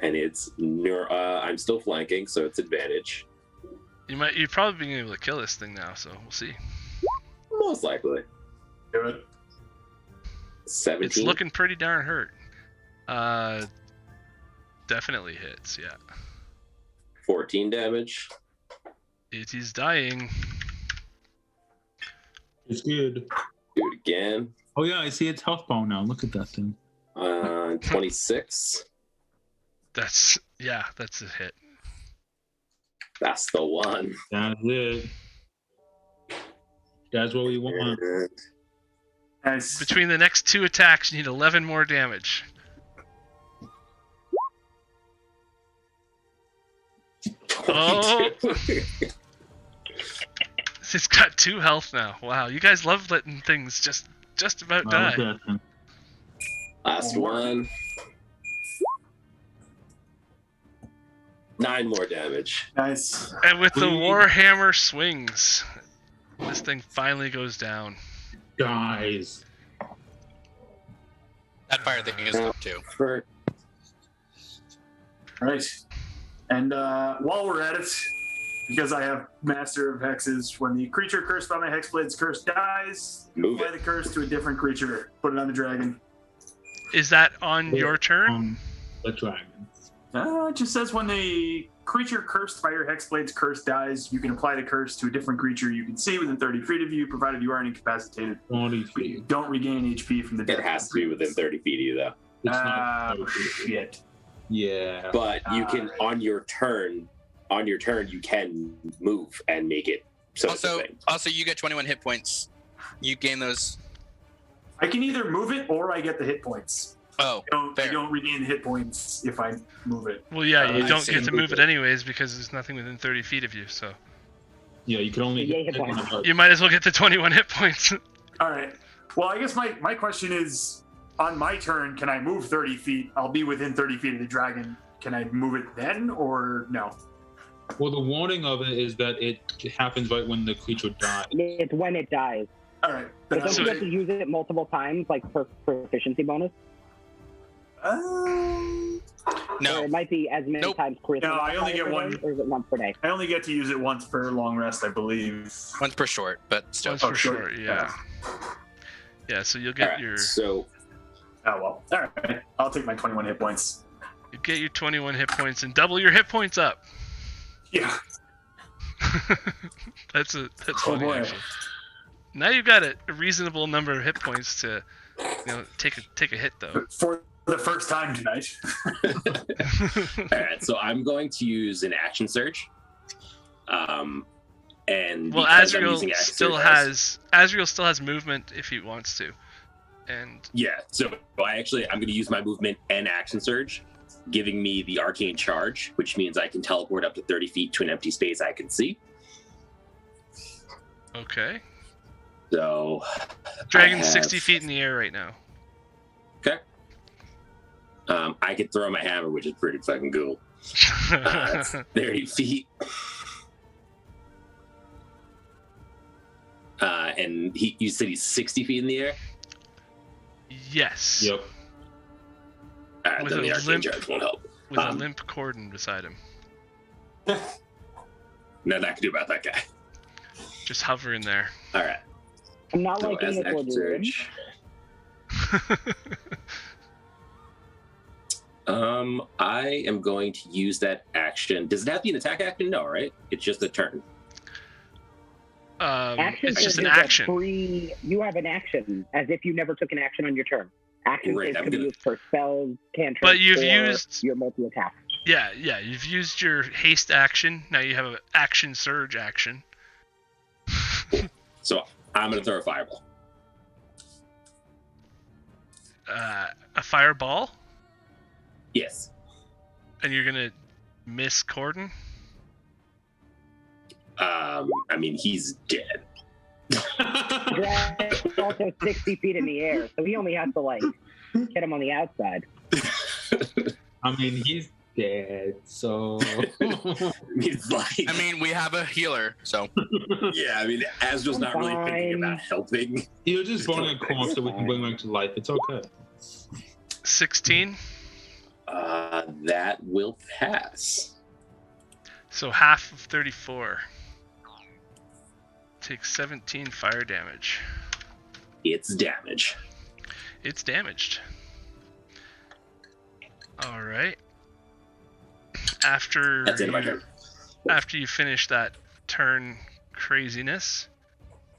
and it's I'm still flanking, so it's advantage. You're probably being able to kill this thing now, so we'll see. Most likely. Do it. 17. It's looking pretty darn hurt. Definitely hits, yeah. 14 damage. It is dying. It's good. Do it again. Oh yeah, I see its health bar now. Look at that thing. 26. That's a hit. That's the one. That's it. That's what we want. And Nice. Between the next 2 attacks, you need 11 more damage. Oh. 22. It's got 2 health now. Wow, you guys love letting things just about Wow, die. look at that thing. Last one. 9 more damage. Nice. And with the Please. Warhammer swings, this thing finally goes down. Guys. That fire thing is up too. For Right. And while we're at it, because I have Master of Hexes, when the creature cursed by my Hexblade's curse dies, Move apply it. the curse to a different creature. Put it on the dragon. Is that on your turn? The dragon. It just says when the creature cursed by your Hexblade's curse dies, you can apply the curse to a different creature you can see within 30 feet of you, provided you aren't incapacitated. 20 But you feet. don't regain HP from the death. It has to be within 30 feet of you, though. It's not. Shit. Yeah. But you can, Alright. on your turn, you can move and make it so it's a thing. Also, you get 21 hit points. You gain those. I can either move it or I get the hit points. Oh, I fair. don't regain the hit points if I move it. Well, yeah, you I don't see. get to move it anyways because there's nothing within 30 feet of you, so Yeah, you can only Yeah, get hit points. you might as well get the 21 hit points. All right. Well, I guess my question is, on my turn, can I move 30 feet? I'll be within 30 feet of the dragon. Can I move it then or no? Well, the warning of it is that it happens right when the creature dies. It's when it dies. All right. But Then don't So- you have to use it multiple times, like for proficiency bonus? Or No. it might be as many Nope. times charisma. No, I only get per one. day, or is it once per day? I only get to use it once per long rest, I believe. Once per short, but still. Once Oh, for sure. sure, yeah. Yeah, so you'll get Alright, your so Oh well. All right. I'll take my 21 hit points. 21 hit points and double your hit points up. Yeah. that's Oh funny, boy. actually. Now you've got a reasonable number of hit points to take a hit though. For the first time tonight. all right, so I'm going to use an action surge. And Well, because I'm Azrael using action still surge, has movement if he wants to, and yeah. So I'm going to use my movement and action surge, giving me the arcane charge, which means I can teleport up to 30 feet to an empty space I can see. okay. So Dragon's I have- 60 feet in the air right now. Okay. I could throw my hammer, which is pretty fucking cool. That's 30 feet. And you said he's 60 feet in the air? Yes. Yep. All right, With then a the arcane limp- charge won't help. With a limp cordon beside him, Nothing I can do about that guy. just hovering there. All right. I'm not So liking as this an or action druid. surge, I am going to use that action. Does it have to be an attack action? No, right? It's just a turn. Action it's just surge an is a action. free. You have an action, as if you never took an action on your turn. Action Right, saves I'm can be gonna- used for spells, cantrips, But you've or used- your multi-attack. Yeah, you've used your haste action. Now you have an action surge action. So I'm going to throw a fireball. A fireball, Yes. and you're gonna miss Corden. I mean, he's dead. Dragon's also 60 feet in the air, so he only has to like hit him on the outside. I mean, he's dead, so. He's like, I mean, we have a healer, so yeah, I mean, Azrael's not really thinking Fine. about helping. You're just burning a corpse so we can bring him back to life. It's okay. 16. That will pass. So half of 34. Takes 17 fire damage. It's damage. It's damaged. All right. After That's the end of my turn. after you finish that turn craziness,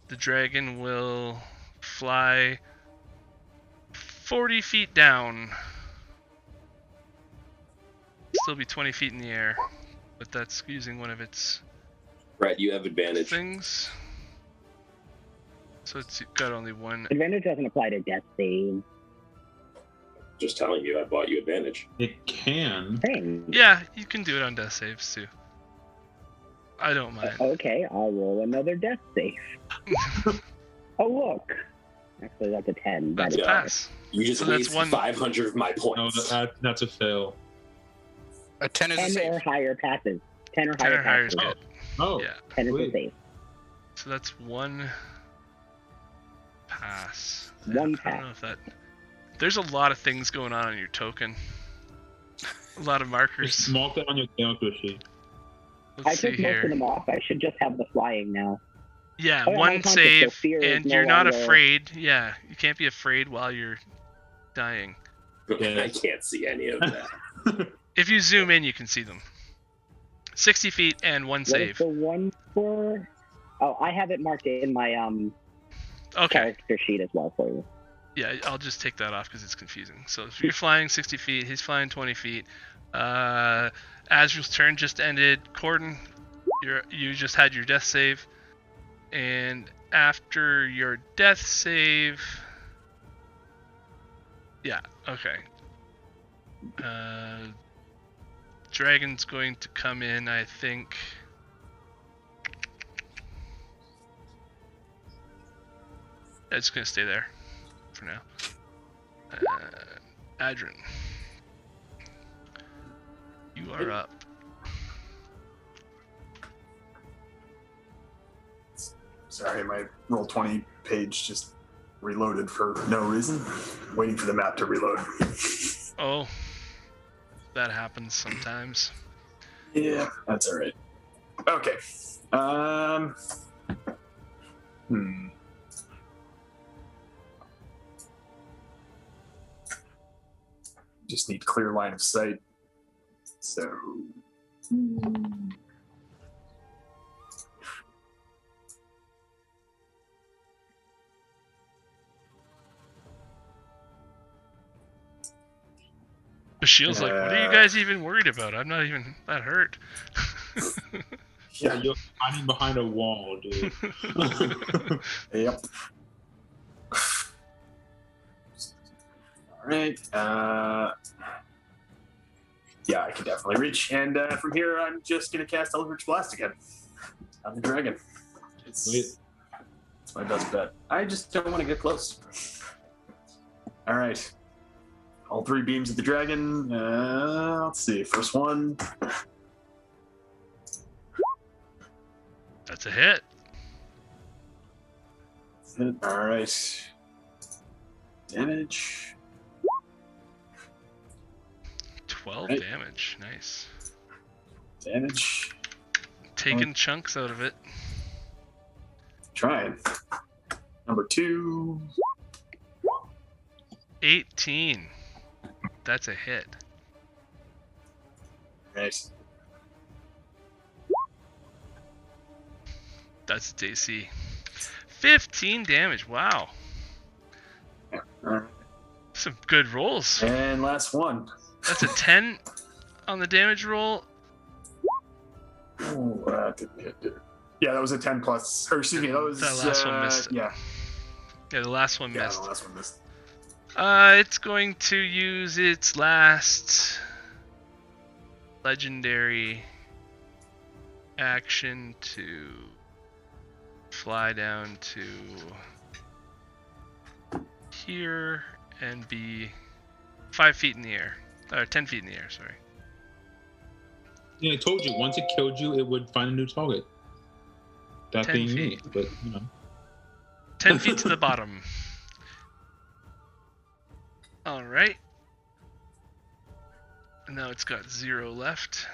the dragon will fly 40 feet down. Still be 20 feet in the air, but that's using one of its Right, you have advantage. things. So it's got only one. Advantage doesn't apply to death save. Just telling you, I bought you advantage. It can. Thing. Yeah, you can do it on death saves too. I don't mind. Okay, I'll roll another death save. Oh look. Actually, that's a 10. That's That a is pass. You just So that's wasted one- 500 of my No, points. that's a fail. a 10 is a 10 save. or higher passes. 10 or 10 higher or higher is passes. good. Oh, Yeah. 10 is a sweet. save. So that's one pass. One I don't know if that. There's a lot of things going on your token. A lot of Just markers. mark that on your character sheet. I Let's see took most of here. them off. I should just have the flying now. Yeah, Oh, yeah, one unconscious, so save, fear is and no you're not longer- afraid. Yeah, you can't be afraid while you're dying. I can't see any of that. If you zoom in, you can see them. 60 feet and one What is save. the one for? Oh, I have it marked in my Okay. character sheet as well for you. Yeah, I'll just take that off because it's confusing. So if you're flying 60 feet, he's flying 20 feet. Azrael's turn just ended. Corden, you just had your death save. And after your death save... Yeah, okay. Dragon's going to come in, I think... It's going to stay there for now. Adrian, you are up. Sorry, my Roll20 page just reloaded for no reason. Waiting for the map to reload. Oh, that happens sometimes. Yeah, that's all right. Okay. Just need clear line of sight. So. Bashil's like, what are you guys even worried about? I'm not even that hurt. Yeah, you're hiding behind a wall, dude. Yep. All right. Yeah, I can definitely reach. And from here, I'm just going to cast Eldritch Blast again on the dragon. Sweet. It's my best bet. I just don't want to get close. All right. All three beams at the dragon. Let's see. First one. That's a hit. All right. Damage. 12 Right. damage. Nice. Damage. Taking chunks out of it. Trying. Number 2. 18. That's a hit. Right. That's its AC. 15 damage. Wow. Alright. Some good rolls. And last one. That's a 10 on the damage roll. Ooh, yeah, that was a 10 plus. Or excuse me, that was That last one missed it. Yeah, Yeah, the last one yeah, missed. the last one missed. It's going to use its last legendary action to fly down to here and be 5 feet in the air. Or 10 feet in the air, sorry. Yeah, I told you, once it killed you, it would find a new target. That 10 being me, feet. but, you know. 10 feet to the bottom. Alright. And now it's got 0 left.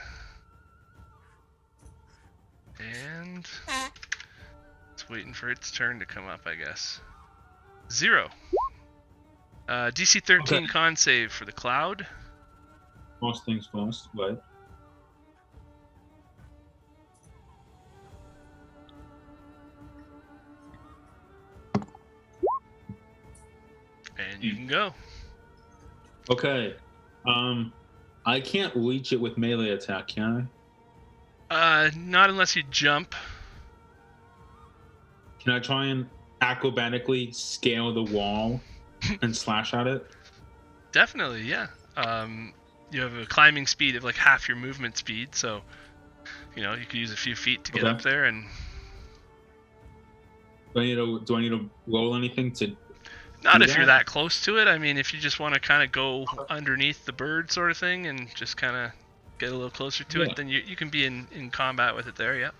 And it's waiting for its turn to come up, I guess. 0. DC 13 Okay. con save for the cloud. Most things first, right? And you can go. Okay. I can't reach it with melee attack, can Not unless you jump. I? Can I try and acrobatically scale the wall and slash at it? Definitely, yeah. You have a climbing speed of like half your movement speed, so you know you could use a few feet to get Okay. up there. And Do I need to roll anything to? not do if you're that? that close to it. I mean, if you just want to kind of go underneath the bird sort of thing and just kind of get a little closer to Yeah. it, then you can be in combat with it there. Yeah.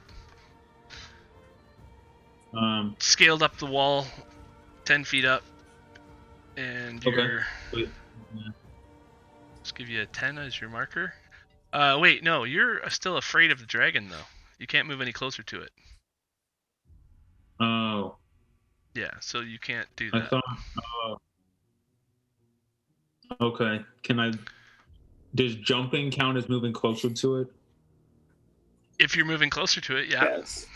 Scaled up the wall, 10 feet up, and Okay. you're. Wait. Let's give you a 10 as your marker. Wait, no, you're still afraid of the dragon though. You can't move any closer to it. Oh, Yeah, so you can't do I that. thought. Okay. Can I? Does jumping count as moving closer to it? If you're moving closer to it, yeah. Yes.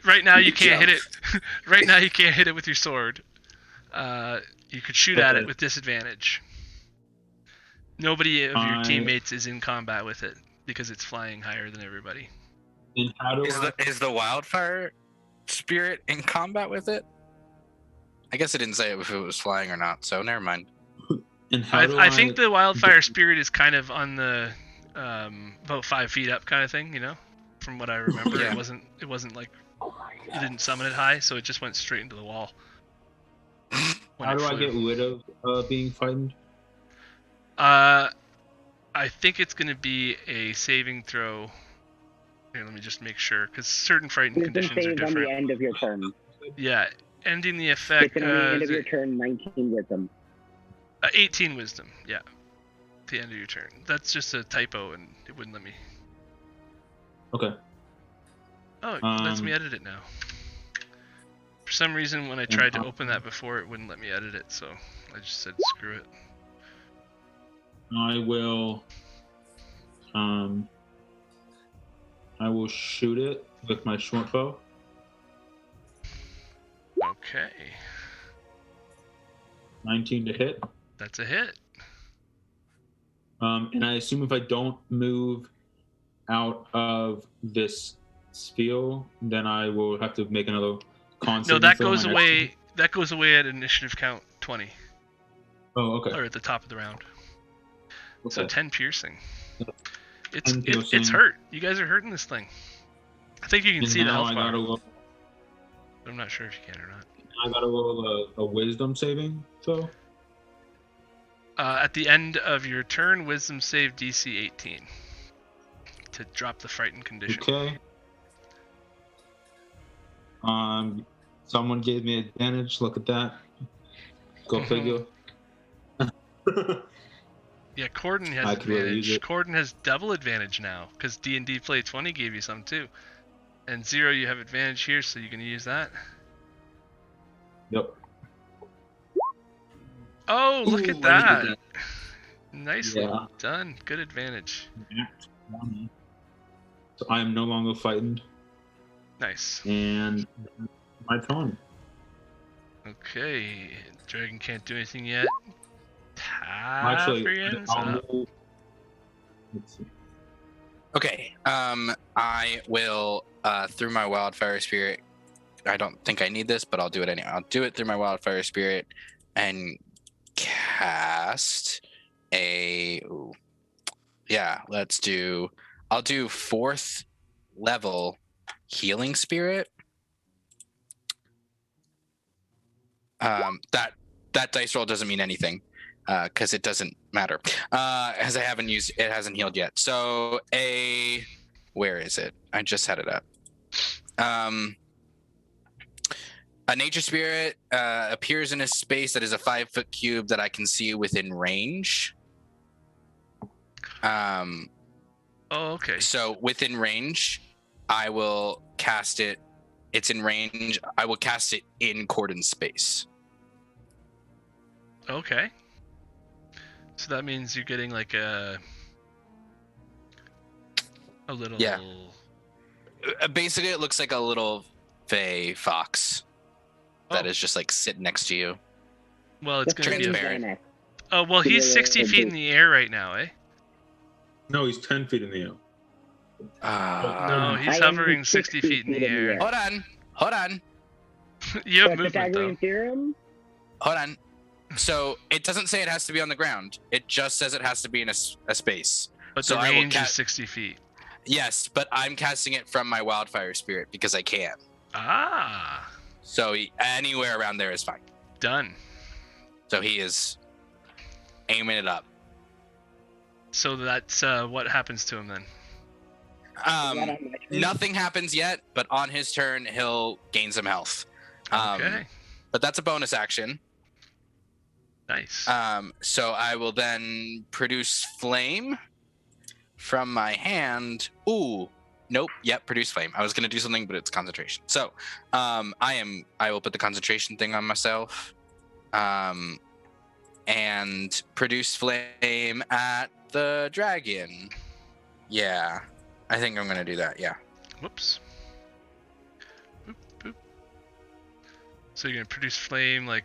Right now you You can't hit jump. it. Right now you can't hit it with your sword. You could shoot at it Okay. with disadvantage. Nobody of your teammates is in combat with it because it's flying higher than everybody. And how do Is the wildfire spirit in combat with it? I guess it didn't say if it was flying or not, so never mind. And how do I think the wildfire spirit is kind of on the about 5 feet up kind of thing, you know. From what I remember, Yeah. it wasn't like you didn't summon it high, so it just went straight into the wall. when How it do I flew. get rid of being frightened? I think it's going to be a saving throw. Here, let me just make sure, because certain frightened Wisdom conditions are save on the different. end of your turn. Yeah, ending the It's effect. on the end of your turn, 19 wisdom. 18 wisdom. Yeah, at the end of your turn. That's just a typo, and it wouldn't let me. Okay. Oh, it lets me edit it now. For some reason, when I tried to open that before, it wouldn't let me edit it, so I just said screw it. I will shoot it with my short bow. Okay, 19 to hit. that's a hit. And I assume if I don't move out of this sphere, then I will have to make another con No, saving that throw goes my next away. turn. That goes away at initiative count 20, Oh, okay. or at the top of the round. Okay. So 10 piercing. It's 10 it's piercing. hurt. You guys are hurting this thing. I think you can And see the now health I bar. gotta roll, I'm not sure if you can or not. I gotta roll a wisdom saving throw. At the end of your turn, wisdom save DC 18 to drop the frightened condition. Okay. Someone gave me advantage. Look at that. Go figure. Yeah, Corden has I could really use advantage. it. Corden has double advantage now because D&D Play 20 gave you some too. And Zero, you have advantage here, so you can use that. Yep. Oh, look Ooh, at let me that! do Nicely Yeah. done. Good advantage. Nat 20. So I am no longer frightened, Nice. and my turn. Okay. Dragon can't do anything yet. Actually, Tavrian's I'll up. move. Let's see. Okay. I will through my wildfire spirit. I don't think I need this, but I'll do it anyway. I'll do it through my wildfire spirit and cast a. Ooh. Yeah, let's do. I'll do 4th level healing spirit. That dice roll doesn't mean anything because it doesn't matter as I haven't used it, hasn't healed yet. So where is it? I just had it up. A nature spirit appears in a space that is a 5-foot cube that I can see within range. Oh, okay. So within range, I will cast it. It's in range. I will cast it in cordon space. Okay. So that means you're getting like a little. Yeah. Basically, it looks like a little fey fox that is just like sitting next to you. Well, it's Just gonna be a. transparent. Oh well, he's Yeah, 60 yeah, feet in the air right now, eh? No, he's 10 feet in the air. No, he's I am hovering 60 feet in the air. Hold on. You have What, movement though. Pythagorean theorem? Hold on. So it doesn't say it has to be on the ground. It just says it has to be in a space. But So the I will range is 60 feet. Yes, but I'm casting it from my wildfire spirit because I can. Ah, So anywhere around there is fine. done. So he is aiming it up. So that's what happens to him then. Is that on my turn? Nothing happens yet, but on his turn he'll gain some health. Okay. But that's a bonus action. Nice. So I will then produce flame from my hand. Ooh, nope. Yep, produce flame. I was gonna do something, but it's concentration. So, I will put the concentration thing on myself, and produce flame at the dragon. Yeah, I think I'm gonna do that. Yeah. Whoops. Boop, boop. So you're gonna produce flame like.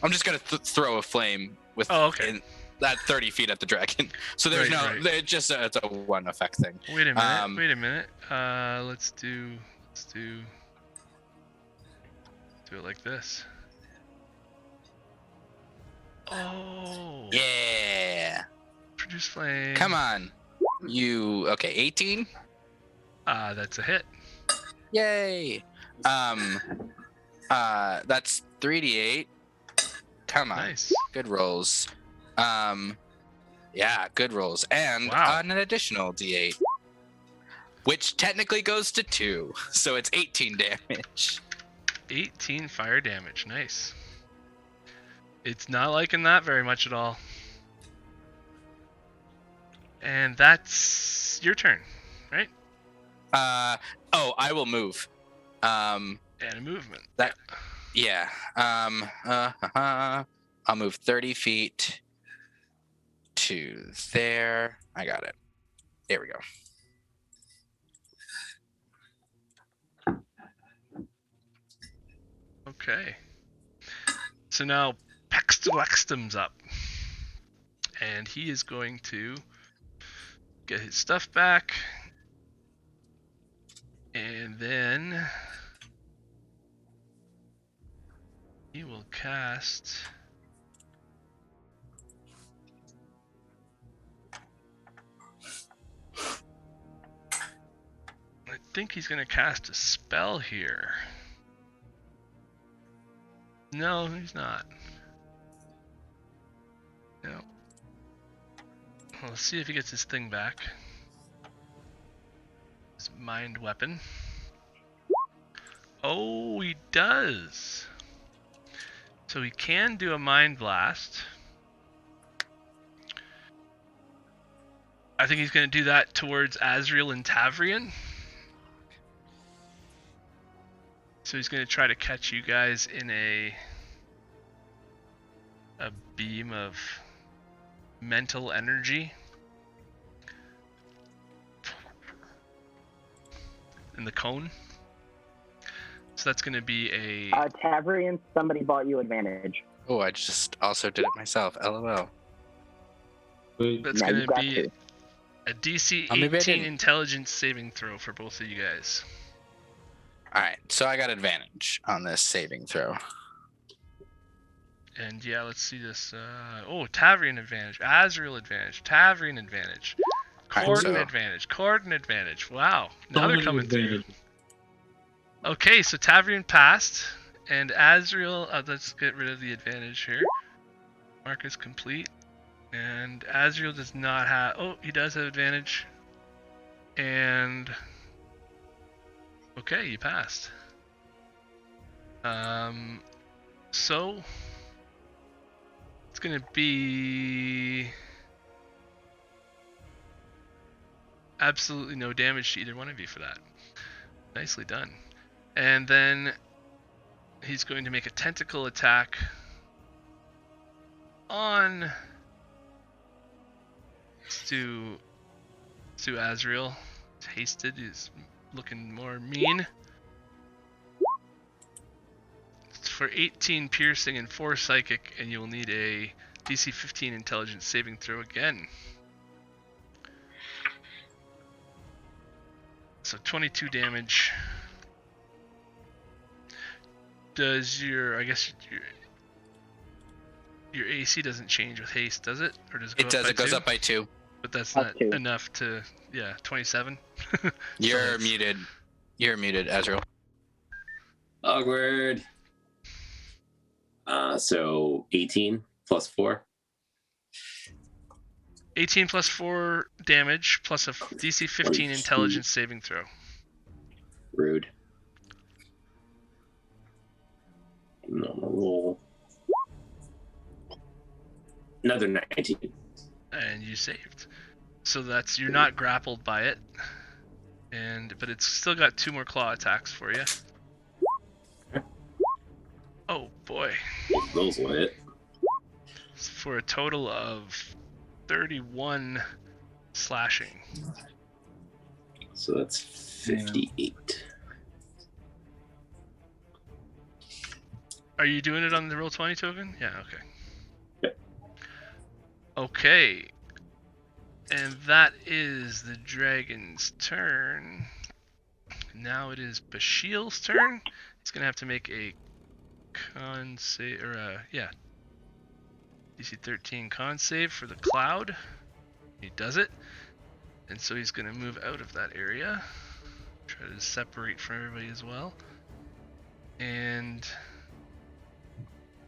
I'm just gonna throw a flame with. Oh, okay. That 30 feet at the dragon. So there's Right. it's just it's a one effect thing. Wait a minute. Let's do it like this. Oh. Yeah. Produce flame. Come on. Okay, 18? That's a hit. Yay. That's 3d8. Come on. Nice. Good rolls. Yeah, good rolls. And Wow. an additional d8. Which technically goes to 2. So it's 18 damage. 18 fire damage. Nice. It's not liking that very much at all. And that's your turn, right? I will move. And a movement. Yeah. I'll move 30 feet to there. I got it. There we go. Okay. So now Pxtuulyctxom's up. And he is going to get his stuff back. And then he will cast I think he's going to cast a spell here. No, he's not. No. Let's see if he gets his thing back. His mind weapon. Oh, he does. So he can do a mind blast. I think he's going to do that towards Azriel and Tavrian. So he's going to try to catch you guys in a beam of mental energy. In the cone. So that's going to be a... Tavrian, somebody bought you advantage. Oh, I just also did it myself. LOL. That's Now going you've to got be to. a DC Oh, maybe I 18 didn't. intelligence saving throw for both of you guys. All right, so I got advantage on this saving throw. And yeah, let's see this. Tavrian advantage, Azrael advantage, Tavrian advantage, Alright, Corden so- advantage, Corden advantage. Wow, now they're Dominant coming through. advantage. Okay, so Tavrian passed, and Azrael. Let's get rid of the advantage here. Mark is complete, and Azrael does not have. Oh, he does have advantage, and okay, you passed. So it's gonna be absolutely no damage to either one of you for that. Nicely done. And then he's going to make a tentacle attack on Stu Azrael. Hasted is looking more mean. It's for 18 piercing and 4 psychic, and you'll need a DC 15 intelligence saving throw again. So 22 damage. Does your your AC doesn't change with haste, does it? Or does it go It up does. by It goes 2? up by 2. But that's Up not 2. enough to 27. You're it's- muted. You're muted, Azrael. Awkward. So 18 plus 4. 18 plus 4 damage plus a DC 15 intelligence saving throw. Rude. Normal roll. Another 19. And you saved. So that's you're not grappled by it. But it's still got 2 more claw attacks for you. Oh boy. Those will hit. For a total of 31 slashing. So that's 58. Are you doing it on the Roll20 token? Yeah, okay. Yep. Okay. And that is the dragon's turn. Now it is Bashiel's turn. He's going to have to make a con save, DC 13 con save for the cloud. He does it. And so he's going to move out of that area. Try to separate from everybody as well. And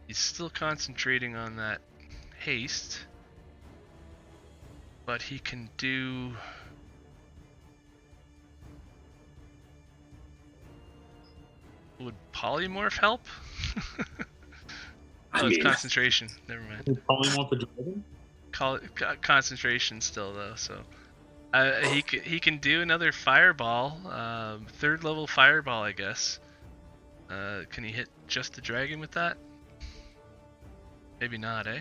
he's still concentrating on that haste. But he can do... Would polymorph help? Oh, it's concentration. Never mind. Polymorph a dragon? Concentration still though, so he can do another fireball, 3rd level fireball, I guess. Can he hit just the dragon with that? Maybe not, eh?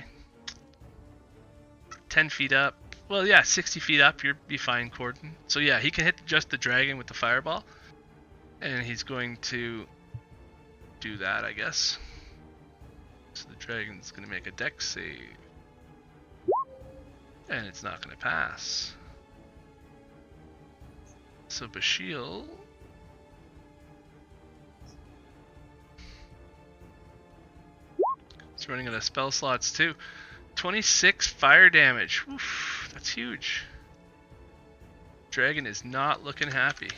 10 feet up. Well, yeah, 60 feet up, you'll be fine, Corden. So yeah, he can hit just the dragon with the fireball, and he's going to do that, I guess. So the dragon's going to make a dex save. And it's not going to pass. So Bashiel... It's running out of spell slots too. 26 fire damage. Oof, that's huge. Dragon is not looking happy.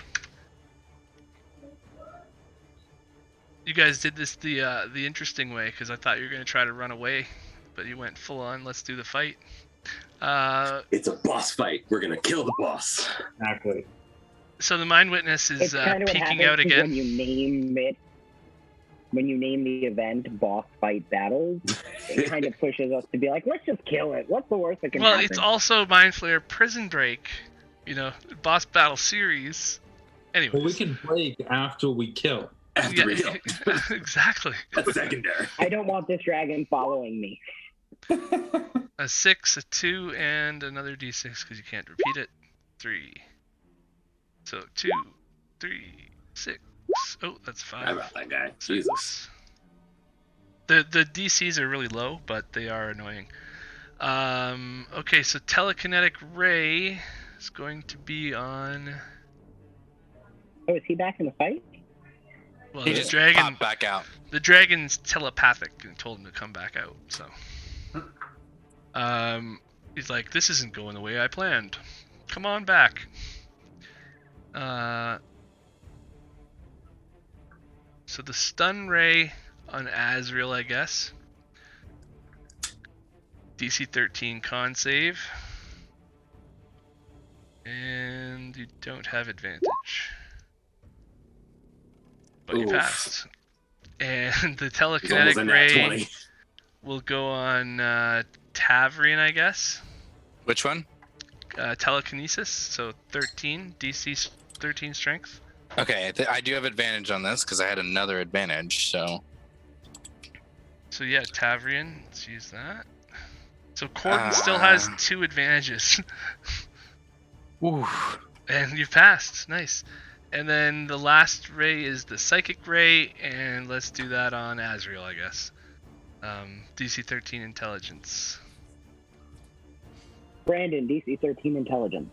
You guys did this the interesting way, because I thought you were going to try to run away, but you went full on, let's do the fight. It's a boss fight. We're gonna kill the boss. Exactly. So the Mind Witness is It's kind of what peeking happens out again. when you name it. When you name the event boss fight battles, it kind of pushes us to be like, let's just kill it. What's the worst that can happen? Well, it's also Mind Flayer Prison Break, boss battle series. Anyways. Well, we can break after we kill. After we kill. Exactly. That's secondary. I don't want this dragon following me. A 6, a 2, and another d6 because you can't repeat it. 3. So 2, 3, 6. Oh, that's 5. How about that guy? 6. Jesus. The DCs are really low, but they are annoying. Okay, so telekinetic ray is going to be on. Oh, is he back in the fight? Well, He the just dragon. popped back out. The dragon's telepathic and told him to come back out. So, he's like, "This isn't going the way I planned. Come on back." So the stun ray on Azrael, I guess. DC 13 con save. And you don't have advantage. But you Oof. passed. And the It's almost a telekinetic nat ray 20. will go on Tavrian, I guess. Which one? Telekinesis, so 13, DC 13 strength. Okay, I do have advantage on this because I had another advantage. So So yeah, Tavrian, let's use that. So Corden still has 2 advantages. ooh. And you passed, nice. And then the last ray is the psychic ray, and let's do that on Azrael, I guess. DC 13 intelligence. Brandon, DC 13 intelligence.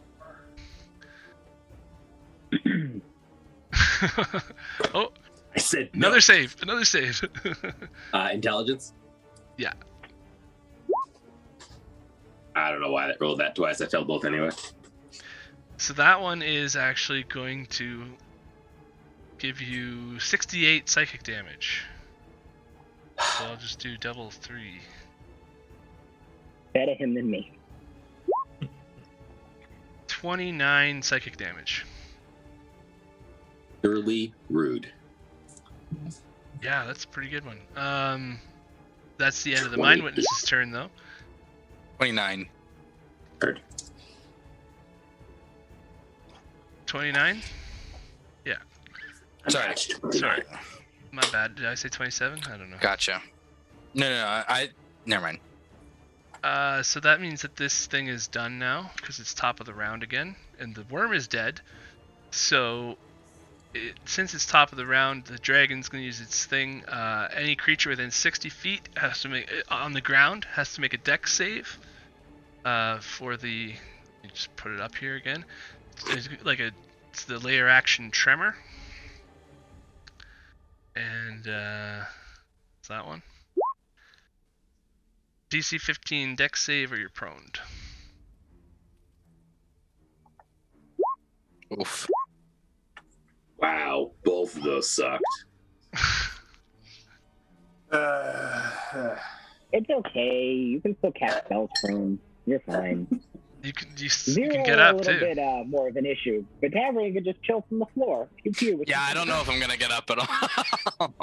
Oh, I said no. another save, another save. Intelligence? Yeah. I don't know why that rolled that twice. I failed both anyway. So that one is actually going to give you 68 psychic damage. So I'll just do double 3. Better him than me. 29 psychic damage. Thoroughly rude. Yeah, that's a pretty good one. That's the end of the Mind Witness's turn, though. 29. Heard. 29? Sorry. Sorry. My bad. Did I say 27? I don't know. Gotcha. No, I never mind. So that means that this thing is done now, because it's top of the round again, and the worm is dead. So, since it's top of the round, the dragon's going to use its thing. Any creature within 60 feet has to make on the ground has to make a dex save. For the, you just put it up here again. It's like it's the layer action tremor. And it's that one. DC 15 dex save or you're proned. Oof. Wow, both of those sucked. It's okay. You can still cast spells from. You're fine. You can Zero get up a little too. bit more of an issue, but Tavern could just chill from the floor. Yeah, I don't know if I'm gonna get up at all.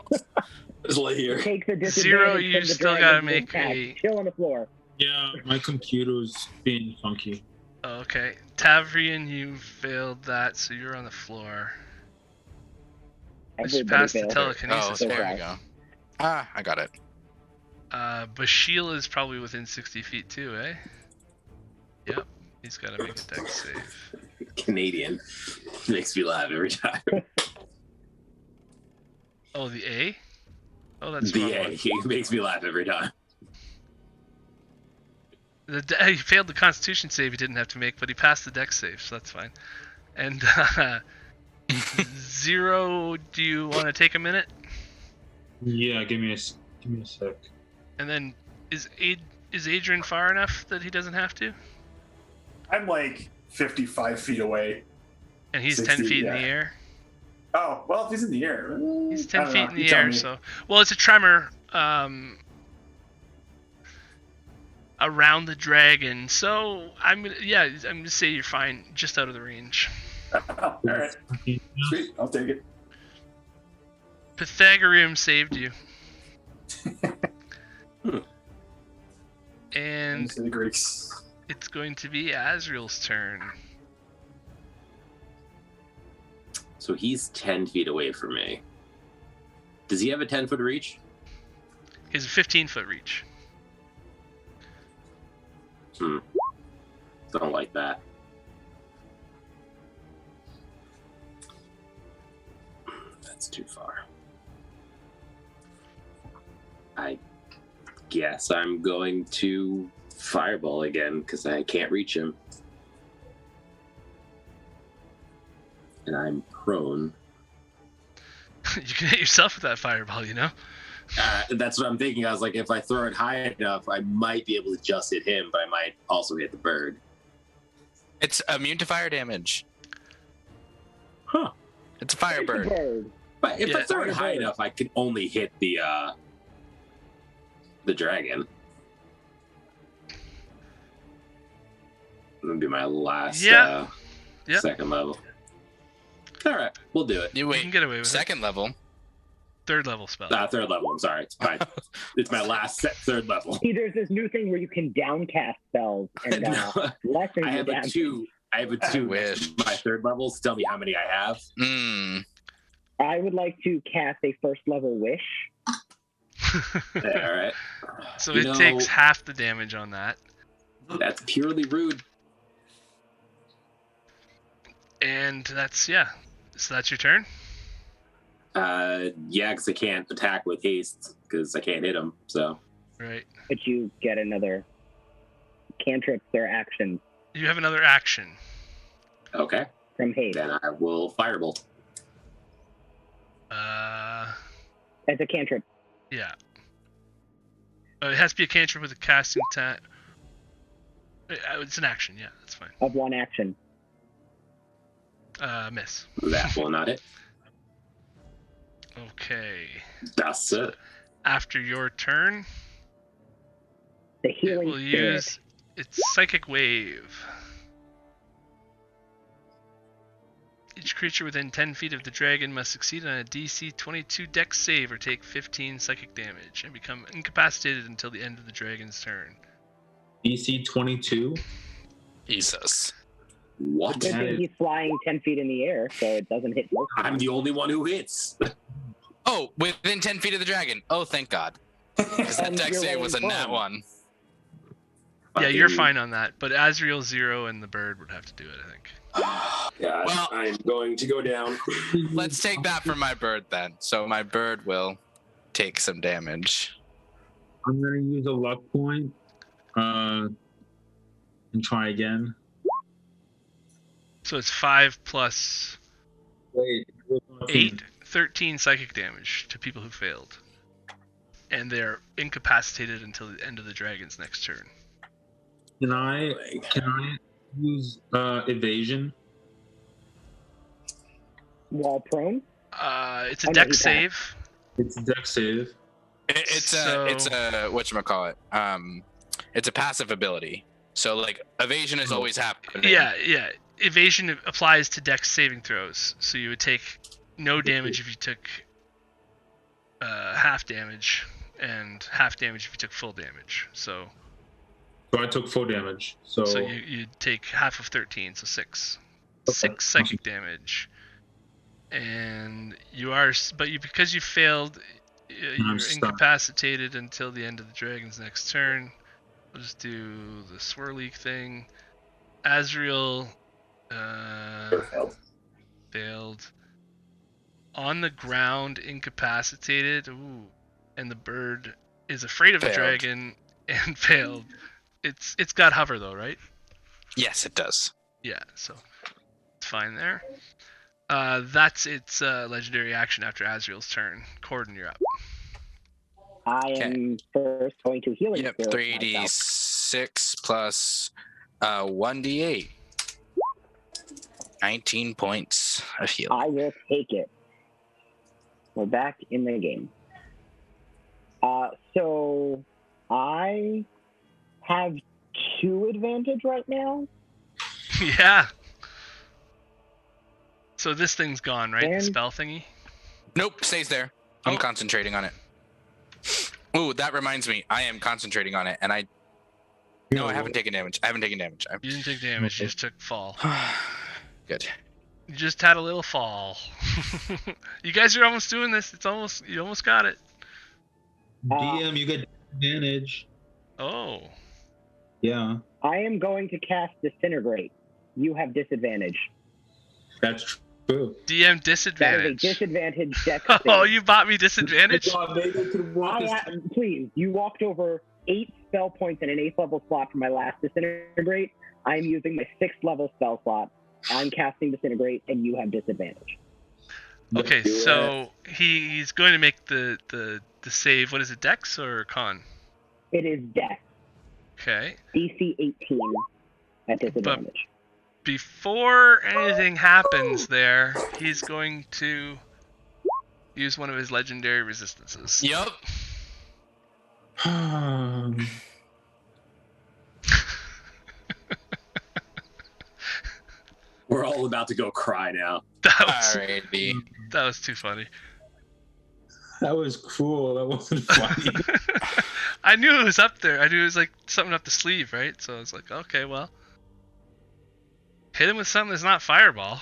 Just lay here. Takes a disadvantage Zero, from you the still dragon's gotta make impact. a. Chill on the floor. Yeah, my computer's being funky. Okay, Tavrian, you failed that, so you're on the floor. Let's Everybody pass the failed. telekinesis. so there far. we go. Ah, I got it. Bashil is probably within 60 feet too, eh? Yep, he's got to make a dex save. Canadian. Makes me laugh every time. Oh, the A? Oh, that's The wrong A. one. He makes me laugh every time. He failed the Constitution save he didn't have to make, but he passed the dex save, so that's fine. And Zero, do you want to take a minute? Yeah, give me a sec. And then is Adrian far enough that he doesn't have to? I'm like 55 feet away. And he's 60, 10 feet in yeah. the air. Oh, well, if he's in the air. He's I 10 don't feet know. in You the tell air, me. so well, it's a tremor around the dragon. So I'm gonna say you're fine, just out of the range. Oh, all right. Sweet. I'll take it. Pythagorean saved you. And Thanks to the Greeks. it's going to be Azrael's turn. So he's 10 feet away from me. Does he have a 10-foot reach? He has a 15-foot reach. Don't like that. That's too far. I guess I'm going to fireball again because I can't reach him. And I'm prone. You can hit yourself with that fireball, you know? That's what I'm thinking. I was like, if I throw it high enough, I might be able to just hit him, but I might also hit the bird. It's immune to fire damage. Huh. It's a firebird. Bird. But if I Yeah. throw it high enough, I can only hit the dragon. That'll be my last Yeah. second level. All right, we'll do it. You You wait. can get away with Second level. Third level spell. Third level. I'm sorry. It's my last third level. See, there's this new thing where you can downcast spells and lessen I your have a damage. 2. I have a 2. wish. My third levels. Tell me how many I have. I would like to cast a first level wish. All right. So You it know- takes half the damage on that. That's purely rude. And that's, yeah. So that's your turn? Yeah, because I can't attack with haste because I can't hit him. So Right. But you get another cantrips or action You have another action. okay, from haste. then I will firebolt. As a cantrip. Yeah. It has to be a cantrip with a casting attack. It's an action, yeah, that's fine. Of one action. Miss. That will not hit. Okay. That's it. After your turn, The it healing will spirit. use its psychic wave. Each creature within 10 feet of the dragon must succeed on a DC 22 Dex save or take 15 psychic damage and become incapacitated until the end of the dragon's turn. DC 22. Jesus. What? Good thing he's flying 10 feet in the air, so it doesn't hit most of I'm them. the only one who hits. Oh, within 10 feet of the dragon. Oh, thank God. Because that deck You're save was a laying nat prone. one. Yeah, you're fine on that, but Azrael 0 and the bird would have to do it, I think. God, Well- I'm going to go down. Let's take that for my bird then. So my bird will take some damage. I'm gonna use a luck point. And try again. So it's 5 plus Wait. 8, 13 psychic damage to people who failed. And they're incapacitated until the end of the dragon's next turn. Can I use evasion? While prone? It's a Oh, no, dex he passed. save. It's a deck save. It's a whatchamacallit. It's a passive ability. So like evasion is always happening. Yeah. Evasion applies to dex saving throws. So you would take no damage if you took half damage, and half damage if you took full damage. So So I took full damage. So, you take half of 13, so 6. Okay. 6 psychic damage. And because you failed, you're stuck. incapacitated until the end of the dragon's next turn. I'll just do the swirly thing. Azrael failed. On the ground, incapacitated. Ooh. And the bird is afraid of the Failed. dragon and failed. It's got hover though, right? Yes, it does. Yeah, so it's fine there. That's its legendary action after Azrael's turn. Corden, you're up. I am first going to healing Yep, spirit myself. 3d6 plus 1d8. 19 points of healing. I will take it. We're back in the game. So I have 2 advantage right now. Yeah. So this thing's gone, right? The And- spell thingy? Nope, stays there. I'm Oh. concentrating on it. Ooh, that reminds me. I am concentrating on it, and I haven't taken damage. You didn't take damage, you just took fall. Good. You just had a little fall. You guys are almost doing this. You almost got it. DM, you get advantage. Oh. Yeah, I am going to cast Disintegrate. You have disadvantage. that's true. DM That is a disadvantage. disadvantage dex Oh, save. you bought me disadvantage? Please, you walked over 8 spell points in an 8th level slot for my last Disintegrate. I'm using my 6th level spell slot. I'm casting Disintegrate, and you have disadvantage. Okay, Do so he's going to make the save. What is it, Dex or Con? It is dex. Okay. DC 18 at disadvantage. Before anything happens there, he's going to use one of his legendary resistances. Yup. We're all about to go cry now. Alrighty. That was too funny. That was cruel. That wasn't funny. I knew it was up there. I knew it was like something up the sleeve, right? So I was like, okay, well, hit him with something that's not fireball.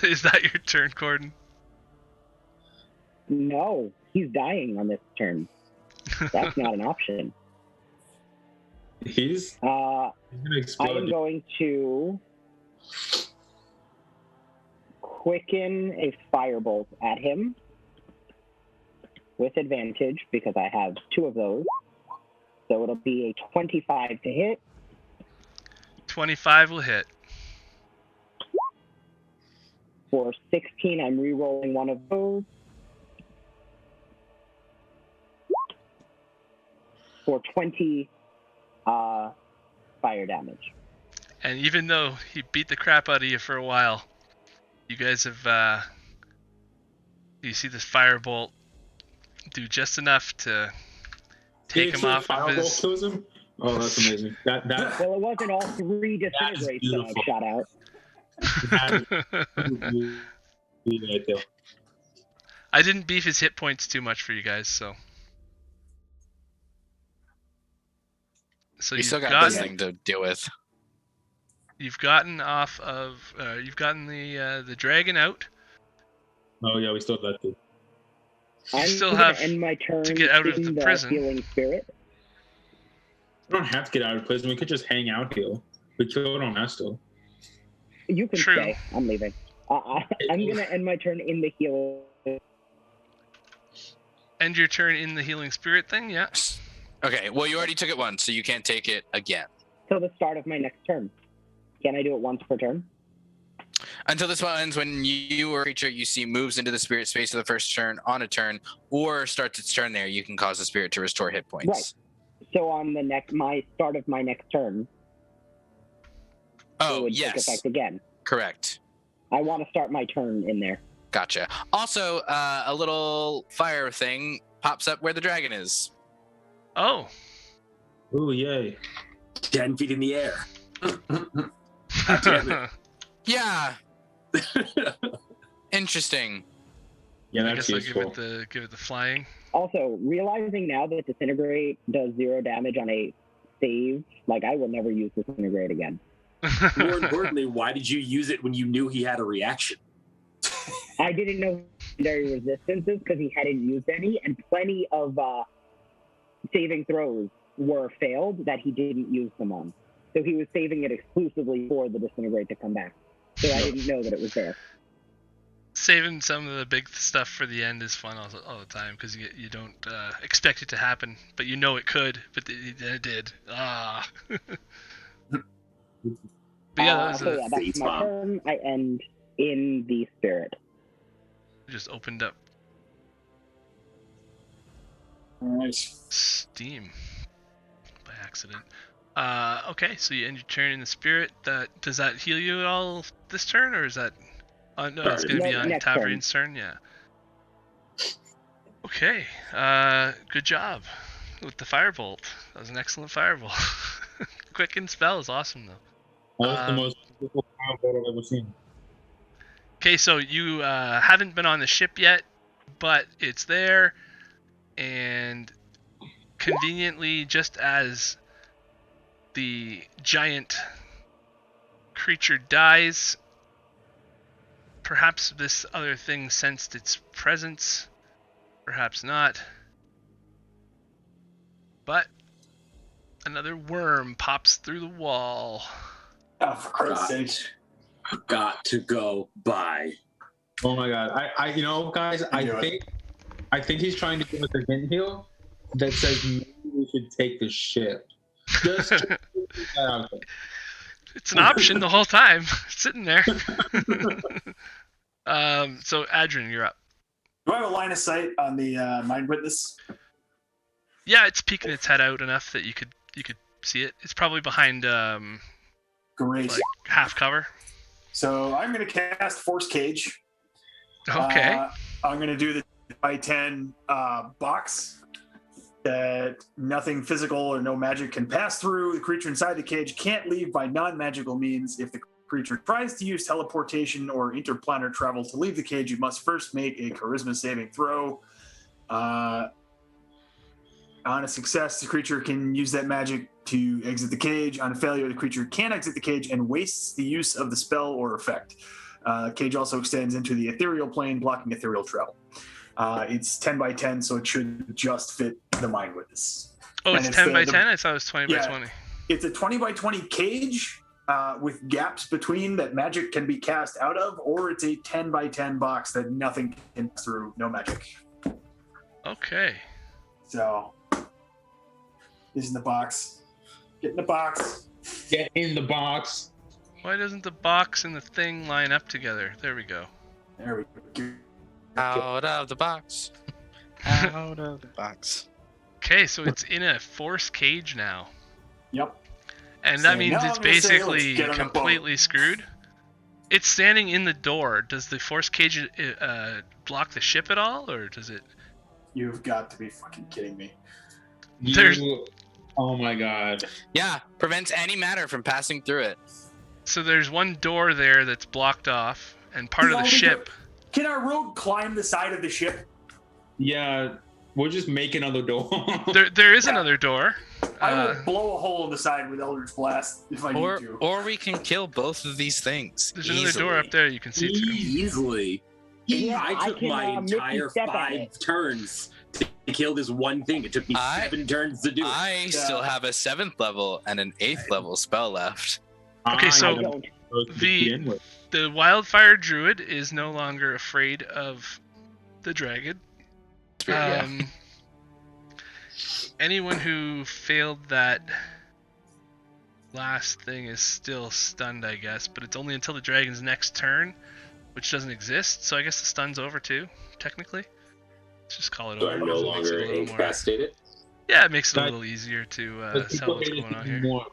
Is that your turn, Corden? No, he's dying on this turn. That's not an option. He's I gonna am explode. going to quicken a firebolt at him with advantage because I have 2 of those. So it'll be a 25 to hit. 25 will hit. For 16, I'm re-rolling one of those. For 20 fire damage. And even though he beat the crap out of you for a while, you guys have, you see this firebolt do just enough to take him off of his... Kills him? Oh, that's amazing. That Well, it wasn't all 3 disintegrates that I shot out. I didn't beef his hit points too much for you guys, so... So We you've still got gotten, this thing to deal with. You've gotten off of, you've gotten the dragon out. Oh yeah, we still got that too. You I'm still gonna have end my turn to get out of in the prison. healing spirit. We don't have to get out of prison. We could just hang out here. We killed on Estel. You can True. stay. I'm leaving. I'm gonna end my turn in the healing. End your turn in the healing spirit thing, yeah. Okay, well, you already took it once, so you can't take it again. Till the start of my next turn. Can I do it once per turn? Until this one ends, when you or a creature you see moves into the spirit space of the first turn on a turn, or starts its turn there, you can cause the spirit to restore hit points. Right. So on the my start of my next turn, it Oh, would take yes. effect again. Correct. I want to start my turn in there. Gotcha. Also, a little fire thing pops up where the dragon is. Oh. Ooh, yay. 10 feet in the air. God damn it. Yeah. Interesting. Yeah, I that's guess I'll useful. give it the flying. Also, realizing now that Disintegrate does 0 damage on a save, like I will never use Disintegrate again. More importantly, why did you use it when you knew he had a reaction? I didn't know secondary resistances because he hadn't used any, and plenty of saving throws were failed that he didn't use them on. So he was saving it exclusively for the Disintegrate to come back. So I didn't know that it was there. Saving some of the big stuff for the end is fun all the time because you don't expect it to happen, but you know it could, but it did. Ah. But yeah, that was so yeah, that's face my bomb. turn. I end in the spirit. just opened up Nice. Steam by accident. Okay, so you end your turn in the spirit. Does that heal you at all this turn, or is that? No, it's going to be No, on next Tavern's turn. Yeah. Okay. Good job with the firebolt. That was an excellent firebolt. Quicken spell is awesome though. That was the most beautiful fireball I've ever seen. Okay, so you haven't been on the ship yet, but it's there, and conveniently, just as the giant creature dies, perhaps this other thing sensed its presence, perhaps not. but another worm pops through the wall. Oh, for Christ's sake. Got to go by. Oh my god! I guys, I think he's trying to give us a hint here that says maybe we should take the ship. Just It's an option the whole time, sitting there. So Adrian, you're up. Do I have a line of sight on the mind witness? Yeah, it's peeking its head out enough that you could see it. It's probably behind Great. like half cover. So I'm going to cast Force Cage. Okay. I'm going to do the 10 box that nothing physical or no magic can pass through. The creature inside the cage can't leave by non-magical means. If the creature tries to use teleportation or interplanar travel to leave the cage, you must first make a charisma saving throw. On a success, the creature can use that magic to exit the cage. On a failure, the creature can exit the cage and wastes the use of the spell or effect. Cage also extends into the ethereal plane, blocking ethereal travel. It's 10 by 10, so it should just fit the mind witness. Oh, it's 10 by 10? I thought it was 20 by 20. It's a 20 by 20 cage with gaps between that magic can be cast out of, or it's a 10 by 10 box that nothing can pass through, no magic. Okay. So, this is the box. Get in the box. get in the box. Why doesn't the box and the thing line up together? There we go. There we go. Out of the box. Out of the box. Okay, so it's in a force cage now. Yep. And So that means now it's I'm gonna say, let's basically get on a boat. completely screwed. It's standing in the door. Does the force cage block the ship at all, or does it? You've got to be fucking kidding me. There's- Oh my god. Yeah, prevents any matter from passing through it. So there's one door there that's blocked off, and part of the ship. Can our rogue climb the side of the ship? Yeah, we'll just make another door. There is another door. I will blow a hole in the side with Eldritch Blast if I need to. Or we can kill both of these things. There's another door up there you can see through. Easily. Yeah, I took can, my Mickey entire step at 5 it. turns to kill this one thing. It took me 7 turns to do it. I still have a 7th level and an 8th level spell left. Okay, so I don't. the wildfire druid is no longer afraid of the dragon. Anyone who failed that last thing is still stunned, I guess, but it's only until the dragon's next turn, which doesn't exist. So I guess the stun's over too, technically. Let's just call it So over. I'm no because it makes it longer a little more- incapacitated. Yeah, it makes it a Guys, little easier to Let's tell go what's ahead going on and here. do more.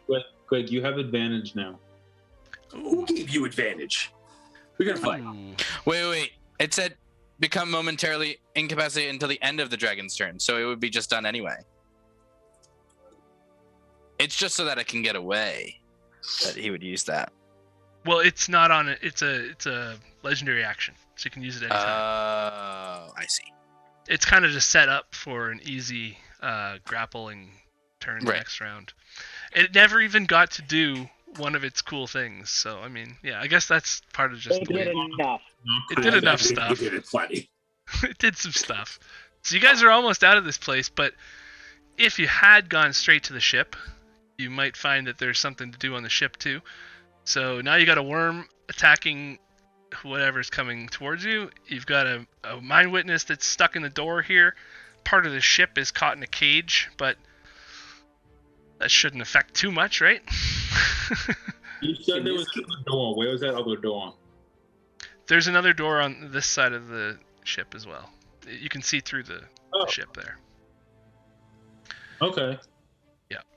Greg, you have advantage now. Who gave you advantage? We're gonna fight. Ooh. Wait. It said become momentarily incapacitated until the end of the dragon's turn, so it would be just done anyway. It's just so that it can get away that he would use that. Well, it's not on it. It's a legendary action, so you can use it anytime. I see. It's kind of just set up for an easy grappling turn Right. next round. It never even got to do one of its cool things. So I mean, yeah, I guess that's part of just It the way did enough. it did enough You stuff. did it plenty. It did some stuff. So you guys are almost out of this place, but if you had gone straight to the ship, you might find that there's something to do on the ship too. So now you got a worm attacking whatever's coming towards you. You've got a mind witness that's stuck in the door here. Part of the ship is caught in a cage, but that shouldn't affect too much, right? You said there was another door. Where was that other door? There's another door on this side of the ship as well. You can see through the ship there. Okay.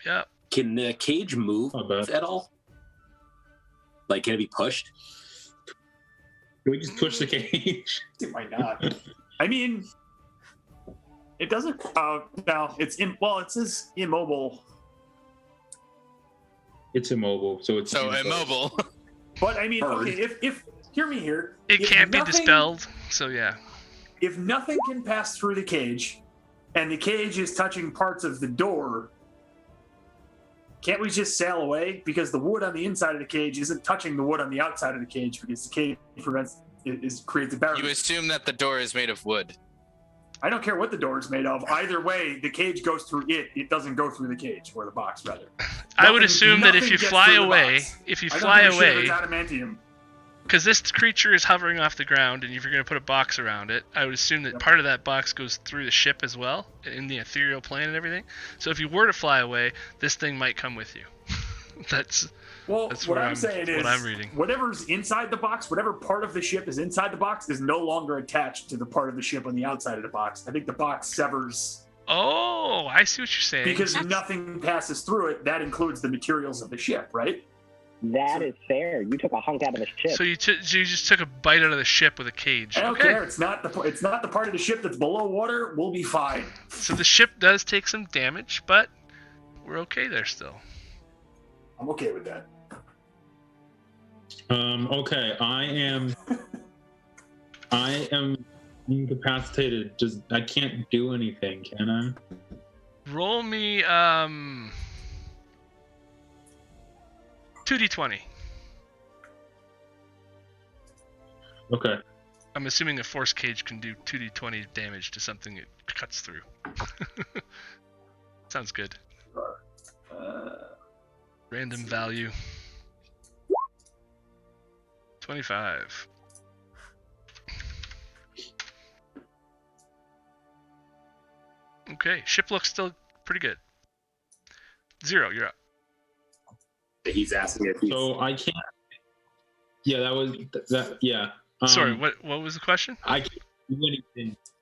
Yeah. Can the cage move Not bad. at all? Like, can it be pushed? Can we just push the cage? It might not. I mean, it doesn't. No, it's it says immobile. It's immobile, so it's immobile. But I mean, Bird. okay, if hear me here. It if can't be nothing- dispelled, so yeah. If nothing can pass through the cage, and the cage is touching parts of the door, can't we just sail away? Because the wood on the inside of the cage isn't touching the wood on the outside of the cage, because the cage creates a barrier. You assume that the door is made of wood. I don't care what the door is made of. Either way, the cage goes through it. It doesn't go through the cage, or the box, rather. I would assume that if nothing you gets fly through the away, box. if you I don't fly give a shit if away, it's adamantium. because this creature is hovering off the ground, and if you're going to put a box around it, I would assume that part of that box goes through the ship as well, in the ethereal plane and everything. So if you were to fly away, this thing might come with you. That's what I'm saying is, what I'm reading. whatever's inside the box, whatever part of the ship is inside the box, is no longer attached to the part of the ship on the outside of the box. I think the box severs. Oh, I see what you're saying. Because nothing passes through it. That includes the materials of the ship, right? That is fair. You took a hunk out of the ship. So you just took a bite out of the ship with a cage. I don't care. It's not the part of the ship that's below water. We'll be fine. So the ship does take some damage, but we're okay there still. I'm okay with that. Okay, I am incapacitated. I can't do anything, can I? Roll me 2d20. Okay. I'm assuming a force cage can do 2d20 damage to something it cuts through. Sounds good. Random value. 25. Okay, ship looks still pretty good. 0, you're up. He's asking if he's... So I can't. Yeah, that was that. Yeah. Sorry, what was the question? I can't do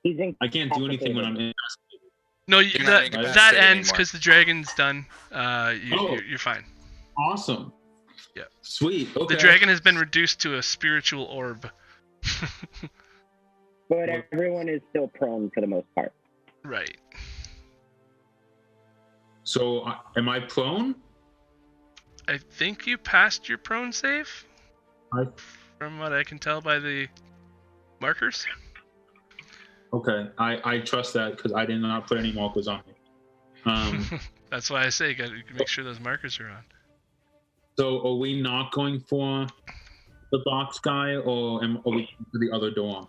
anything. I can't do anything when I'm in. No, You're not that incapacitated ends anymore. because the dragon's done. You're fine. Awesome. Yeah. Sweet. Okay. The dragon has been reduced to a spiritual orb. But everyone is still prone for the most part. Right. So am I prone? I think you passed your prone save. I- From what I can tell by the markers. Okay. I trust that because I did not put any markers on me. That's why I say you gotta make sure those markers are on. So are we not going for the box guy, or are we going for the other door?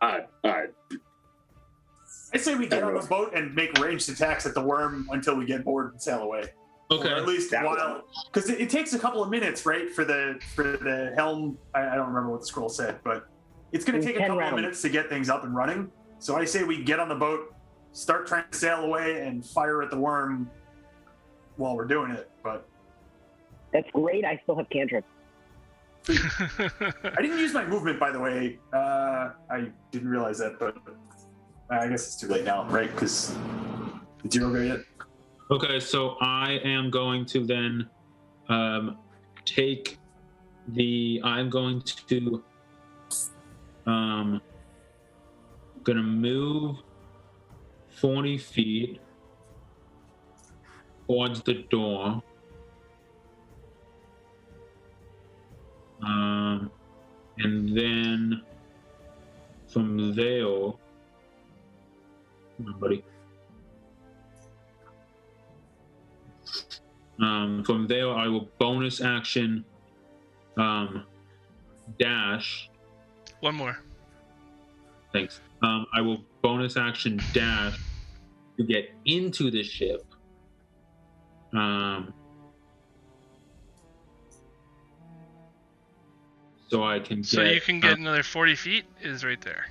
I say we get on the boat and make ranged attacks at the worm until we get bored and sail away. Okay. Or at least while, because it takes a couple of minutes, right, for the helm. I don't remember what the scroll said, but it's going to take a couple of minutes to get things up and running. So I say we get on the boat, start trying to sail away, and fire at the worm while we're doing it. But That's great. I still have cantrips. I didn't use my movement, by the way. I didn't realize that, but I guess it's too late now, right? Because it's 0 go yet. Okay, so I am going to then take the. I'm going to. Gonna move 40 feet towards the door. And then from there, come on, buddy. From there, I will bonus action dash. One more. Thanks. I will bonus action dash to get into the ship. So I can get. So you can get another 40 feet is right there.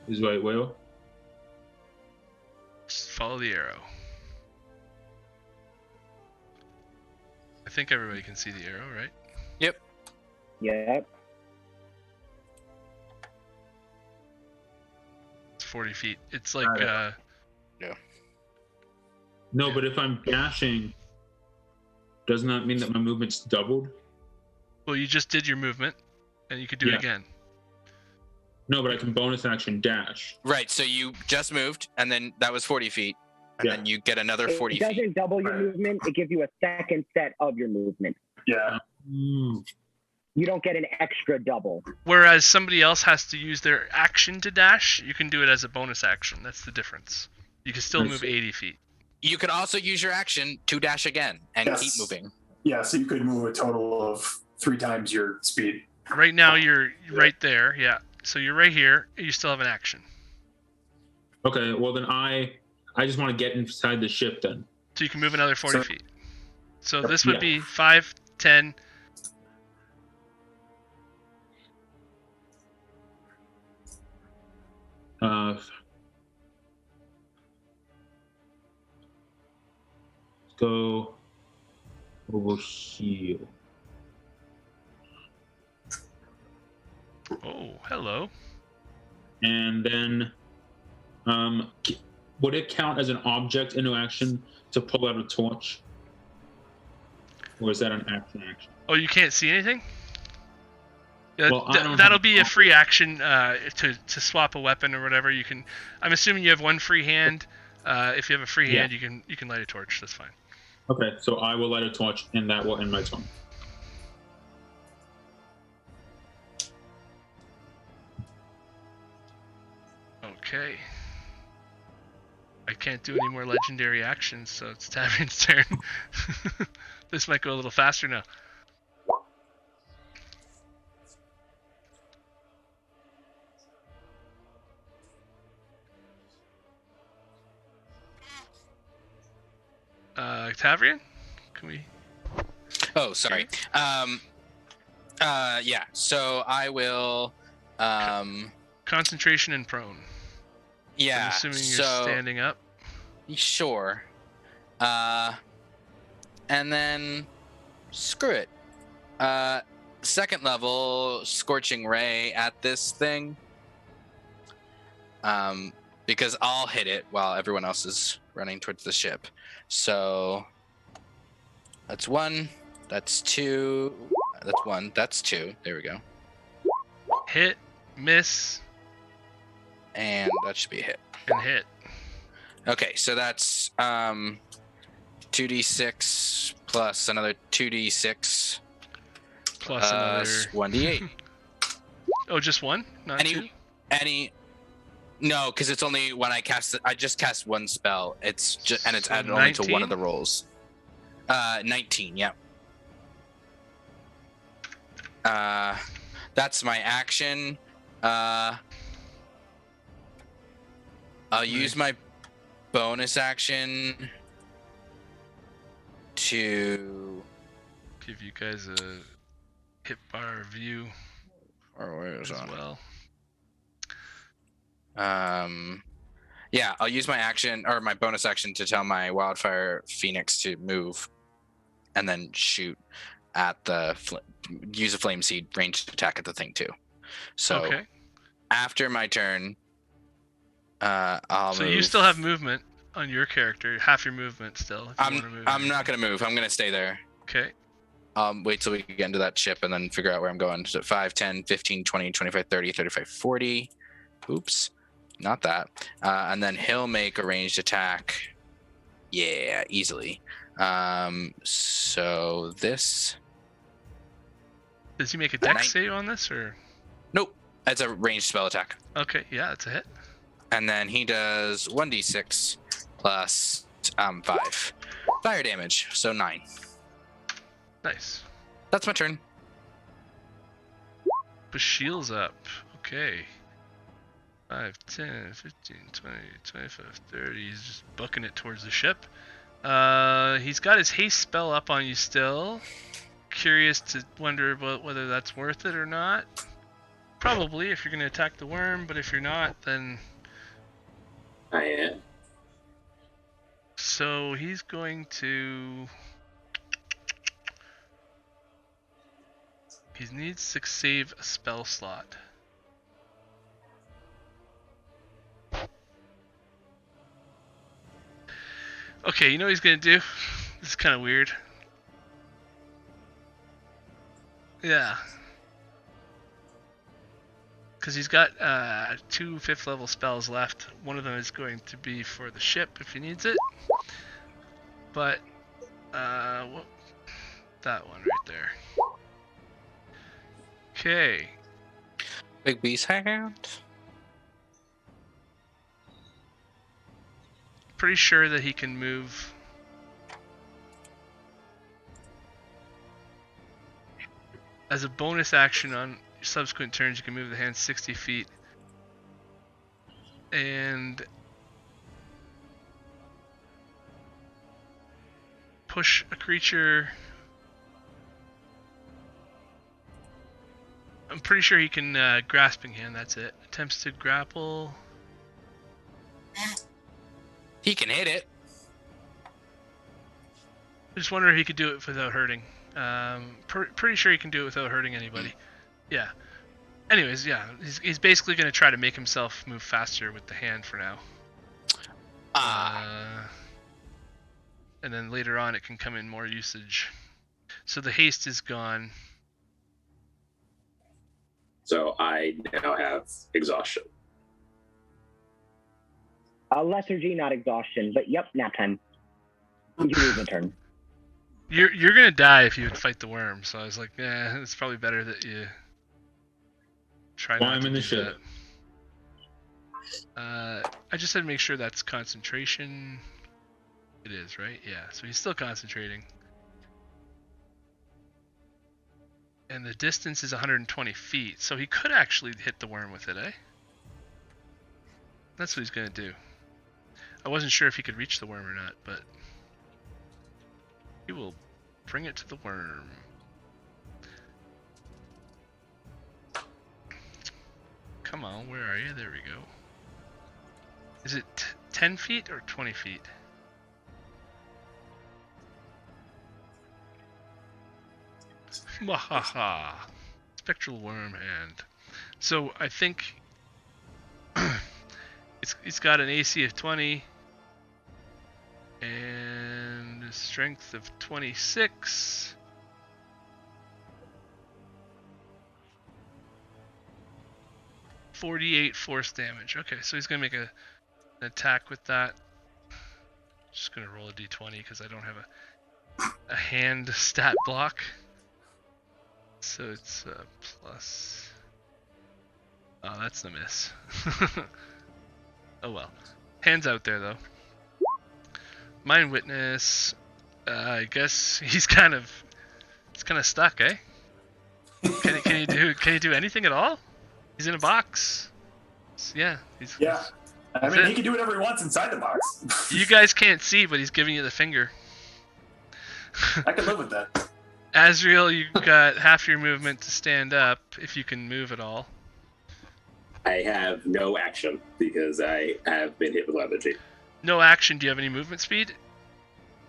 Is right where? Just follow the arrow. I think everybody can see the arrow, right? Yep. Yep. It's 40 feet. It's like, No, but if I'm dashing, doesn't that mean that my movement's doubled? well, you just did your movement, and you could do it Yeah. again. No, but I can bonus action dash. Right. So you just moved, and then that was 40 feet, and Yeah. then you get another 40 It doesn't feet. double your movement. It gives you a second set of your movement. Yeah. Mm. You don't get an extra double. Whereas somebody else has to use their action to dash, you can do it as a bonus action. That's the difference. You can still I move see. 80 feet. You could also use your action to dash again and Yes. keep moving. Yeah, so you could move a total of 3 times your speed. Right now, you're right there, yeah. So you're right here. You still have an action. Okay, well then I just want to get inside the ship then. So you can move another 40 So- feet. So this would Yeah. be 5, 10. Go over here. Oh, hello. And then, would it count as an object interaction to pull out a torch? Or is that an action? Oh, you can't see anything? Yeah, Well, I don't that'll have- be a free action to swap a weapon or whatever. You can. I'm assuming you have one free hand. If you have a free Yeah. hand, you can light a torch. That's fine. Okay, so I will light a torch, and that will end my turn. Okay. I can't do any more legendary actions, so it's Tavern's turn. This might go a little faster now. Tavrian? Can we? Oh, sorry. Yeah. So I will. Concentration and prone. Yeah. I'm assuming so, you're standing up. Sure. And then screw it. Second level scorching ray at this thing. Because I'll hit it while everyone else is running towards the ship. So that's 1. That's 2. That's 1. That's 2. There we go. Hit, miss, And that should be a hit. and hit. Okay, so that's 2d6 plus another 2d6 Plus another. 1d8. Oh, just one? Not two? No, because it's only when I cast it. I just cast one spell. It's just and it's So added only to one 19? of the rolls. 19. Yep. That's my action. I'll use my bonus action to. Give you guys a hit bar view Or where is as that? well. Yeah, I'll use my action or my bonus action to tell my wildfire phoenix to move, and then shoot at the use a flame seed ranged attack at the thing too. So Okay. after my turn, I'll So move. you still have movement on your character, half your movement still. If you wanna move I'm not gonna move. I'm gonna stay there. Okay. Wait till we get into that ship and then figure out where I'm going. So 5, 10, 15, 20, 25, 30, 35, 40. Oops. Not that. And then he'll make a ranged attack. Yeah, easily. So this. Does he make a dex Nine- save on this or? Nope. It's a ranged spell attack. Okay, yeah, that's a hit. And then he does 1d6 plus 5. Fire damage. So 9. Nice. That's my turn. Bashiel's up. Okay. 5, 10, 15, 20, 25, 30. He's just booking it towards the ship. He's got his haste spell up on you still. Curious to wonder about whether that's worth it or not. Probably if you're going to attack the worm, but if you're not, then... I am. So he's going to... He needs to save a spell slot. Okay, you know what he's gonna do? This is kind of weird. Yeah. Because he's got 2 5th level spells left. One of them is going to be for the ship if he needs it. But, that one right there. Okay. Big beast hand. Pretty sure that he can move. As a bonus action on subsequent turns, you can move the hand 60 feet. And push a creature. I'm pretty sure he can grasping hand, that's it. Attempts to grapple. He can hit it. I just wonder if he could do it without hurting. Pretty sure he can do it without hurting anybody. Yeah. Anyways, yeah, he's basically going to try to make himself move faster with the hand for now. And then later on it can come in more usage. So the haste is gone. So I now have exhaustion. Lethargy, not exhaustion, but yep, nap time. You lose a turn. You're gonna die if you would fight the worm. So I was like, yeah, it's probably better that you try not to do that. I just had to make sure that's concentration. It is, right? Yeah. So he's still concentrating. And the distance is 120 feet, so he could actually hit the worm with it, eh? That's what he's gonna do. I wasn't sure if he could reach the worm or not, but he will bring it to the worm. Come on, where are you? There we go. Is it 10 feet or 20 feet? Wahaha. Spectral worm hand. So I think it's got an AC of 20 and a strength of 26. .48 force damage. Okay, so he's gonna make an attack with that. Just gonna roll a d20 because I don't have a hand stat block. So it's plus. Oh, that's the miss. Oh well. Hands out there though. Mind witness. I guess he's kind of stuck, eh? Can he do anything at all? He's in a box. Yeah. Yeah. I mean, he can do whatever he wants inside the box. You guys can't see, but he's giving you the finger. I can live with that. Azriel, you got half your movement to stand up, if you can move at all. I have no action because I have been hit with lethargy. No action. Do you have any movement speed?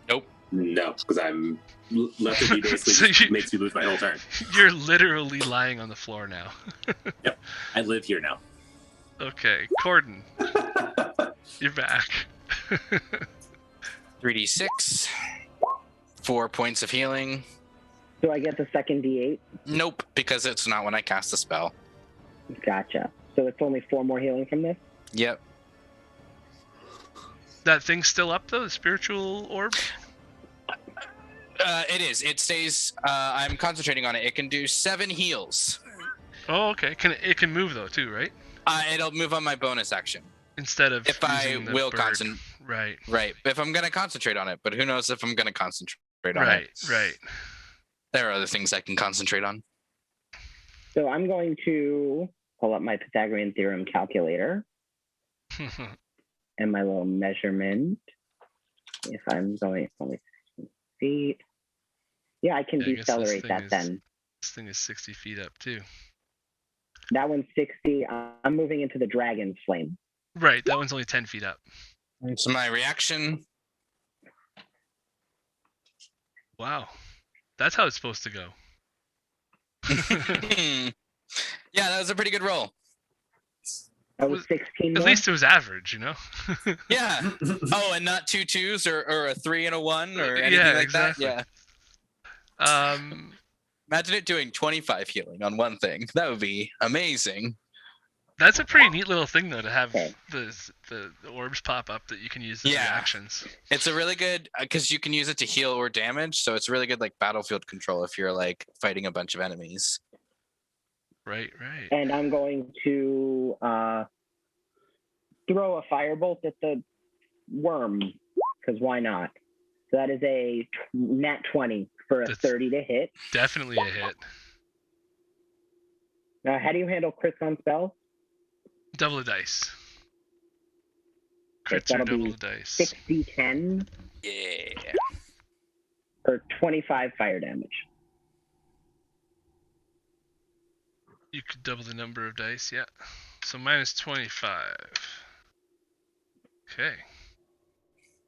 Nope. No, because I'm lethargy basically So just makes me lose my whole turn. You're literally lying on the floor now. Yep, I live here now. Okay, Corden, you're back. 3d6. 4 points of healing. So I get the second D8? Nope, because it's not when I cast the spell. Gotcha. So it's only 4 more healing from this? Yep. That thing's still up though, the spiritual orb? It is. It stays. I'm concentrating on it. It can do 7 heals. Oh, okay. It can move though too, right? It'll move on my bonus action. Instead of If I using the will bird. concentrate. Right. Right. If I'm gonna concentrate on it, but who knows if I'm gonna concentrate on it. Right. There are other things I can concentrate on. So I'm going to pull up my Pythagorean theorem calculator and my little measurement. If I'm going only 16 feet. Yeah, I can Yeah, I guess decelerate that then. This thing is 60 feet up too. That one's 60. I'm moving into the dragon's flame. Right, that one's only 10 feet up. So my reaction. Wow. That's how it's supposed to go. Yeah, that was a pretty good roll. That was 16 At more? least it was average, you know? Yeah. Oh, and not 2 2s or a 3 and a 1 or anything like exactly. that. Yeah. Um, Imagine it doing 25 healing on one thing. That would be amazing. that's a pretty neat little thing, though, to have Okay. the orbs pop up that you can use as Yeah. reactions. It's a really good because you can use it to heal or damage. So it's really good like battlefield control if you're like fighting a bunch of enemies. Right. And I'm going to throw a firebolt at the worm, because why not? So that is a nat 20 for a That's- 30 to hit. Definitely a hit. How do you handle crits on spells? Double the dice. Yes, Crits are that'll double be the dice. 6d10 Yeah. or 25 fire damage. You could double the number of dice, yeah. So minus 25. Okay.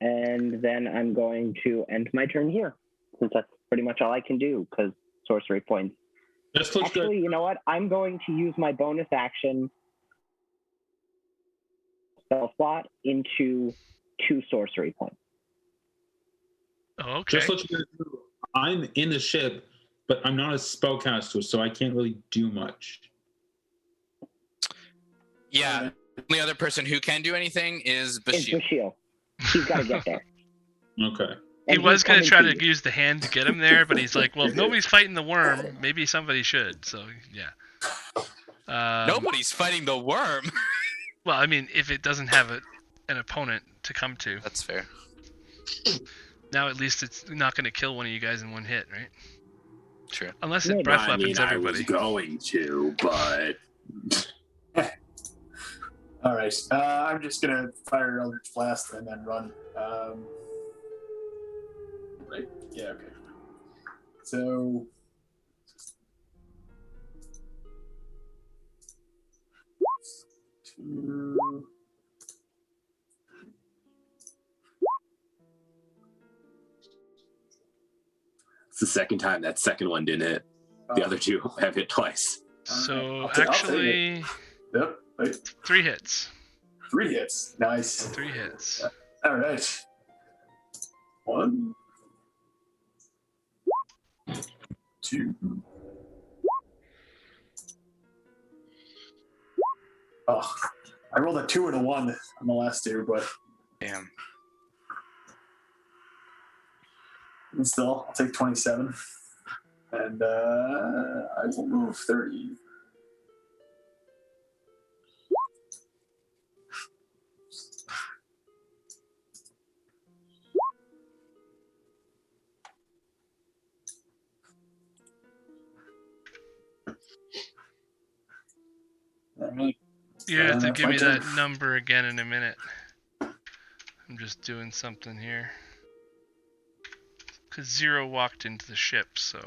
And then I'm going to end my turn here, since that's pretty much all I can do, because sorcery points. This looks Actually, good. you know what? I'm going to use my bonus action spell slot into 2 sorcery points. Oh, okay. Just let you guys know, I'm in the ship, but I'm not a spellcaster, so I can't really do much. Yeah. The only other person who can do anything is It's Bashir. Bashil. He's got to get there. Okay. He And was he's going to coming try you. to use the hand to get him there, but he's like, well, if nobody's fighting the worm, maybe somebody should. So, yeah. Nobody's fighting the worm. Well, I mean, if it doesn't have an opponent to come to. That's fair. Now at least it's not going to kill one of you guys in one hit, right? True. Unless Maybe. it breath I weapons mean, I everybody. was going to, but All right. I'm just gonna fire Eldritch Blast and then run. Right. Yeah. Okay. So. Two. it's the second time that second one didn't hit. The other two have hit twice. So I'll take actually, Yep. Wait. 3 hits. 3 hits. Nice. 3 hits. All right. 1, 2. Oh, I rolled a 2 and a 1 on the last 2, but Damn. still, I'll take 27. And I will move 30. All right. You have to give my me turn. that number again in a minute. I'm just doing something here. Because Zero walked into the ship, so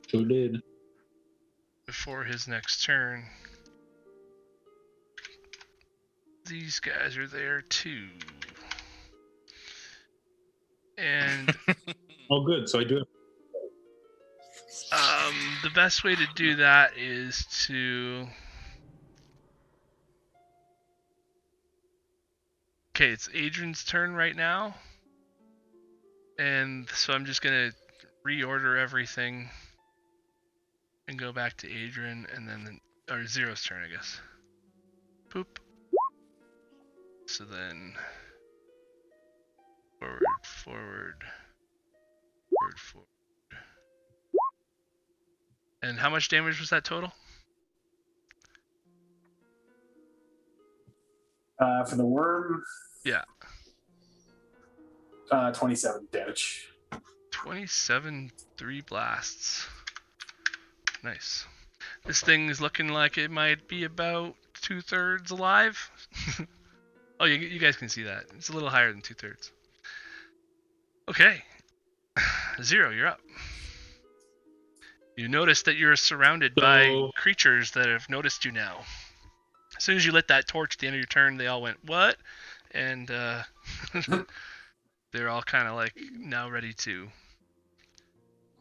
Sure did. before his next turn, these guys are there too. And Oh, good. So I do. the best way to do that is to... Okay, it's Adrian's turn right now. And so I'm just going to reorder everything and go back to Adrian and then... Or Zero's turn, I guess. Boop. So then... Forward, forward, forward, forward. And how much damage was that total? For the worm, Yeah. 27 damage. 27 3 blasts. Nice. This thing is looking like it might be about 2/3 alive. Oh, you guys can see that. It's a little higher than 2/3. Okay. Zero, you're up. You notice that you're surrounded by creatures that have noticed you now. As soon as you lit that torch at the end of your turn, they all went, what? And they're all kind of like now ready to...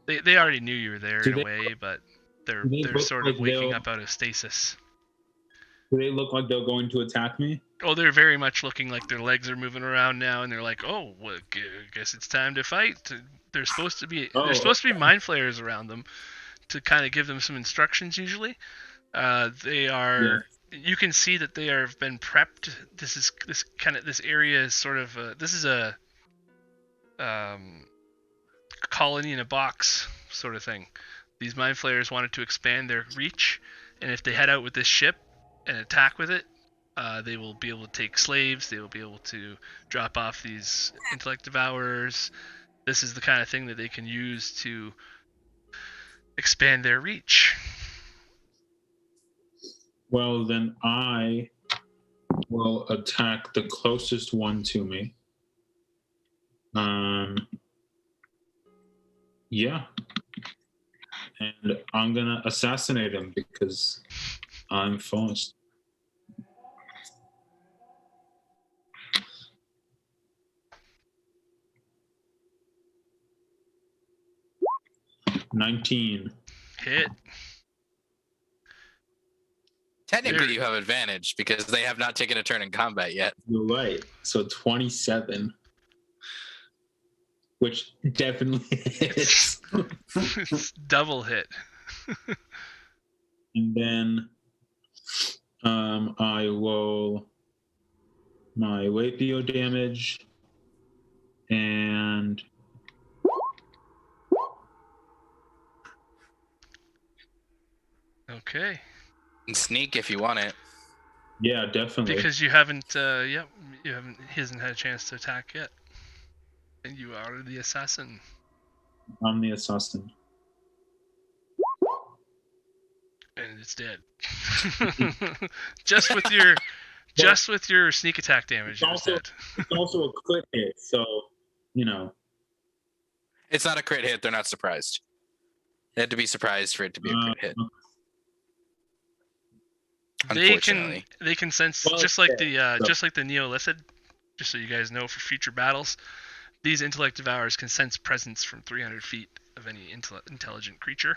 They already knew you were there in a way, but they're sort of waking up out of stasis. Do they look like they're going to attack me? Oh, they're very much looking like their legs are moving around now, and they're like, "Oh, well, guess it's time to fight." There's supposed to be mind flayers around them to kind of give them some instructions. Usually, they are. Yeah. You can see that they have been prepped. This area is sort of this is a colony in a box sort of thing. These mind flayers wanted to expand their reach, and if they head out with this ship and attack with it, they will be able to take slaves. They will be able to drop off these intellect devourers. This is the kind of thing that they can use to expand their reach. Well, then I will attack the closest one to me. Yeah. And I'm gonna assassinate him because I'm fast. $19. Hit. Technically, There. you have advantage because they have not taken a turn in combat yet. You're right. So 27, which definitely hits. It's double hit. And then I roll my weight BO damage and Okay. And sneak if you want it. yeah, definitely. Because you haven't, he hasn't had a chance to attack yet. And you are the assassin. I'm the assassin. And it's dead. just with your sneak attack damage, it was Also- dead. It's also a crit hit, so It's not a crit hit. They're not surprised. They had to be surprised for it to be a crit hit. Unfortunately. They can sense Well, just like yeah, the just like the illithid. Just so you guys know, for future battles, these intellect devourers can sense presence from 300 feet of any intelligent creature.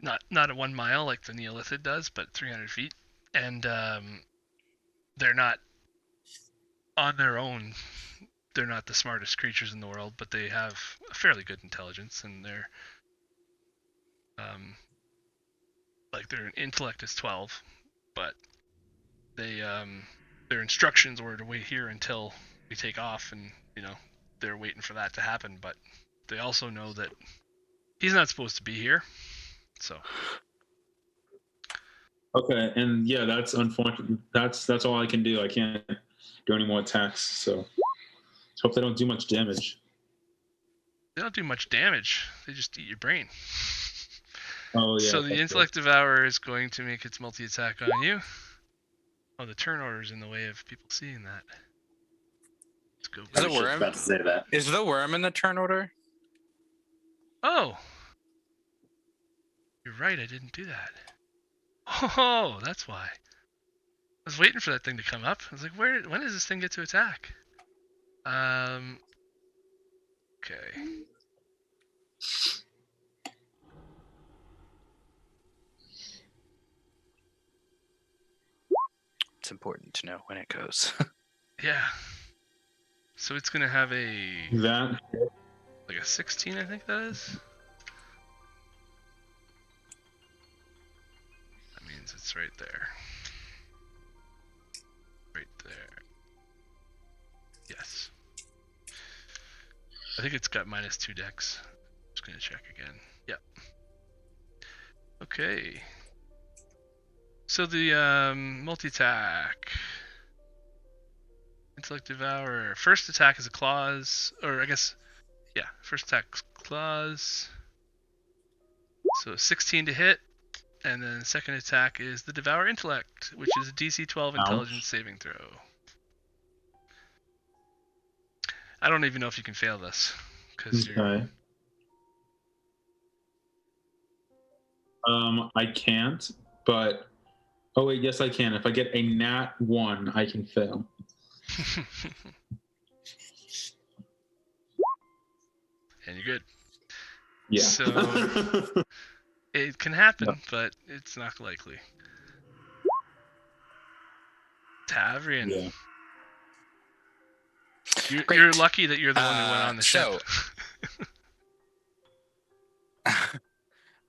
Not at 1 mile like the illithid does, but 300 feet. And they're not on their own. They're not the smartest creatures in the world, but they have a fairly good intelligence, and they're their intellect is 12, but they their instructions were to wait here until we take off, and they're waiting for that to happen. But they also know that he's not supposed to be here, so. Okay, and yeah, that's unfortunate. That's all I can do. I can't do any more attacks, so hope they don't do much damage. They don't do much damage. They just eat your brain. Oh yeah. So the intellect devourer is going to make its multi-attack on you. Oh, the turn order is in the way of people seeing that. Let's go. Is I it was just worm? about to say that. Is the worm in the turn order? Oh, you're right. I didn't do that. Oh, that's why. I was waiting for that thing to come up. I was like, when does this thing get to attack? Okay. It's important to know when it goes. Yeah. So it's gonna have That like a 16, I think that is. That means it's right there. Right there. Yes. I think it's got -2 dex. Just gonna check again. Yep. Okay. So the multi-attack. Intellect Devourer. First attack is a claws, or I guess, yeah, first attack's claws. So 16 to hit, and then second attack is the Devour Intellect, which is a DC 12 intelligence saving throw. I don't even know if you can fail this, because okay. I can't, but oh wait, yes I can. If I get a nat 1, I can fail. And you're good. Yeah. So it can happen, but it's not likely. Tavrian. Yeah. You're lucky that you're the one who went on the ship.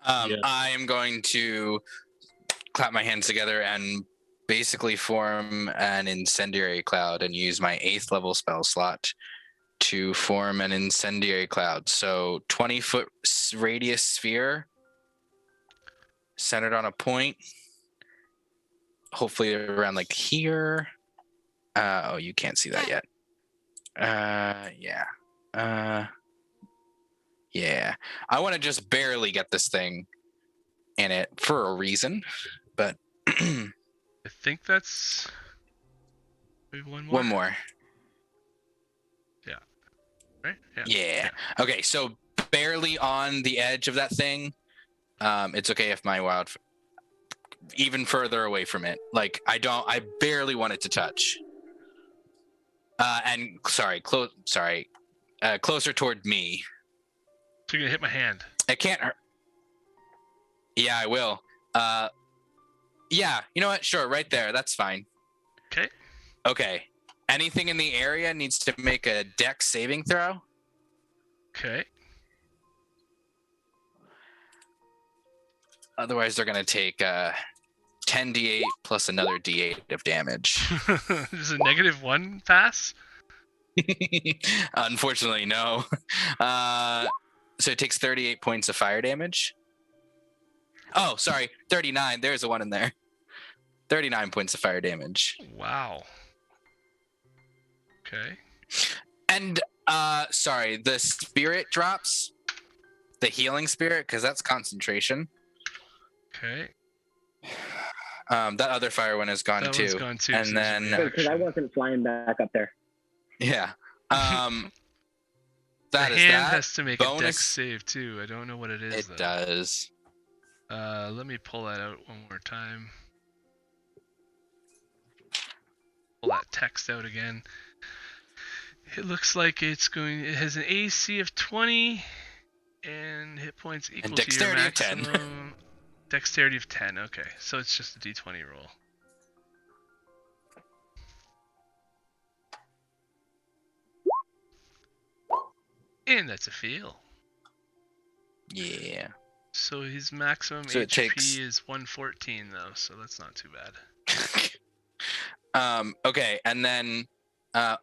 I am going to clap my hands together and basically form an incendiary cloud and use my 8th level spell slot to form an incendiary cloud. So 20-foot radius sphere centered on a point, hopefully around like here. Oh, you can't see that yet. Yeah. I want to just barely get this thing in it for a reason, but I think that's maybe one more. One more. Right? Yeah. Okay, so barely on the edge of that thing. It's okay if my wild even further away from it. Like I barely want it to touch. And closer toward me. So you're gonna hit my hand. It can't hurt. Yeah, I will. Yeah, you know what? Sure, right there. That's fine. Okay. Okay. Anything in the area needs to make a dex saving throw. Okay. Otherwise, they're going to take 10d8 plus another d8 of damage. Is a -1 pass? Unfortunately, no. So it takes 38 points of fire damage. Oh, sorry, 39. There's a 1 in there. 39 points of fire damage. Wow. Okay. And sorry, the spirit drops. The healing spirit, because that's concentration. Okay. That other fire one is gone That too. one's gone too. And then Because I wasn't flying back up there. yeah. The That is hand that. has to make a Bonus- dex save too. I don't know what it is. It though. does. Let me pull that out one more time. Pull that text out again. It looks like it has an AC of 20 and hit points equal to your dexterity of 10. maximum. Dexterity of 10. Okay, so it's just a d20 roll. And that's a fail. Yeah. So his maximum So it HP takes- is 114 though, so that's not too bad. Okay, and then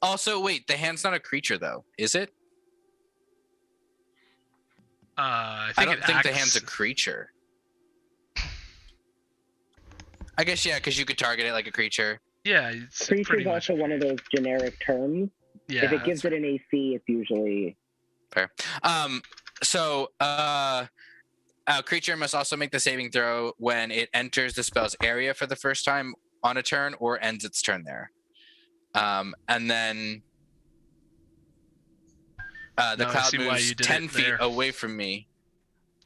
also wait, the hand's not a creature though, is it? I I don't it think the acts- hand's a creature. I guess yeah, because you could target it like a creature. Yeah, it's Creature pretty is much. also one of those generic terms. Yeah, If it gives it an AC, it's usually Fair. So a creature must also make the saving throw when it enters the spell's area for the first time on a turn or ends its turn there. And then the Now I cloud see why moves you did 10 it feet there. away from me.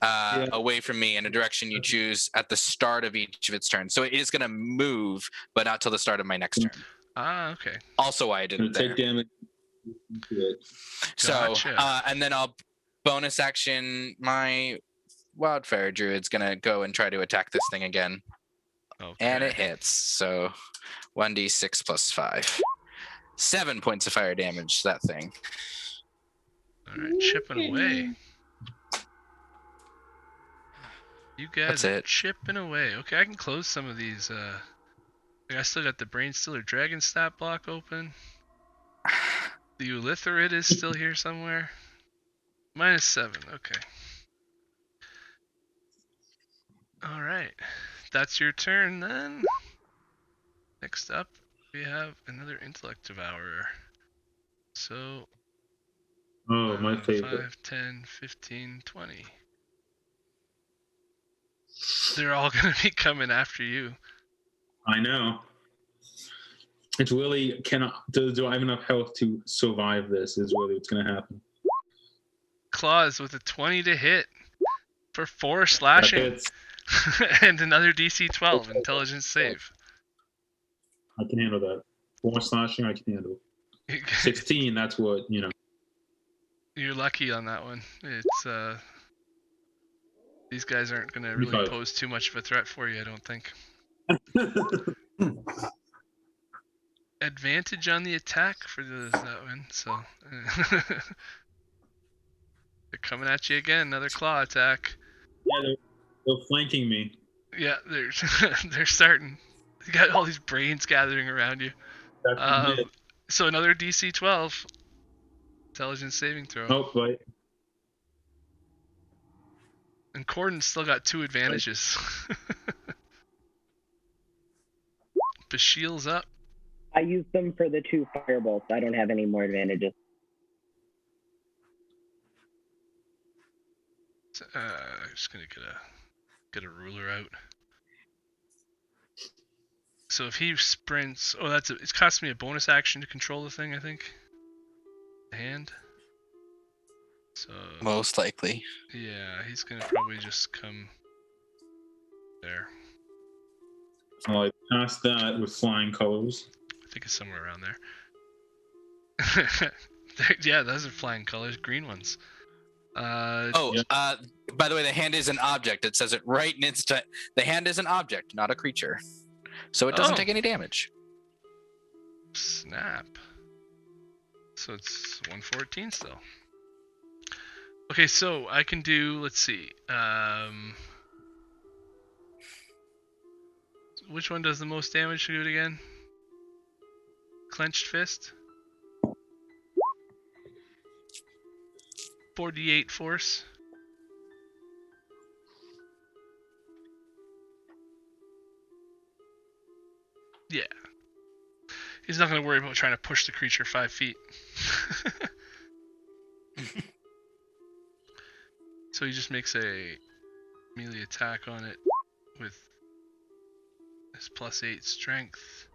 Away from me in a direction you choose at the start of each of its turns. So it is going to move, but not till the start of my next turn. Ah, okay. Also, why I did Gonna it there. take damage. So, Gotcha. and then I'll bonus action my wildfire druid's going to go and try to attack this thing again. Okay. And it hits. So 1d6 plus 5. 7 points of fire damage to that thing. All right, chipping away. You guys That's are it. chipping away. Okay, I can close some of these. I still got the Brainstealer Dragon stat block open. The illithid is still here somewhere. -7. Okay. All right, that's your turn then. Next up, we have another intellect devourer. So Oh, my favorite. 5, 10, 15, 20. They're all gonna be coming after you. I know. It's really do I have enough health to survive this? Is really what's gonna happen. Claws with a 20 to hit for 4 That slashing hits. and another DC 12 intelligence save. I can handle that. 4 slashing, I can handle. 16. That's what You're lucky on that one. It's these guys aren't gonna really 25. pose too much of a threat for you, I don't think. Advantage on the attack for that one, so they're coming at you again. Another claw attack. Yeah, they're flanking me. Yeah, they're starting. You got all these brains gathering around you. That's it. So another DC 12 intelligence saving throw. Oh, right. And Cordon's still got 2 advantages. Bashiel's up. I used them for the 2 firebolts. I don't have any more advantages. I'm just gonna get a ruler out. So if he sprints, it's cost me a bonus action to control the thing, I think. The hand. So Most likely. yeah, he's gonna probably just come there. So I passed that with flying colors. I think it's somewhere around there. Yeah, those are flying colors, green ones. By Yeah. the way, the hand is an object. It says it right in its the hand is an object, not a creature. So it doesn't Oh. take any damage. Snap. So it's 114 still. Okay, so I can do, let's see. Which one does the most damage? To do it again? Clenched fist. 48 force. Yeah. He's not going to worry about trying to push the creature 5 feet. So he just makes a melee attack on it with his +8 strength.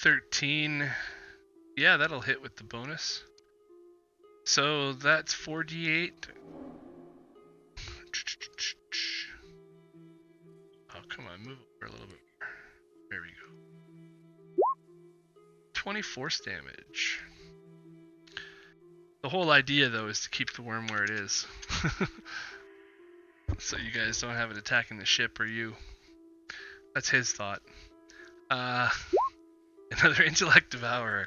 13. Yeah, that'll hit with the bonus. So that's 4d8. Oh, come on, move over a little bit more. There we go. 20 force damage. The whole idea, though, is to keep the worm where it is. So you guys don't have it attacking the ship or you. That's his thought. Another intellect devourer.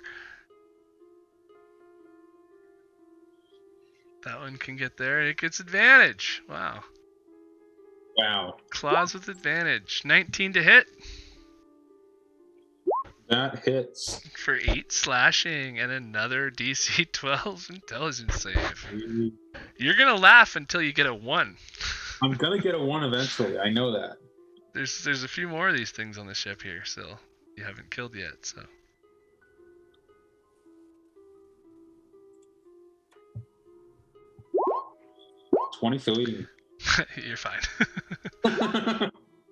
That one can get there. It gets advantage. Wow. Wow. Claws with advantage. 19 to hit. That hits. For 8 slashing and another DC 12 intelligence save. You're gonna laugh until you get a 1. I'm gonna get a 1 eventually. I know that. There's a few more of these things on the ship here still. You haven't killed yet, so. $23. You're fine.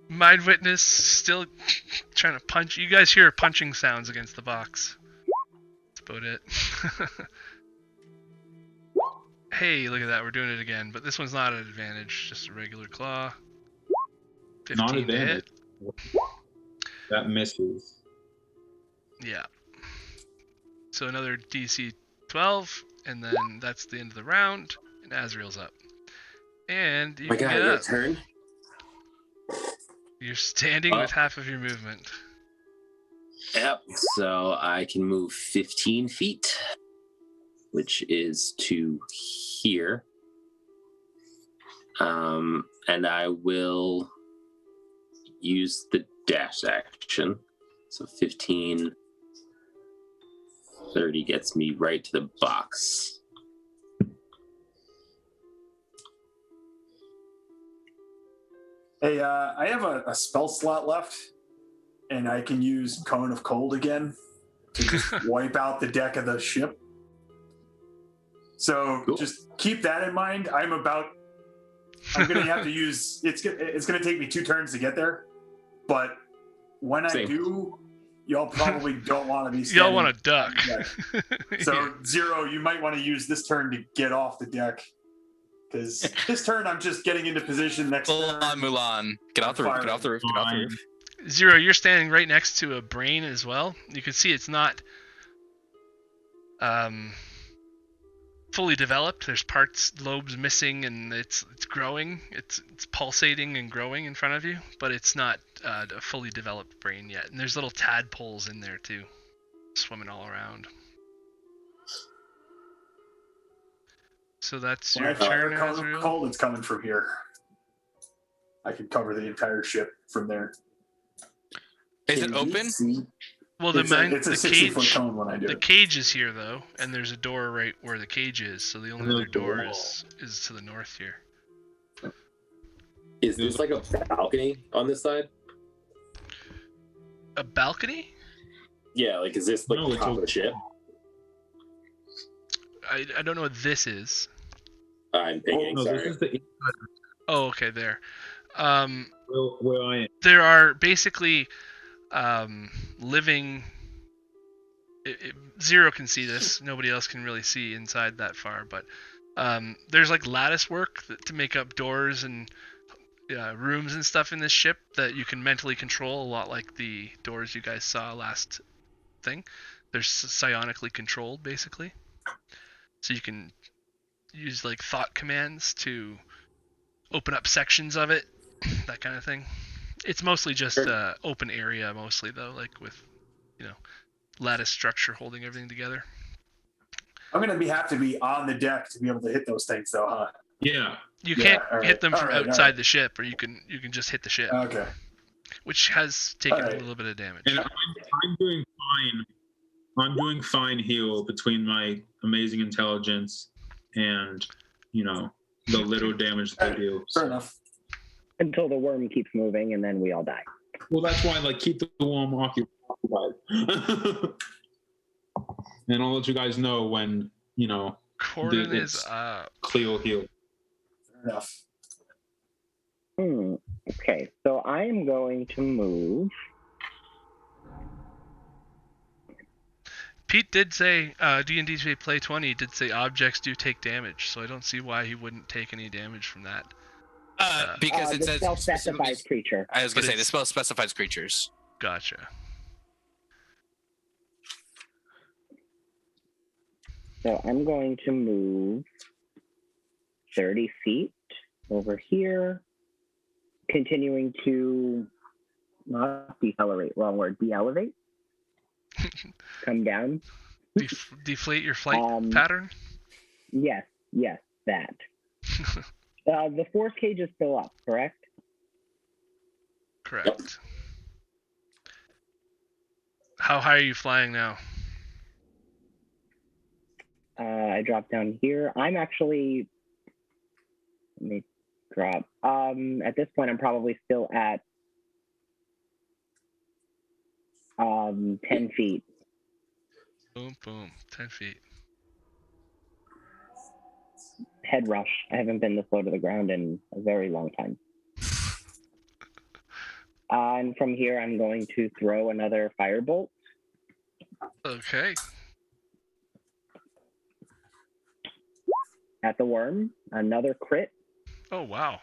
Mind Witness still trying to punch. You guys hear punching sounds against the box. That's about it. Hey, look at that. We're doing it again. But this one's not an advantage. Just a regular claw. 15 Not to advantage. hit. That misses. Yeah. So another DC 12. And then that's the end of the round. And Azrael's up. And you My can God, get your up. turn. You're standing with half of your movement. Yep. So I can move 15 feet, which is to here. And I will use the dash action. So 15, 30 gets me right to the box. Hey, I have a spell slot left, and I can use Cone of Cold again to just wipe out the deck of the ship. So Cool. Just keep that in mind. I'm going to have to use, it's going to take me 2 turns to get there, but when I Same. do, y'all probably don't want to be standing. Y'all want to duck. So Zero, you might want to use this turn to get off the deck. Because this turn, I'm just getting into position next Full turn. on Mulan. Get off the roof. Get off the roof. Get off the roof. Zero, you're standing right next to a brain as well. You can see it's not fully developed. There's lobes missing, and it's growing. It's pulsating and growing in front of you, but it's not a fully developed brain yet. And there's little tadpoles in there too, swimming all around. So that's When your I fire turn, Cone of Azrael. Cold, it's coming from here. I can cover the entire ship from there. Is it Can you open? see- Well, It's a 60-foot cage. cone when I do The it. cage is here though, and there's a door right where the cage is. So the only And other there's the door wall. is to the north here. Is this like a balcony on this side? A balcony? Yeah, like is this like No, the it's top of a- the ship? I don't know what this is. I'm picking, No, sorry. this is the Oh, okay, there. Where I am. There are basically living. Zero can see this. Nobody else can really see inside that far, but there's like lattice work to make up doors and rooms and stuff in this ship that you can mentally control, a lot like the doors you guys saw last thing. They're psionically controlled, basically. So you can use like thought commands to open up sections of it, that kind of thing. It's mostly just open area, mostly though, like with lattice structure holding everything together. I'm gonna have to be on the deck to be able to hit those things, though, huh? Yeah. You can't hit them from outside right. the ship, or you can just hit the ship. Okay. Which has taken All right. a little bit of damage. And I'm doing fine. I'm doing fine here between my amazing intelligence and, the little damage they do. Fair enough. Until the worm keeps moving, and then we all die. Well, that's why, keep the worm occupied. And I'll let you guys know when, Corden is up. Cleo heal. Fair enough. Okay, so I am going to move. Pete did say, D&D Play 20 did say objects do take damage, so I don't see why he wouldn't take any damage from that. Because it the says spell specifies creature. I was gonna say the spell specifies creatures. Gotcha. So I'm going to move 30 feet over here, continuing to not decelerate, wrong word, de-elevate. Come down. Deflate your flight pattern? Yes, that. The force cage is still up, correct? Correct. Yep. How high are you flying now? I drop down here. I'm actually... Let me drop. At this point, I'm probably still at 10 feet. Boom, boom. 10 feet. Head rush. I haven't been this low to the ground in a very long time. And from here, I'm going to throw another firebolt. Okay. At the worm. Another crit. Oh, wow.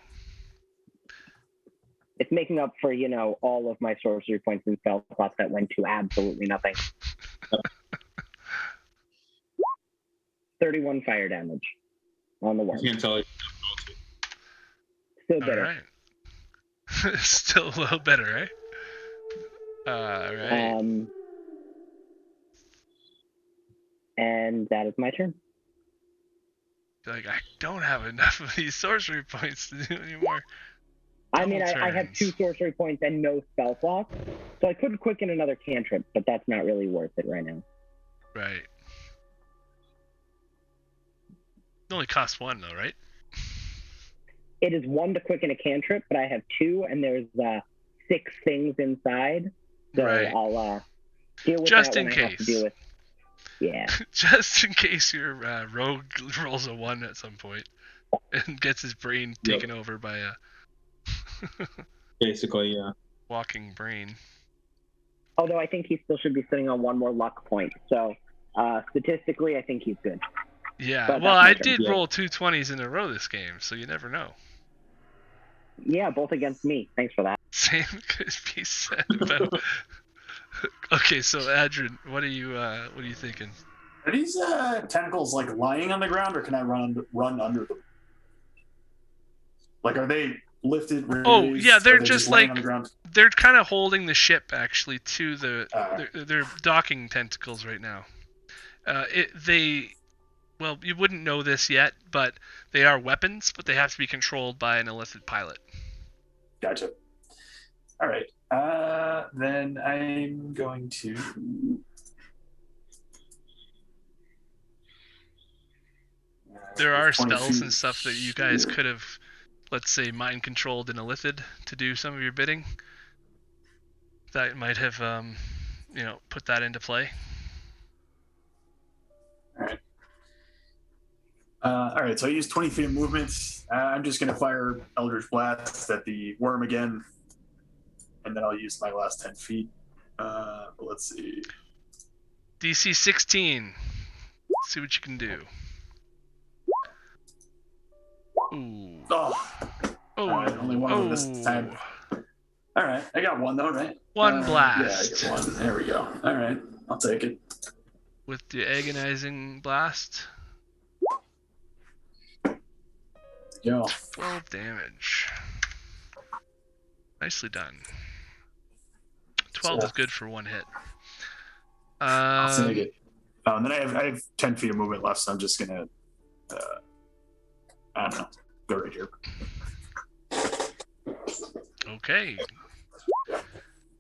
It's making up for, all of my sorcery points and spell slots that went to absolutely nothing. 31 fire damage on the worm. I can't tell you. Still bitter. All right. Still a little better, right? All right. And that is my turn. Like, I don't have enough of these sorcery points to do anymore. I mean, I have 2 sorcery points and no spell slots, so I could quicken another cantrip, but that's not really worth it right now. Right. It only costs 1, though, right? It is 1 to quicken a cantrip, but I have 2, and there's 6 things inside, so right. I'll deal with just that in when case. I have to deal with. Yeah. Just in case your rogue rolls a 1 at some point and gets his brain taken over by a basically, yeah. walking brain. Although I think he still should be sitting on 1 more luck point, so statistically, I think he's good. Yeah, but well, I did roll 2 20s in a row this game, so you never know. Yeah, both against me. Thanks for that. Same could be said about. Okay, so Adrian, what are you thinking? Are these tentacles lying on the ground, or can I run under them? Are they lifted? Raised? Oh yeah, they're just laying on the ground? They're kind of holding the ship actually to the. They're docking tentacles right now. Well, you wouldn't know this yet, but they are weapons, but they have to be controlled by an illithid pilot. Gotcha. All right. Then I'm going to... There are spells and stuff that you guys could have, let's say, mind-controlled an illithid to do some of your bidding. That might have, put that into play. All right. All right, so I use 20 feet of movement. I'm just going to fire Eldritch Blast at the worm again, and then I'll use my last 10 feet. Let's see. DC 16. See what you can do. Ooh. Oh, Oh. all right, only one of them this time. All right, I got one though, right? One blast. Yeah, I get one. There we go. All right, I'll take it. With the agonizing blast. Yo. 12 damage. Nicely done. 12 is good for one hit. I'll take it. And then I have 10 feet of movement left, so I'm just gonna I don't know, go right here. Okay.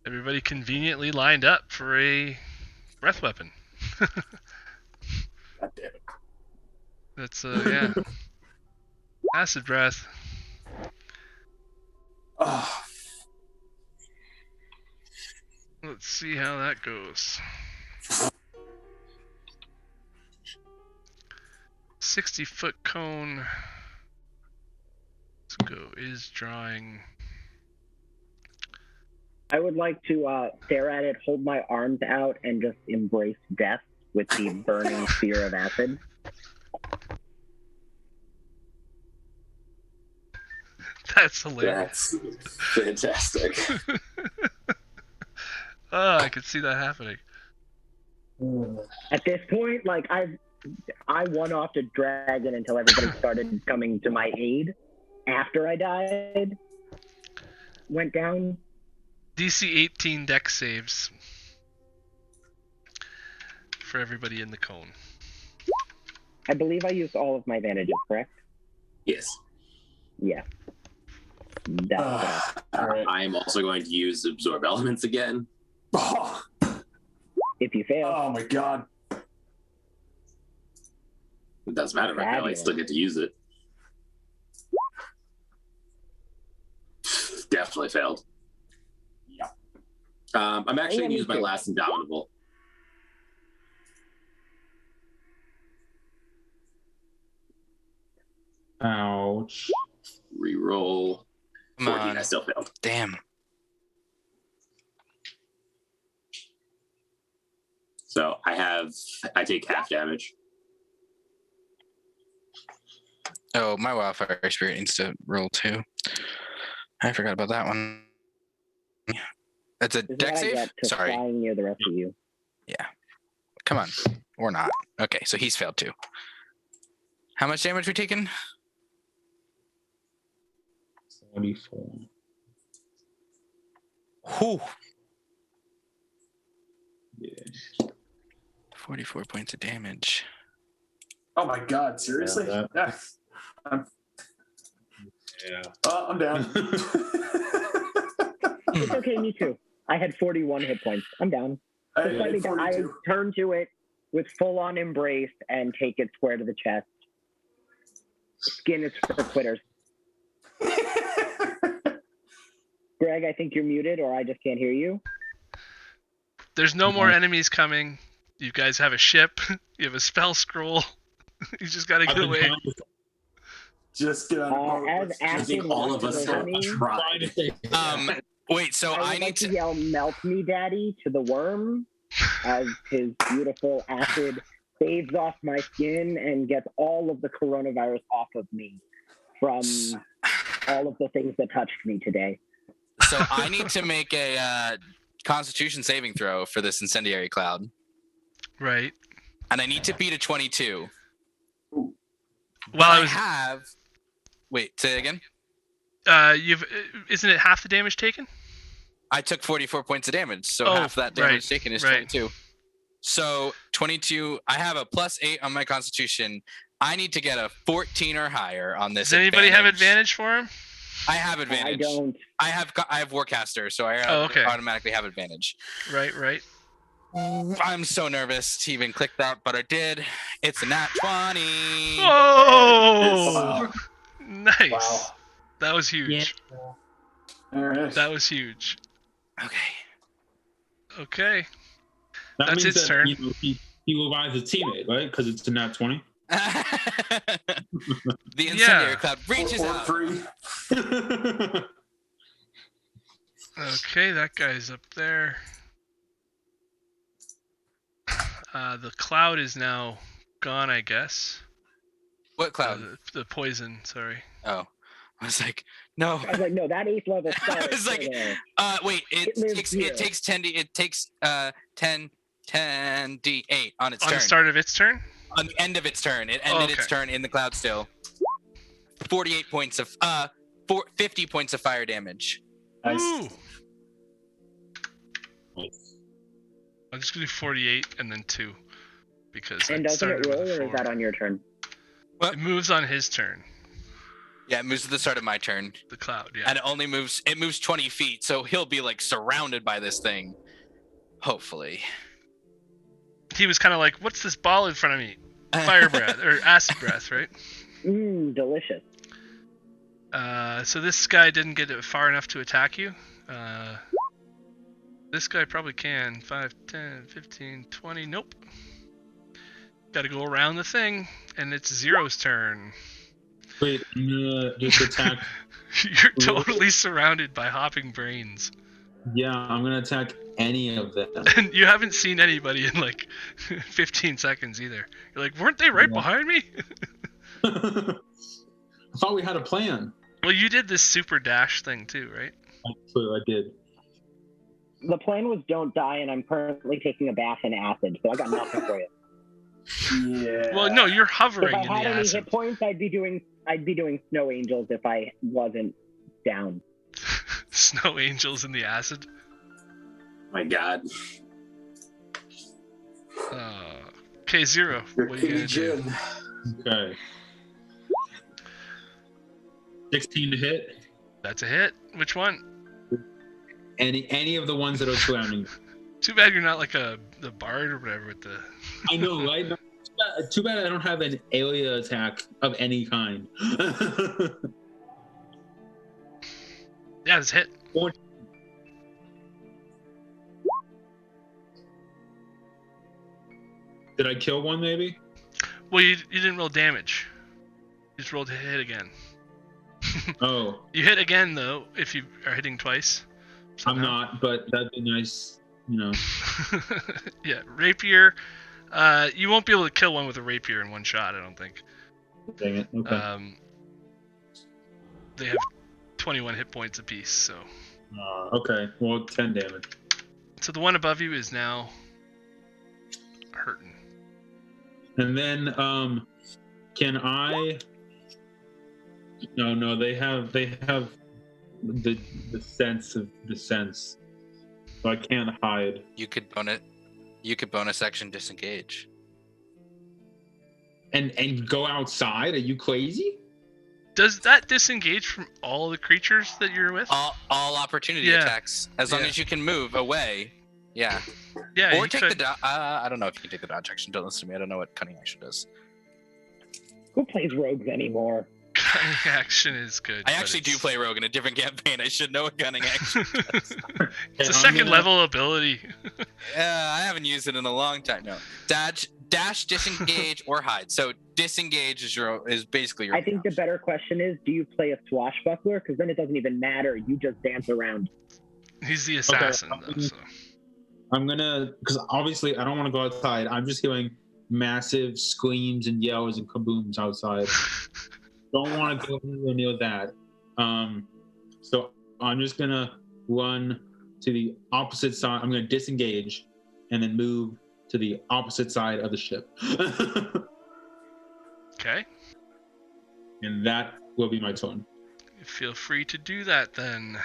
Everybody conveniently lined up for a breath weapon. God damn it. That's yeah. Acid breath. Oh. Let's see how that goes. 60-foot cone. Let's go. Is drawing. I would like to stare at it, hold my arms out, and just embrace death with the burning sphere of acid. That's hilarious. That's fantastic. Oh, I could see that happening. At this point, like I one-offed a dragon until everybody started coming to my aid. After I died, went down. DC 18 deck saves for everybody in the cone. I believe I used all of my advantages, correct? Yes. Yeah. That's All right. I'm also going to use absorb elements again. Oh, if you fail. oh my god. It doesn't matter right now. I still get to use it. Definitely failed. Yeah. I'm actually going to me use my too. last indomitable. Ouch. Reroll. Come 14. on. I still failed. Damn. So I take half damage. Oh, my wildfire spirit needs to roll too. I forgot about that one. That's a This is deck what I save? get to Sorry. flying near the rest of you. Come on. Or not. Okay, so he's failed too. How much damage we taking? 44. Whew. Yeah. 44 points of damage. Oh my god, seriously? Yeah, Yeah. Yeah. Oh, I'm down. It's okay, me too. I had 41 hit points. I'm down. I Just slightly had down. I 42. turn to it with full-on embrace and take it square to the chest. Skin is for quitters. Greg, I think you're muted, or I just can't hear you. There's no more enemies coming. You guys have a ship. You have a spell scroll. You just gotta I've get been away. trying to- Just get on the boat. As Let's I acid think all of walks us over have me, tried. trying to say- Wait, so I I would need like to to. yell "Melt me, Daddy" to the worm as his beautiful acid fades off my skin and gets all of the coronavirus off of me from all of the things that touched me today. So I need to make a Constitution saving throw for this incendiary cloud, Right. and I need to beat a 22. Well, I have. Wait, say it again. Isn't it half the damage taken? I took 44 points of damage, so Oh, half that damage right, taken is right. 22. So 22. I have a +8 on my Constitution. I need to get a 14 or higher on this. Does anybody have advantage for him? I have advantage. I don't. I have Warcaster, so I okay. automatically have advantage. Right. I'm so nervous to even click that, but I did. It's a nat 20. Oh! Nice. Wow. That was huge. All right. That was huge. Okay. Okay. That That's means its that, turn. You know, he revives his teammate, right? Because it's a nat 20. The incendiary cloud reaches Or out. 3. Okay, that guy's up there. The cloud is now gone, I guess. What cloud? The poison, sorry. Oh, I was like, no. I was like, no, that 8th level spell I is was still like, there. wait, It lives it here. takes 10 d8 on its On turn. the start of its turn? On the end of its turn. It ended its Okay. turn in the cloud still. 48 points of 50 points of fire damage. Nice. Ooh. I'm just gonna do 48 and then 2 because And it doesn't started it roll, with a or 4. is that on your turn? It moves on his turn. Yeah, it moves to the start of my turn. The cloud, yeah. And it moves 20 feet, so he'll be like surrounded by this thing. Hopefully. He was kind of like, "What's this ball in front of me? Fire breath or acid breath, right?" Delicious. So this guy didn't get it far enough to attack you. This guy probably can. 5, 10, 15, 20. Nope. Got to go around the thing, and it's Zero's turn. Wait, I'm gonna just attack. You're totally surrounded by hopping brains. Yeah, I'm gonna attack any of them. And you haven't seen anybody in like 15 seconds either. You're like, weren't they right Yeah. behind me? I thought we had a plan. Well, you did this super dash thing too, right? True, I did. The plan was don't die, and I'm currently taking a bath in acid, so I got nothing for you. Yeah. Well, no, you're If hovering I in had the any acid. hit points, I'd be doing snow angels if I wasn't down. Snow angels in the acid. My God. Okay, Zero. You're What are you gonna do? Cajun. Okay. 16 to hit. That's a hit. Which one? Any of the ones that are surrounding me. Too bad you're not like the bard or whatever with the. I know, right? Too bad I don't have an area attack of any kind. Yeah, it's a hit. Did I kill one, maybe? Well, you didn't roll damage. You just rolled to hit again. Oh, You hit again though if you are hitting twice. I'm somehow. not, but that'd be nice, you know. Yeah, rapier. You won't be able to kill one with a rapier in one shot, I don't think. Dang it. Okay. They have 21 hit points apiece, so. Okay. Well, 10 damage. So the one above you is now hurting. And then, can I? No. They have the sense of the sense, so I can't hide. You could bonus action disengage. And go outside? Are you crazy? Does that disengage from all the creatures that you're with? All opportunity Yeah. attacks, as long Yeah. as you can move away. Yeah. Yeah, Or you take could. the dodge. I don't know if you can take the dodge action. Don't listen to me. I don't know what cunning action does. Who plays rogues anymore? Cunning action is good. I but actually do it's- play rogue in a different campaign. I should know what cunning action. It's Yeah, a I'm second gonna- level ability. I haven't used it in a long time. No. Dash, disengage, or hide. So disengage is basically your. I think the better question is, do you play a swashbuckler? Because then it doesn't even matter. You just dance around. He's the assassin, though. So. I'm gonna, because obviously I don't want to go outside. I'm just hearing massive screams and yells and kabooms outside. Don't want to go anywhere near that. So I'm just gonna run to the opposite side. I'm gonna disengage and then move to the opposite side of the ship. Okay. And that will be my turn. Feel free to do that then.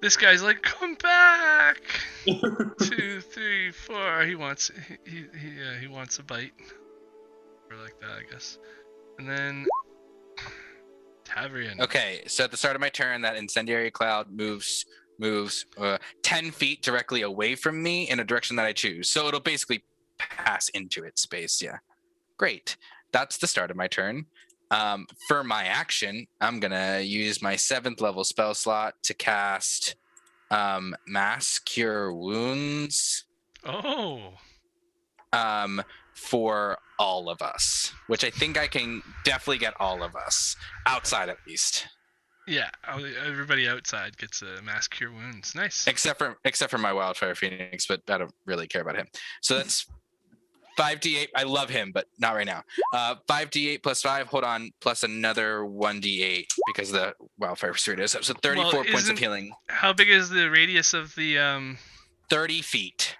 This guy's like, come back. 2, 3, 4. He wants he wants a bite. Or like that, I guess. And then Tavrian. Okay, so at the start of my turn, that incendiary cloud moves 10 feet directly away from me in a direction that I choose. So it'll basically pass into its space. Yeah, great. That's the start of my turn. For my action, I'm gonna use my 7th level spell slot to cast Mass Cure Wounds. Oh. for all of us, which I think I can definitely get all of us outside at least. Yeah, everybody outside gets a mass cure wounds. Nice. Except for my Wildfire Phoenix, but I don't really care about him. So that's 5d8. I love him, but not right now. 5d8 plus 5, hold on, plus another 1d8 because the Wildfire Pursuit is up. So 34 points of healing. How big is the radius of the 30 feet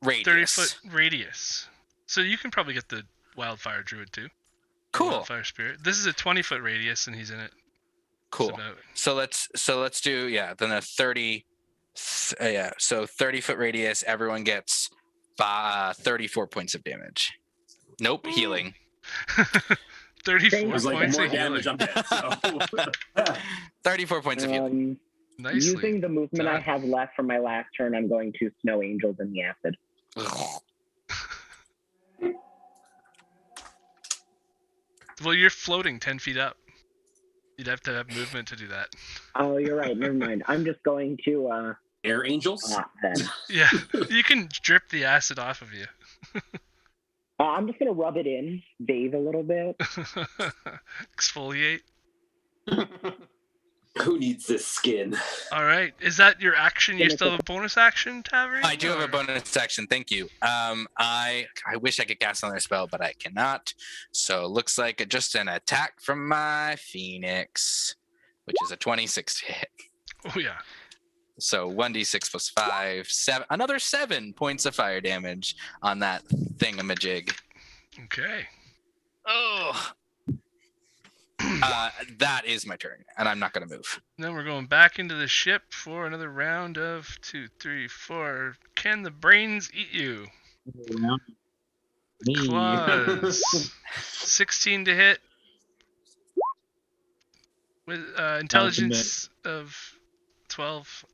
radius. 30-foot radius. So you can probably get the Wildfire Druid too. Cool. Wildfire Spirit. This is a 20-foot radius and he's in it. Cool. So let's do then a 30 so 30-foot radius, everyone gets 34 points of damage. Nope, healing. 34 It was like points more of damage healing. on that. So. 34 points of healing. Nicely Using the movement I done. have left from my last turn, I'm going to Snow Angels in the acid. Well, you're floating 10 feet up. You'd have to have movement to do that. Oh, you're right. Never mind. I'm just going to Air angels? then. Yeah, you can drip the acid off of you. I'm just gonna rub it in, bathe a little bit. Exfoliate. Who needs this skin? All right. Is that your action? You still have a bonus action, Tavern? I do have a bonus action. Thank you. I wish I could cast another spell, but I cannot. So it looks like just an attack from my Phoenix, which is a 26 to hit. Oh yeah. So 1d6 plus 5, 7, another 7 points of fire damage on that thingamajig. Okay. Oh. That is my turn, and I'm not going to move. Then we're going back into the ship for another round of 2, 3, 4. Can the brains eat you? Claws. 16 to hit. With intelligence of 12.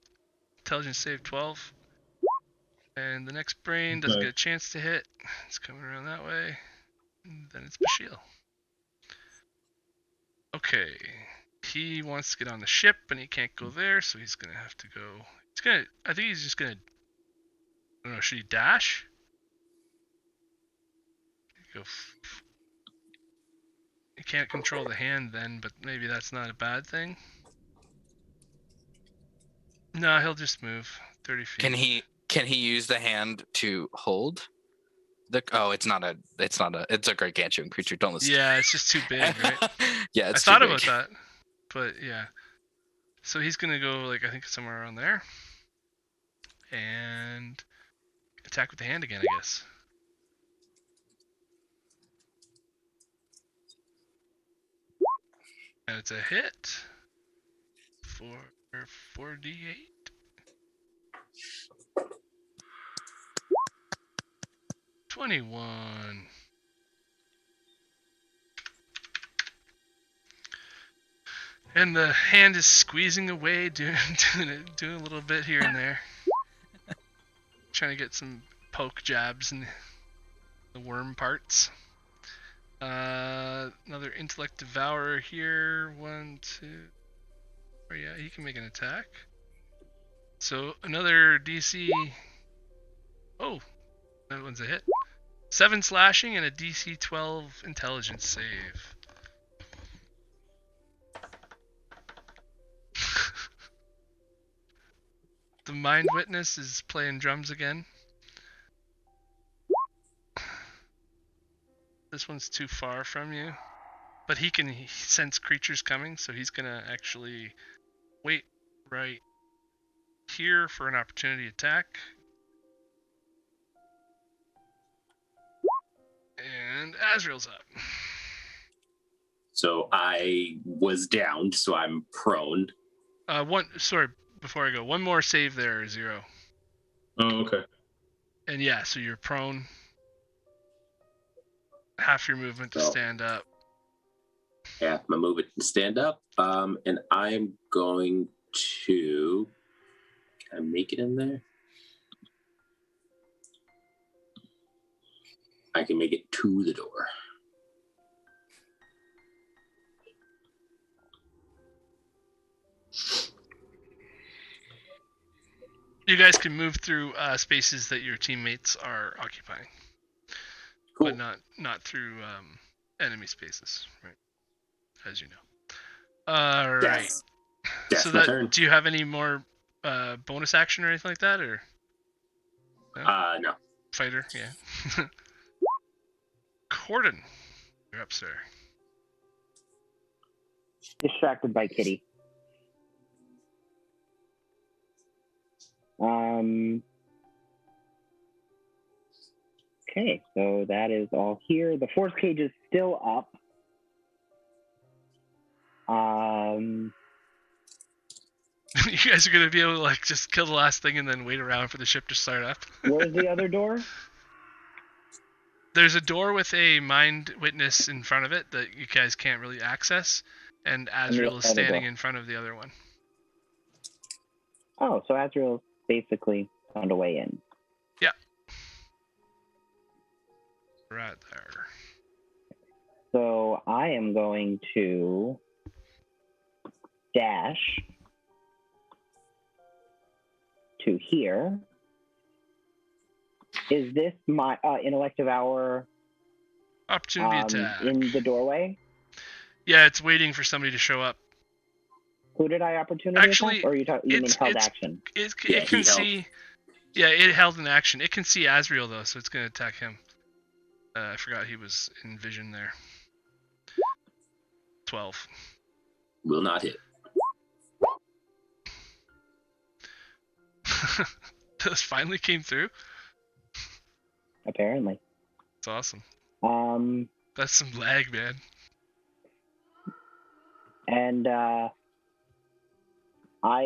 Intelligence save 12. And the next brain doesn't get a chance to hit. It's coming around that way. And then it's Bashiel. Okay. He wants to get on the ship, and he can't go there, so he's going to have to go... I think he's just going to... I don't know, should he dash? Go... He can't control the hand then, but maybe that's not a bad thing. No, he'll just move 30 feet. Can he use the hand to hold? It's a gargantuan creature. Don't listen. Yeah, it's just too big, right? Yeah, I it's thought too about big. that, but yeah. So he's gonna go I think somewhere around there, and attack with the hand again, I guess. And it's a hit for 4d8. $21. And the hand is squeezing away, doing a little bit here and there. Trying to get some poke jabs in the worm parts. Another intellect devourer here. 1, 2. Oh yeah, he can make an attack. So another DC. Oh, that one's a hit. 7 slashing and a DC 12 intelligence save. The Mind Witness is playing drums again. This one's too far from you. But he can sense creatures coming, so he's going to actually wait right here for an opportunity attack. And Azrael's up. So I was downed, so I'm prone. Before I go, one more save there, 0. Oh, okay. And yeah, so you're prone. Half your movement to stand up. Yeah, my movement to stand up. And I'm going to... Can I make it in there? I can make it to the door. You guys can move through spaces that your teammates are occupying. Cool. Cool. but not through enemy spaces, right? As you know. All right. Yes. That's So my turn. do you have any more bonus action or anything like that, or No. fighter? Yeah. Corden, you're up, sir. Distracted by Kitty. Okay, so that is all here. The force cage is still up. You guys are gonna be able to like just kill the last thing and then wait around for the ship to start up. Where's the other door? There's a door with a mind witness in front of it that you guys can't really access, and Azrael is other standing door. in front of the other one. Oh, so Azrael basically found a way in. Yeah. Right there. So I am going to dash to here. Is this my intellective hour Opportunity attack. in the doorway? Yeah, it's waiting for somebody to show up. Who did I opportunity Actually, attack? Or you mean it's- held it's- action? It Yeah, can he held. see. Yeah, it held an action. It can see Azrael though, so it's gonna attack him. I forgot he was in vision there. 12. Will not hit. Those finally came through. Apparently. It's awesome. Um, That's some lag, man. and I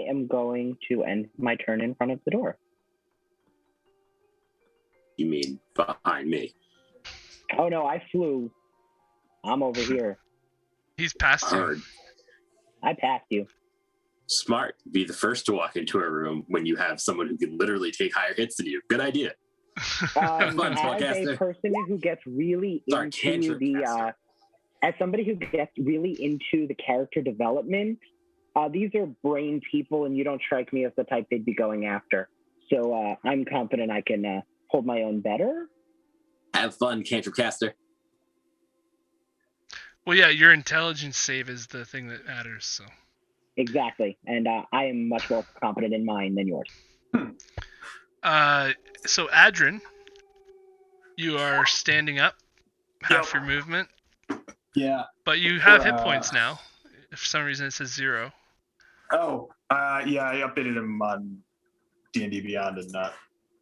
am going to end my turn in front of the door. You mean behind me? Oh no, I flew. I'm over here. He's past you. Hard. I passed you. Smart. Be the first to walk into a room when you have someone who can literally take higher hits than you. Good idea. As Fun, a Spellcaster. person who gets really Sorry, into cantrip the, caster. as somebody who gets really into the character development, these are brain people, and you don't strike me as the type they'd be going after. So I'm confident I can hold my own better. Have fun, cantrip caster. Well, yeah, your intelligence save is the thing that matters. So. Exactly, and I am much more confident in mine than yours. So Adrin, you are standing up, half Yep. your movement, Yeah. but you have hit points now. For some reason, it says 0. Oh, yeah, I updated him on D&D Beyond and not.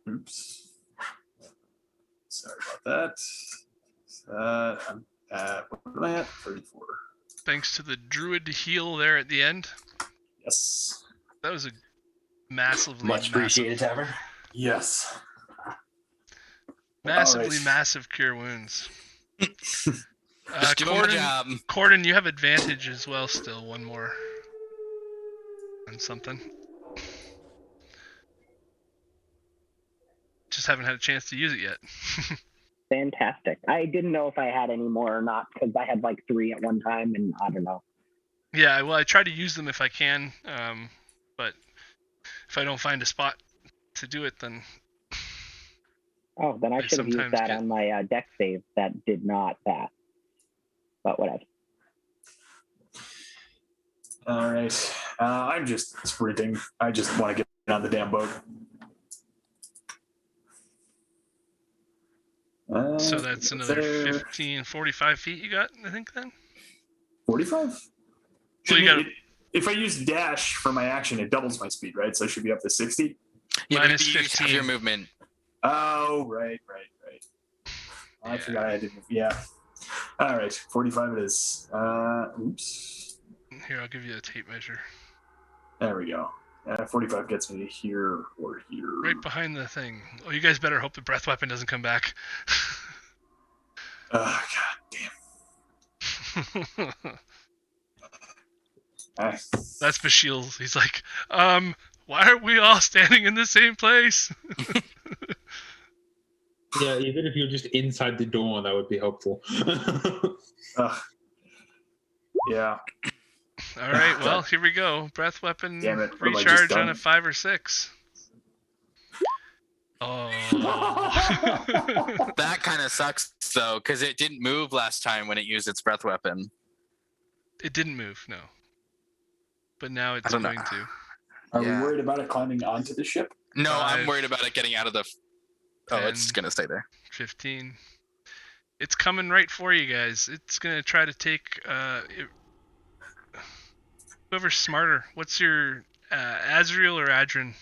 Oops. Sorry about that. I'm at, what am I at? 34. Thanks to the druid heal there at the end. Yes. That was a massively Much appreciated, Tavern. Yes. massively Alright. massive cure wounds. Just doing my job. Corden, you have advantage as well still, one more. And something. Just haven't had a chance to use it yet. Fantastic. I didn't know if I had any more or not because I had like 3 at one time, and I don't know. Yeah, well, I try to use them if I can, but if I don't find a spot to do it, then Oh, then I I should have used sometimes that get- on my deck save that did not pass. But whatever. All right. I'm just sprinting. I just want to get on the damn boat. so that's another there. 15, 45 feet you got, I think, then? 45? Well, you gotta- If I use dash for my action, it doubles my speed, right? So I should be up to 60. Yeah, but Minus you use half 15. your movement. Oh, right. I Yeah. forgot I didn't. Yeah. All right. 45 it is. Oops. Here, I'll give you a tape measure. There we go. 45 gets me here or here. Right behind the thing. Oh, you guys better hope the breath weapon doesn't come back. Oh, god damn. Ah, That's Bashiel. He's like, why aren't we all standing in the same place? Yeah, even if you're just inside the door, that would be helpful. yeah. All right, well, here we go. Breath weapon Damn it, what have I just recharge done? on a 5 or 6. Oh. That kind of sucks, though, because it didn't move last time when it used its breath weapon. It didn't move, no. But now it's don't know. going to. Are Yeah. we worried about it climbing onto the ship? No, I'm 5, worried about it getting out of the. Oh, it's 10. gonna stay there. 15. It's coming right for you guys. It's gonna try to take whoever's smarter. What's your Azriel or Adrin?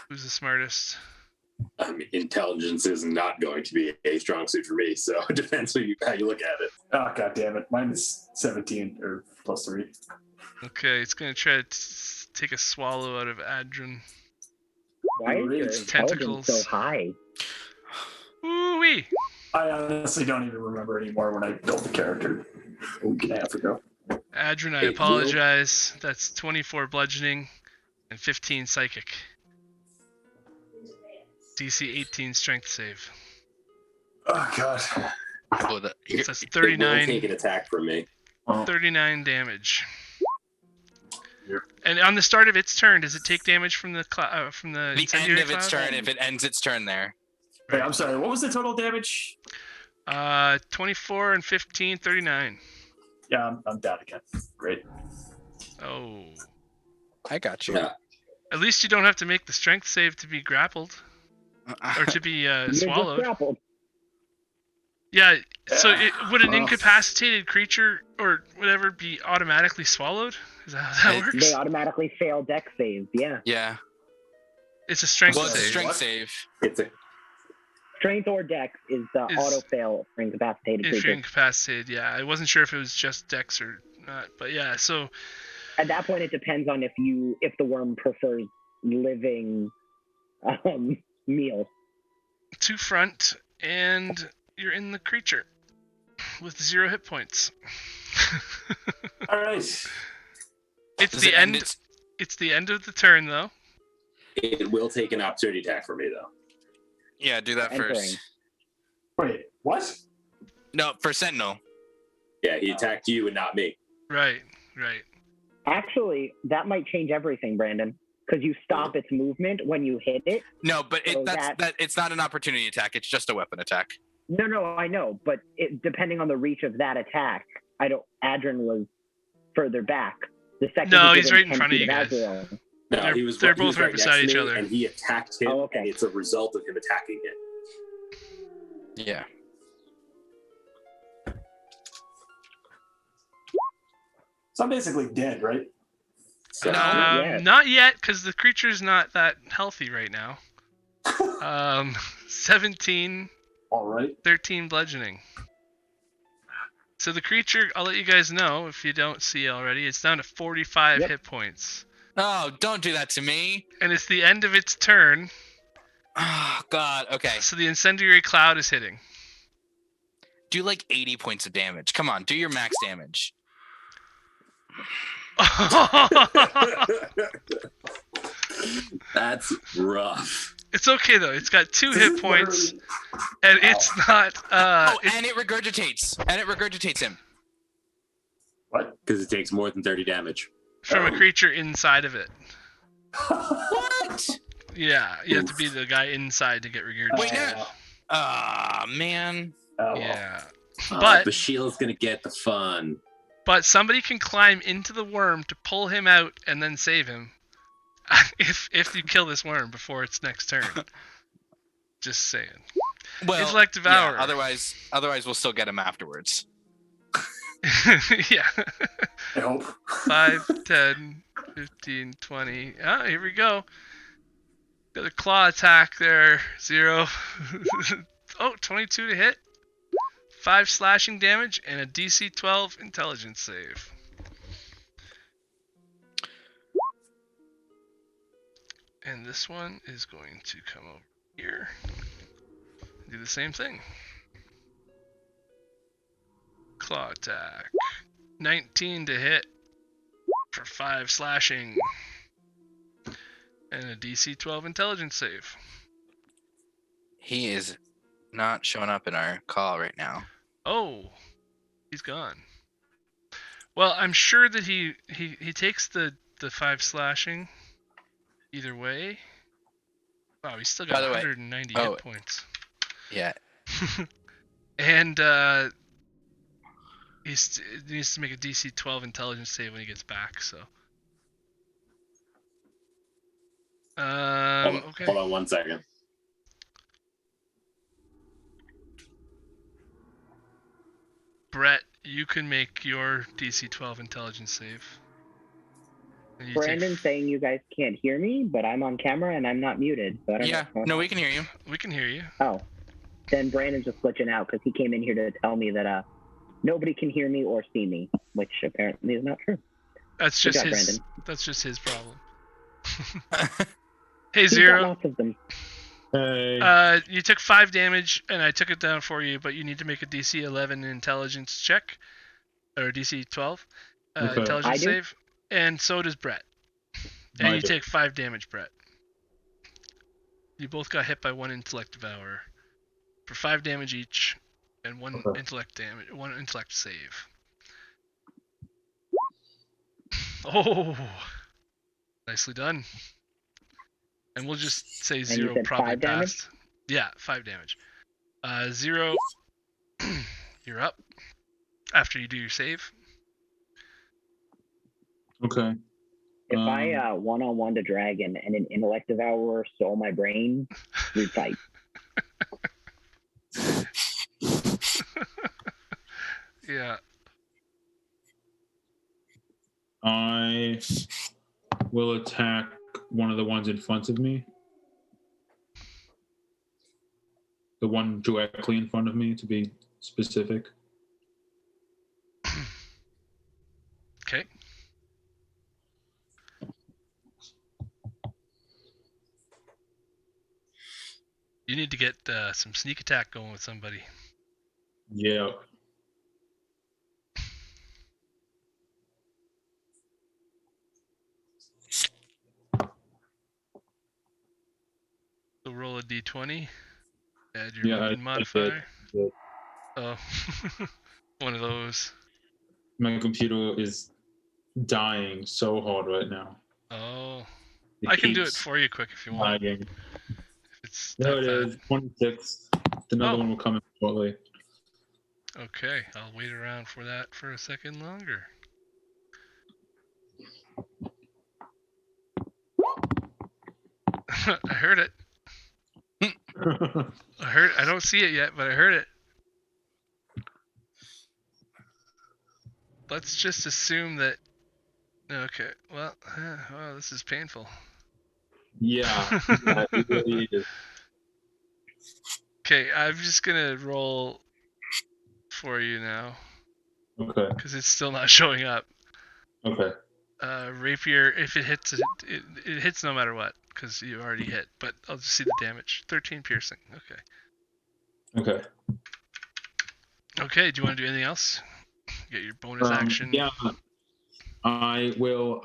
Who's the smartest? Intelligence is not going to be a strong suit for me, so it depends how you look at it. Oh, god damn it. Mine is 17 or +3. Okay, it's gonna try to take a swallow out of Adrin. Why is your Great. intelligence Tentacles. so high? Woo-wee! I honestly don't even remember anymore when I built the character a week and a half ago. Adrin, I Hey, apologize. That's 24 bludgeoning and 15 psychic. DC 18 strength save. Oh god. Oh, So that's It will take 39, an attack from me. 39 damage. Yep. And on the start of its turn, does it take damage from the The end incendiary of its cloud? turn, if it ends its turn there. Wait, I'm sorry. What was the total damage? 24 and 15, 39. Yeah, I'm down again. Great. Oh. I got you. Yeah. At least you don't have to make the strength save to be grappled. Or to be You're just swallowed. grappled. Yeah, so Yeah. would an Well. incapacitated creature or whatever be automatically swallowed? Is that how that works? They automatically fail dex saves. Yeah, Yeah. It's a strength Well, it's a save. strength What? save. It's a strength or dex is the Is- auto fail for incapacitated If you're creatures. incapacitated, yeah. I wasn't sure if it was just dex or not, but yeah. So At that point, it depends on if the worm prefers living meal. 2 front, and you're in the creature with 0 hit points. All right. It's Does the it end. its- It's the end of the turn, though. It will take an opportunity attack from me, though. Yeah, do that Entering. first. Wait, what? No, for Sentinel. Yeah, he attacked you and not me. Right. Actually, that might change everything, Brandon, because you stop its movement when you hit it. No, but So that it's not an opportunity attack. It's just a weapon attack. No, I know, but depending on the reach of that attack, Adrin was further back. The second No, he he's did right in 10 front of feet you guys. Azrael- No, They're- he was. they're he was both right next beside to each me, other. and he attacked him. Oh, okay. And it's a result of him attacking him. Yeah. So I'm basically dead, right? So yet. Not yet, because the creature's not that healthy right now. 17, All right. 13 bludgeoning. So the creature, I'll let you guys know if you don't see already, it's down to 45 Yep. hit points. Oh, don't do that to me. And it's the end of its turn, Oh, God. Okay. so the incendiary cloud is hitting. Do like 80 points of damage. Come on, do your max damage. that's rough. It's okay though. It's got 2 This hit is points, literally- and it's not. And it regurgitates. Him. What? Because it takes more than 30 damage. from a creature inside of it. What? Yeah, you have to be the guy inside to get regurgitated. Wait, no. Ah, man. Oh, well. Yeah, But But- the shield's gonna get the fun. but somebody can climb into the worm to pull him out and then save him. if you kill this worm before its next turn. Just saying. Well, Intellect Devourer. yeah, otherwise we'll still get him afterwards. Yeah. I hope. 5, 10, 15, 20. Ah, here we go. Got a claw attack there. 0. Oh, 22 to hit. 5 slashing damage and a DC 12 intelligence save. And this one is going to come over here and do the same thing. Claw attack. 19 to hit for 5 slashing. And a DC 12 intelligence save. He is not showing up in our call right now. Oh, he's gone. Well, I'm sure that he takes the 5 slashing either way. Wow, he's still By got the way- 190 oh. hit points. Yeah. And he needs to make a DC 12 intelligence save when he gets back. So. Okay. Hold on 1 second. Brett, you can make your DC 12 intelligence save. And you Brandon's saying you guys can't hear me, but I'm on camera and I'm not muted. So I don't Yeah, know. no, we can hear you. We can hear you. Oh, then Brandon's just glitching out because he came in here to tell me that nobody can hear me or see me, which apparently is not true. That's Good just job, his. Brandon. That's just his problem. Hey He's got Zero. lots of them. Hey. You took 5 damage, and I took it down for you, but you need to make a DC 11 intelligence check, or DC 12 Okay. intelligence I do? save, and so does Brett. And I you do. take 5 damage, Brett. You both got hit by 1 intellect devourer for 5 damage each, and 1 Okay. intellect damage, 1 intellect save. Oh, nicely done. And we'll just say you Zero said probably 5 damage? passed. Yeah, 5 damage. Zero, you're up after you do your save. Okay. If I one-on-one to dragon and an intellect devourer stole my brain, we'd fight. Yeah. I will attack one of the ones in front of me. The one directly in front of me, to be specific. Okay. You need to get some sneak attack going with somebody. Yeah. So roll a d20. Add your Yeah, weapon I modifier. did. Oh, one of those. My computer is dying so hard right now. Oh, It I can do it keeps for you quick if you want. lagging. If it's There that it bad. is, 26. Another Oh. one will come in shortly. Okay, I'll wait around for that for a second longer. I heard it. I don't see it yet, but I heard it. Let's just assume that. Okay. Well, oh, this is painful. Yeah, it really is. Okay, I'm just gonna roll for you now Okay, because it's still not showing up. okay. Rapier, if it hits, it hits no matter what because you already hit. But I'll just see the damage. 13 piercing. Okay. Okay. Okay. Do you want to do anything else? Get your bonus action. Yeah, I will.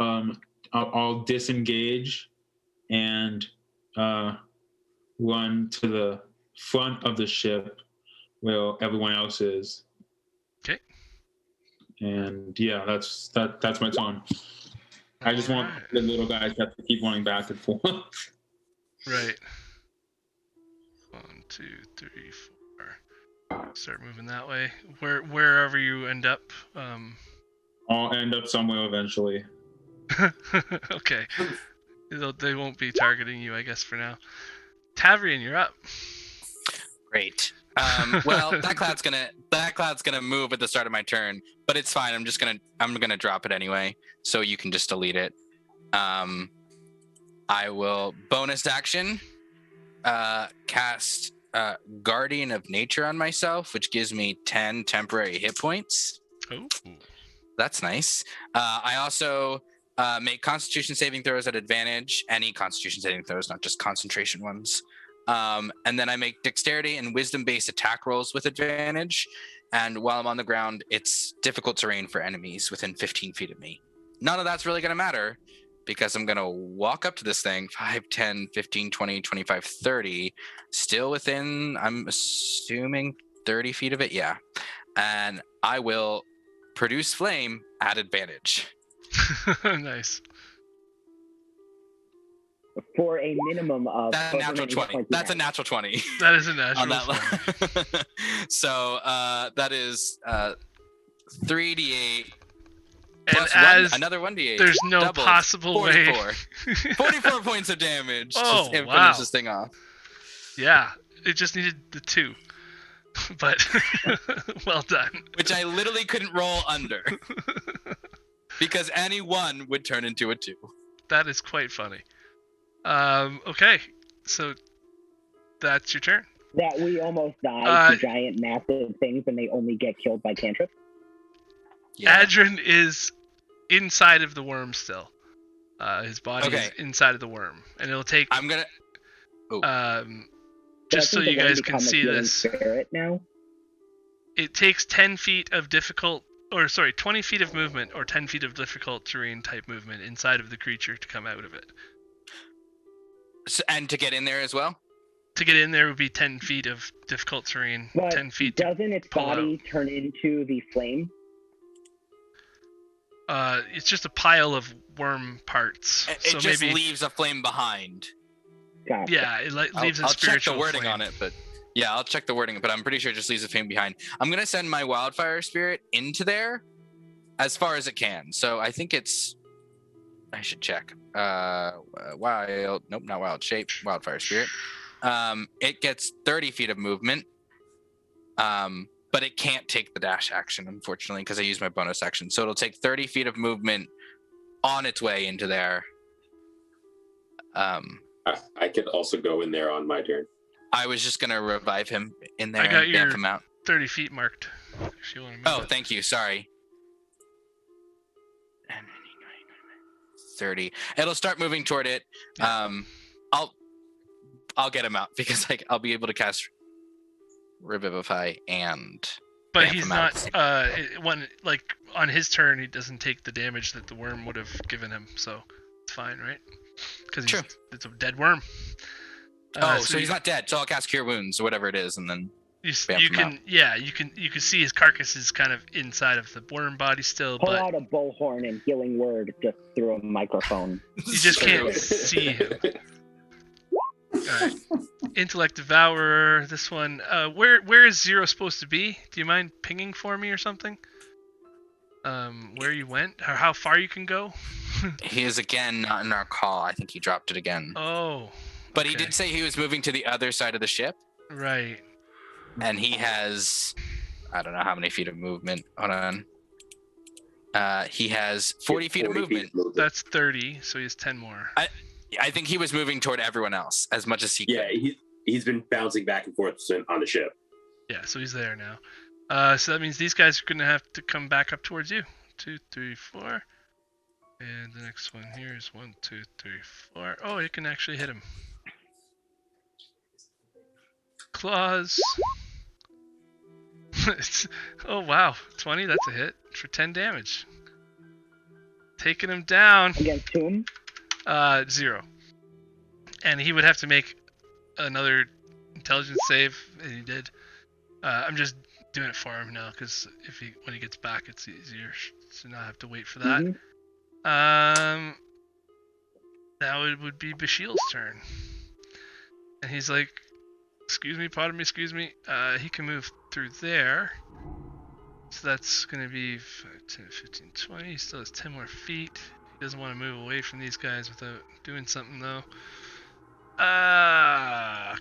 I'll disengage and run to the front of the ship where everyone else is. Okay. And yeah, that's my turn. I just want Alright. the little guys to have to keep running back and forth. Right. 1, 2, 3, 4. Start moving that way. Wherever you end up. I'll end up somewhere eventually. Okay. They won't be targeting you, I guess, for now. Tavrian, you're up. Great. Well, that cloud's gonna move at the start of my turn, but it's fine. I'm gonna drop it anyway, so you can just delete it. I will bonus action cast Guardian of Nature on myself, which gives me 10 temporary hit points. Oh. That's nice. I also make Constitution saving throws at advantage. Any Constitution saving throws, not just concentration ones. And then I make Dexterity and Wisdom-based attack rolls with advantage. And while I'm on the ground, it's difficult terrain for enemies within 15 feet of me. None of that's really going to matter because I'm going to walk up to this thing 5, 10, 15, 20, 25, 30. Still within, I'm assuming, 30 feet of it. Yeah. And I will produce flame at advantage. Nice. for a minimum of That's a however natural many 20. points you That's a have. natural 20 That is a natural on that 20. line. So that is 3d8 And plus as another 1d8. there's no Doubled. possible way. 44. 44 points of damage Oh, to wow. finish this thing off. Yeah, it just needed the 2. But well done. Which I literally couldn't roll under. Because any 1 would turn into a 2. That is quite funny. Okay, so that's your turn. That we almost die to giant, massive things, and they only get killed by cantrips. Yeah. Adrian is inside of the worm still. His body is inside of the worm, and it'll take. I'm gonna. Just so you guys can see this. Spirit now. It takes 10 feet of 20 feet of movement or 10 feet of difficult terrain type movement inside of the creature to come out of it. So, and to get in there as well? To get in there would be 10 feet of difficult terrain, but 10 feet. Doesn't its body turn into the flame? It's just a pile of worm parts. It so just maybe, leaves a flame behind. Gotcha. Yeah, it leaves a I'll spiritual check the wording flame. on it, but yeah, I'll check the wording, but I'm pretty sure it just leaves a flame behind. I'm gonna send my wildfire spirit into there as far as it can. So I think it's. I should check. Wild. Nope, not wild shape. Wildfire spirit. It gets 30 feet of movement. But it can't take the dash action, unfortunately, because I used my bonus action. So it'll take 30 feet of movement on its way into there. I could also go in there on my turn. I was just gonna revive him in there I got and your bamf him out. 30 feet marked. If you want to move Oh, it. thank you. Sorry. 30. It'll start moving toward it. I'll get him out because I'll be able to cast Revivify and. But bamf he's him not. out. On his turn, he doesn't take the damage that the worm would have given him, so it's fine, right? Because it's a dead worm. So he's not dead. So I'll cast Cure Wounds or whatever it is, and then. You can see his carcass is kind of inside of the worm body still, Pull but out a bullhorn and healing word just through a microphone. you just can't see him. Alright. Intellect Devourer, this one. Where is Zero supposed to be? Do you mind pinging for me or something? Where you went? Or how far you can go? He is again not in our call. I think he dropped it again. Oh. But he okay. did say he was moving to the other side of the ship. Right. And he has, I don't know how many feet of movement. Hold on. He has 40 feet of movement. That's 30, so he has 10 more. I think he was moving toward everyone else as much as he could. Yeah, he's been bouncing back and forth on the ship. Yeah, so he's there now. So that means these guys are going to have to come back up towards you. 2, 3, 4. And the next one here is 1, 2, 3, 4. Oh, you can actually hit him. Claws. Oh wow, 20, that's a hit for 10 damage. Taking him down. Against whom? 0. And he would have to make another intelligence save, and he did. I'm just doing it for him now, because when he gets back, it's easier to not have to wait for that. Mm-hmm. Now it would be Bashiel's turn. And he's like, excuse me, excuse me. He can move through there. So that's going to be 10, 15, 20. He still has 10 more feet. He doesn't want to move away from these guys without doing something, though.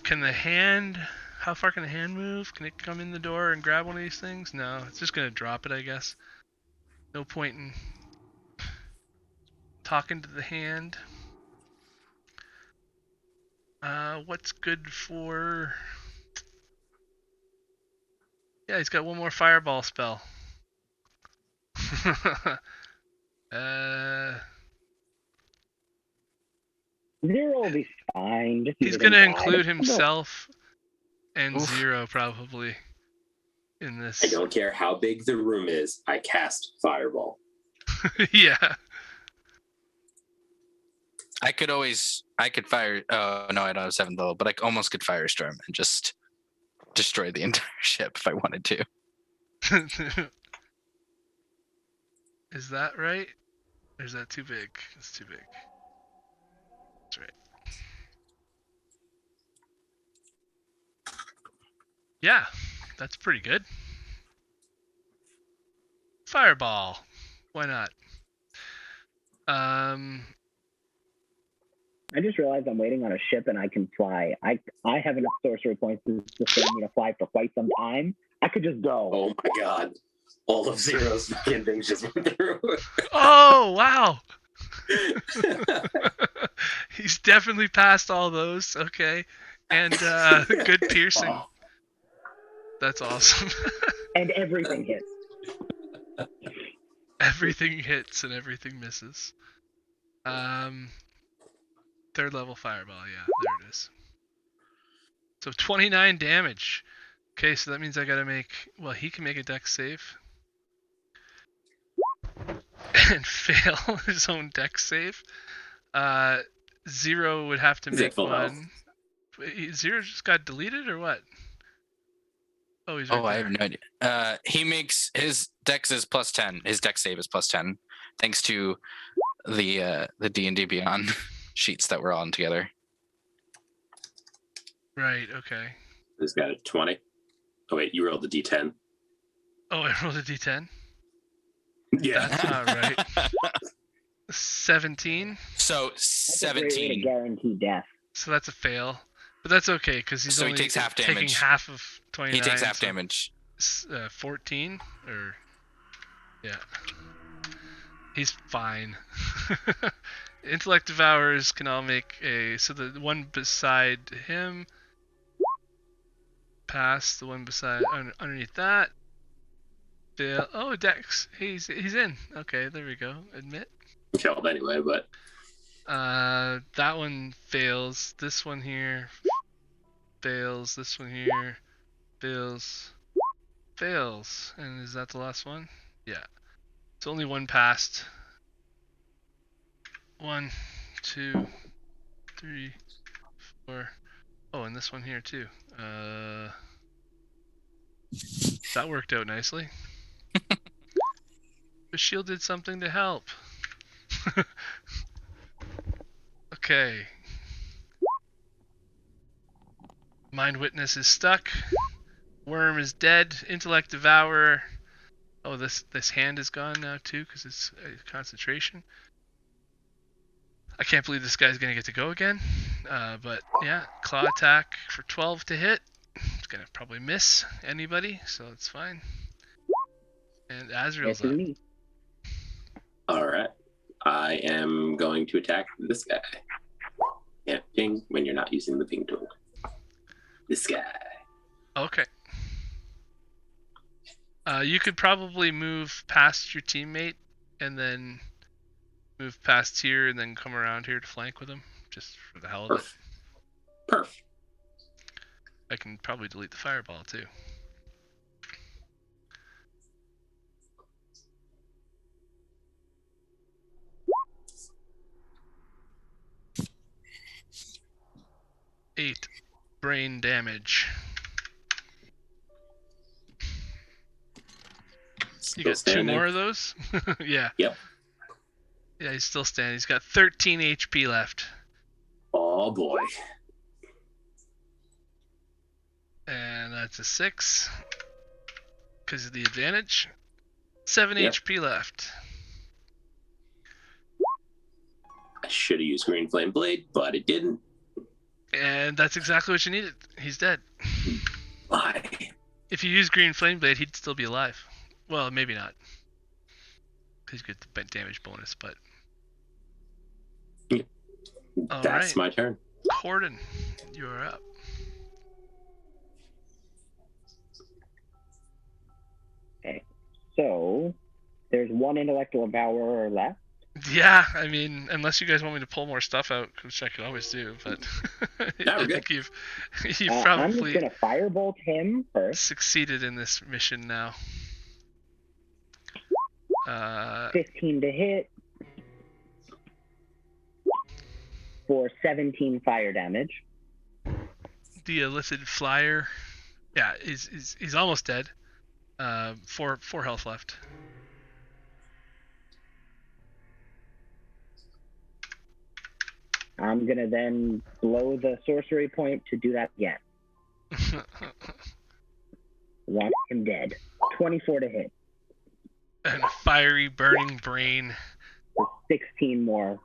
Can the hand... How far can the hand move? Can it come in the door and grab one of these things? No, it's just going to drop it, I guess. No point in talking to the hand. What's good for... Yeah, he's got one more fireball spell. Zero will be fine. He's going to include himself and Zero probably in this. I don't care how big the room is. I cast Fireball. Yeah. I could fire. Oh no, I don't have 7th level, but I almost could Firestorm and just destroy the entire ship if I wanted to. Is that right? Or is that too big? It's too big. That's right. Yeah, that's pretty good. Fireball. Why not? I just realized I'm waiting on a ship and I can fly. I have enough sorcery points to sustain me to fly for quite some time. I could just go. Oh my god. All of Zero's fucking things just went through. Oh, wow. He's definitely passed all those. Okay. And good piercing. Oh, That's awesome. And everything hits. Everything hits and everything misses. Third level fireball. Yeah, there it is. So 29 damage. Okay, so that means I gotta make. Well, he can make a dex save. And fail his own dex save. Zero would have to He's at make full health. one. Wait, Zero just got deleted or what? Oh, he's right Oh, I there. have no idea. He makes his dex is +10. His dex save is +10, thanks to the D&D Beyond sheets that we're on together. Right. Okay. he's got a 20. Oh wait, you rolled the d10. Oh, I rolled a d10. Yeah. That's not right. 17. So That's a great way to 17. guarantee death. So that's a fail. But that's okay because he's So he only takes half taking damage. half of 29. He takes half so, damage. 14 or yeah. He's fine. Intellect devourers can all make a so the one beside him pass, the one beside underneath that fail. Oh, Dex, he's in. Okay, there we go. Admit. Killed anyway, but That one fails. This one here fails. This one here fails. Fails. And is that the last one? Yeah. It's only one passed. 1, 2, 3, 4. Oh, and this one here too. That worked out nicely. The shield did something to help. Okay. Mind Witness is stuck. Worm is dead. Intellect Devourer. Oh, this hand is gone now too because it's concentration. I can't believe this guy's gonna get to go again. But yeah, claw attack for 12 to hit. It's gonna probably miss anybody, so it's fine. And Azrael's This is up. me. all right. I am going to attack this guy. Yeah, ping when you're not using the ping tool. This guy. Okay. You could probably move past your teammate and then move past here and then come around here to flank with him, just for the hell of it. Perf. I can probably delete the fireball too. Eight brain damage. You Still got two standing. more of those? Yeah. Yep. Yeah, he's still standing. He's got 13 HP left. Oh boy. And that's a 6. Because of the advantage. 7 Yep. HP left. I should have used Green Flame Blade, but it didn't. And that's exactly what you needed. He's dead. Why? If you use Green Flame Blade, he'd still be alive. Well, maybe not. He's good damage bonus, but... That's Alright. my turn. Corden, you are up. Okay. So there's one intellectual devourer left. Yeah, I mean, unless you guys want me to pull more stuff out, which I could always do, but No, we're I good. think you've I'm just probably gonna firebolt him first. succeeded in this mission now. 15 to hit for 17 fire damage. The illithid flyer, yeah, he's almost dead. 4 health left. I'm gonna then blow the sorcery point to do that again. Want him dead. 24 to hit. And a fiery, burning brain With 16 more.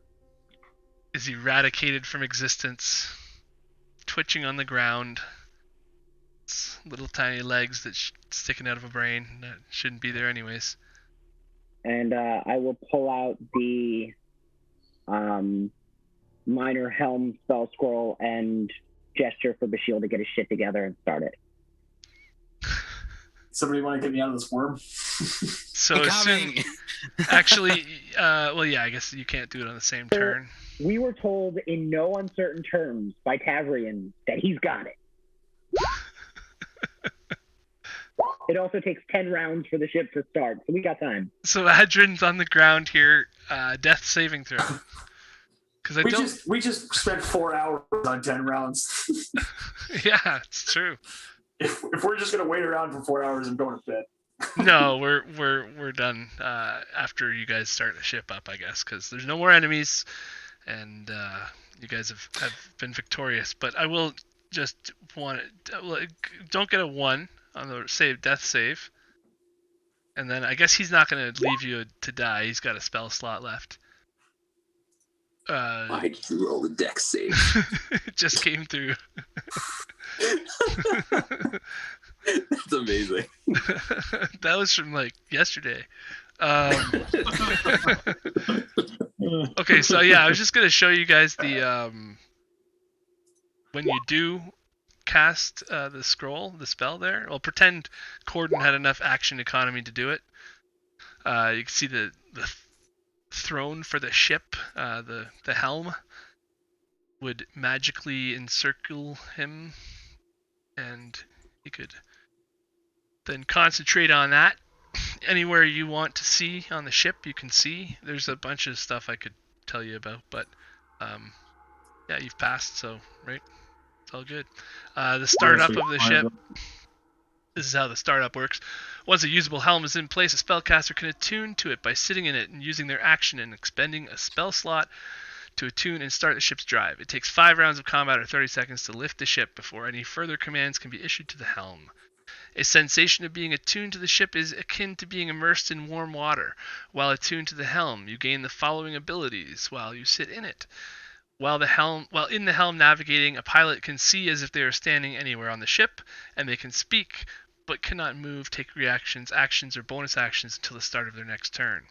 is eradicated from existence, twitching on the ground. It's little tiny legs that sticking out of a brain that shouldn't be there anyways. And I will pull out the minor helm spell scroll and gesture for Bashiel to get his shit together and start it. Somebody want to get me out of this worm? So as soon, actually, well, yeah, I guess you can't do it on the same turn. We were told in no uncertain terms by Tavrian that he's got it. It also takes 10 rounds for the ship to start, so we got time. So Adrin's on the ground here, death saving throw. Because we just spent 4 hours on 10 rounds. Yeah, it's true. If we're just gonna wait around for 4 hours and go to bed. No, we're done after you guys start the ship up, I guess, because there's no more enemies, and you guys have been victorious. But I will just don't get a 1 on the death save, and then I guess he's not going to leave you to die. He's got a spell slot left. I drew roll the dex save. It just came through. That's amazing. That was from like yesterday. Okay, so yeah, I was just gonna show you guys the when you do cast the spell there. Well, pretend Corden had enough action economy to do it. You can see the throne for the ship, the helm would magically encircle him, and you could then concentrate on that. Anywhere you want to see on the ship, you can see. There's a bunch of stuff I could tell you about, but yeah, you've passed, so right, it's all good. The startup of the ship. This is how the startup works. Once a usable helm is in place, a spellcaster can attune to it by sitting in it and using their action and expending a spell slot to attune and start the ship's drive. It takes 5 rounds of combat or 30 seconds to lift the ship before any further commands can be issued to the helm. A sensation of being attuned to the ship is akin to being immersed in warm water. While attuned to the helm, you gain the following abilities while you sit in it. While in the helm navigating, a pilot can see as if they are standing anywhere on the ship, and they can speak, but cannot move, take reactions, actions, or bonus actions until the start of their next turn.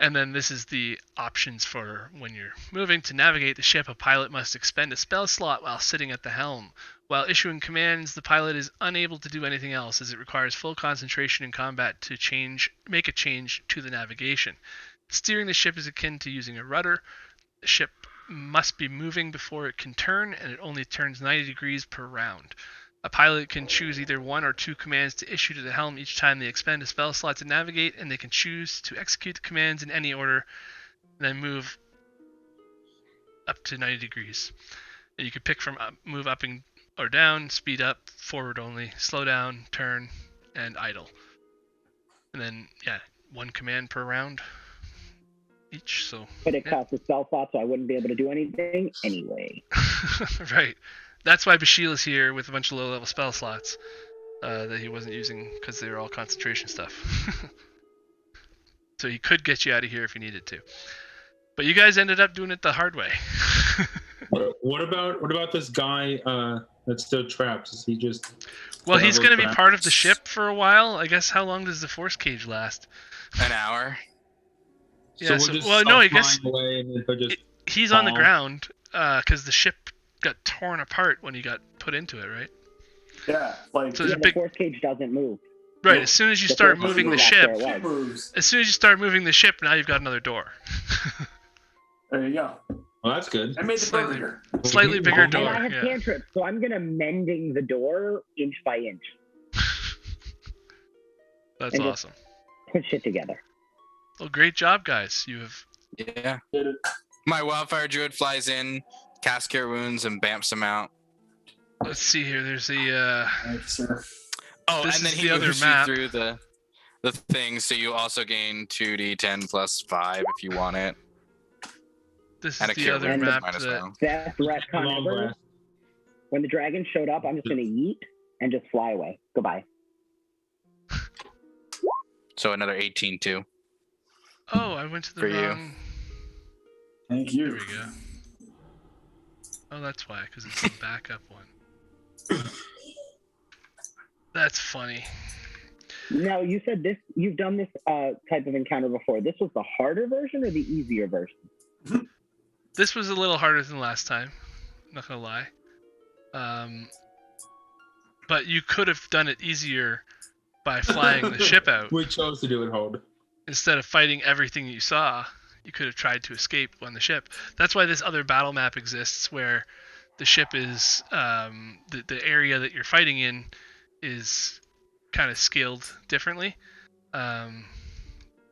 And then this is the options for when you're moving. To navigate the ship, a pilot must expend a spell slot while sitting at the helm. While issuing commands, the pilot is unable to do anything else, as it requires full concentration in combat to make a change to the navigation. Steering the ship is akin to using a rudder. The ship must be moving before it can turn, and it only turns 90 degrees per round. A pilot can choose either 1 or 2 commands to issue to the helm each time they expend a spell slot to navigate, and they can choose to execute the commands in any order, and then move up to 90 degrees. And you can pick from move up or down, speed up, forward only, slow down, turn, and idle. And then, yeah, 1 command per round each, so... But it costs a spell slot, so I wouldn't be able to do anything anyway. Right. That's why Bashiel is here with a bunch of low-level spell slots that he wasn't using because they were all concentration stuff. So he could get you out of here if he needed to. But you guys ended up doing it the hard way. What about this guy that's still trapped? Is he just... Well, he's going to be part of the ship for a while. I guess how long does the force cage last? An hour. Yeah, so I guess he's on the fall. ground because the ship got torn apart when he got put into it, right? Yeah, like So Yeah, there's a the big force cage doesn't move. right. As soon as you start force moving the cage ship, back there it was. moves. as soon as you start moving the ship, now you've got another door. There you go. Well, that's good. I made the Slightly. burger. Slightly bigger And door. I have Yeah. cantrips, so I'm gonna mending the door inch by inch. That's And just- awesome. Put shit together. Well, great job, guys. You have Yeah. Did it. My wildfire druid flies in, casts cure wounds, and bamps them out. let's see here. There's the Thanks, sir. Oh, This and then is he the other moves map. you through the thing, so you also gain 2d10 plus 5 if you want it. this And is a the cure other wounds wound map minus that 1. Best retcon Long ever. rest. When the dragon showed up, I'm just gonna yeet and just fly away. Goodbye. So another 18 too. Oh, I went to the For you. wrong. Thank There you. we go. Oh, that's why, because it's the backup one. That's funny. Now, you said this. You've done this type of encounter before. This was the harder version or the easier version? This was a little harder than last time. Not gonna lie. But you could have done it easier by flying the ship out. We chose to do it hard. Instead of fighting everything you saw, you could have tried to escape on the ship. That's why this other battle map exists, where the ship is the area that you're fighting in is kind of scaled differently,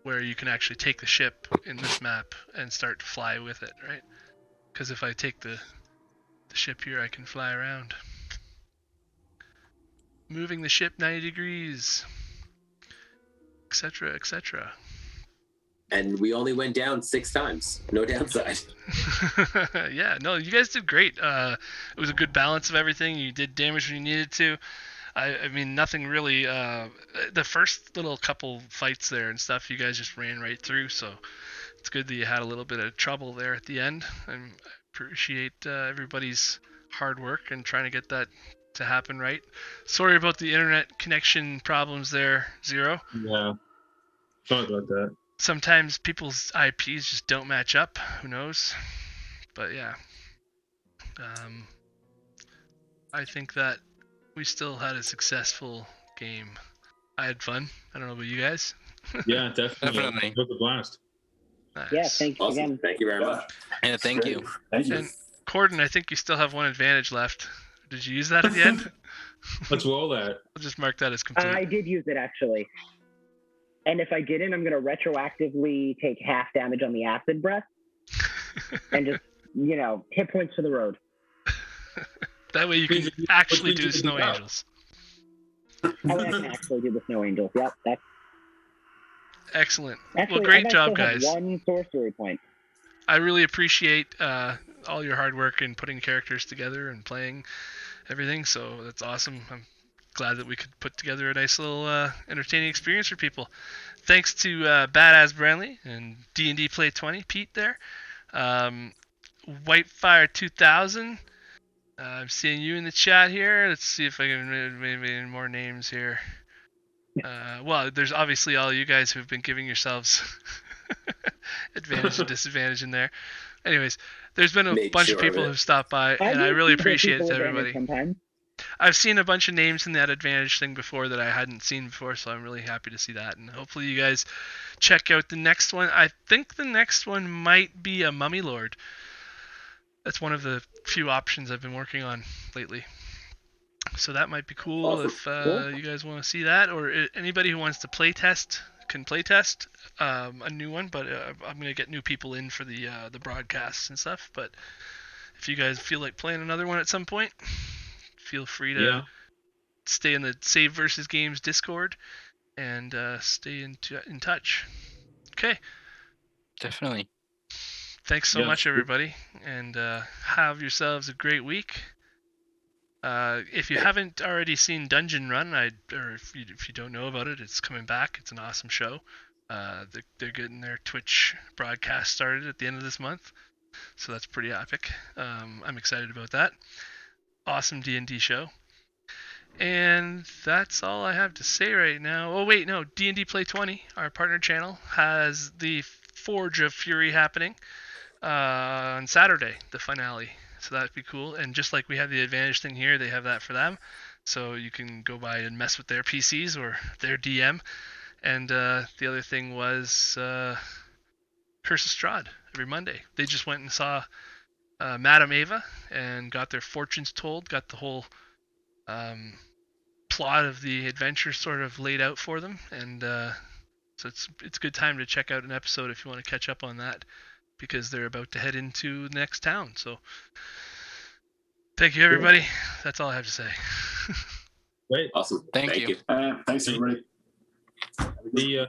where you can actually take the ship in this map and start to fly with it, right? Because if I take the ship here, I can fly around. Moving the ship 90 degrees, etc., etc. And we only went down 6 times. No downside. Yeah, no, you guys did great. It was a good balance of everything. You did damage when you needed to. I mean, nothing really. The first little couple fights there and stuff, you guys just ran right through. So it's good that you had a little bit of trouble there at the end. I appreciate everybody's hard work and trying to get that to happen right. Sorry about the internet connection problems there, Zero. Yeah. Sorry about that. Sometimes people's IPs just don't match up. Who knows? But yeah. I think that we still had a successful game. I had fun. I don't know about you guys. Yeah, definitely. Definitely. It was a blast. Nice. Yeah, thank you Awesome. again. Thank you very much. Yeah, thank you. Thank you. And Corden, I think you still have one advantage left. Did you use that at the end? Let's roll that. I'll just mark that as complete. I did use it, actually. And if I didn't, I'm going to retroactively take half damage on the acid breath and just, hit points for the road. That way you can actually do Snow Angels. Oh, I can actually do the Snow Angels. Yep, that's Excellent. actually, Well, great I job, still have guys. one sorcery point. I really appreciate all your hard work in putting characters together and playing everything, so that's awesome. I'm glad that we could put together a nice little entertaining experience for people. Thanks to Badass Branley and D&D Play 20, Pete there. Whitefire 2000, I'm seeing you in the chat here. Let's see if I can maybe any more names here. Well, there's obviously all you guys who've been giving yourselves advantage and disadvantage in there. Anyways, there's been a Made bunch sure of of people it. who've stopped by, and I really appreciate it to People everybody. advantage sometimes. I've seen a bunch of names in that advantage thing before that I hadn't seen before, so I'm really happy to see that. And hopefully you guys check out the next one. I think the next one might be a Mummy Lord. That's one of the few options I've been working on lately. So that might be cool Awesome. if Cool. you guys want to see that, or anybody who wants to play test can play test a new one. But I'm gonna get new people in for the broadcasts and stuff. But if you guys feel like playing another one at some point, feel free to Yeah. stay in the saveVSgames Discord and stay in touch. Okay. Definitely. Thanks so Yes. much, everybody, and have yourselves a great week. If you haven't already seen Dungeon Run, or if you don't know about it, it's coming back. It's an awesome show. They're getting their Twitch broadcast started at the end of this month, so that's pretty epic. I'm excited about that. Awesome D&D show. And that's all I have to say right now. Oh wait, no, D&D Play 20, our partner channel, has the Forge of Fury happening on Saturday, the finale. So that'd be cool. And just like we have the advantage thing here, they have that for them. So you can go by and mess with their PCs or their DM. And the other thing was Curse of Strahd every Monday. They just went and saw Madame Ava and got their fortunes told, got the whole plot of the adventure sort of laid out for them. And so it's a good time to check out an episode if you want to catch up on that, because they're about to head into the next town. So thank you, everybody. That's all I have to say. Great. Awesome. Thank you. Thanks, everybody. The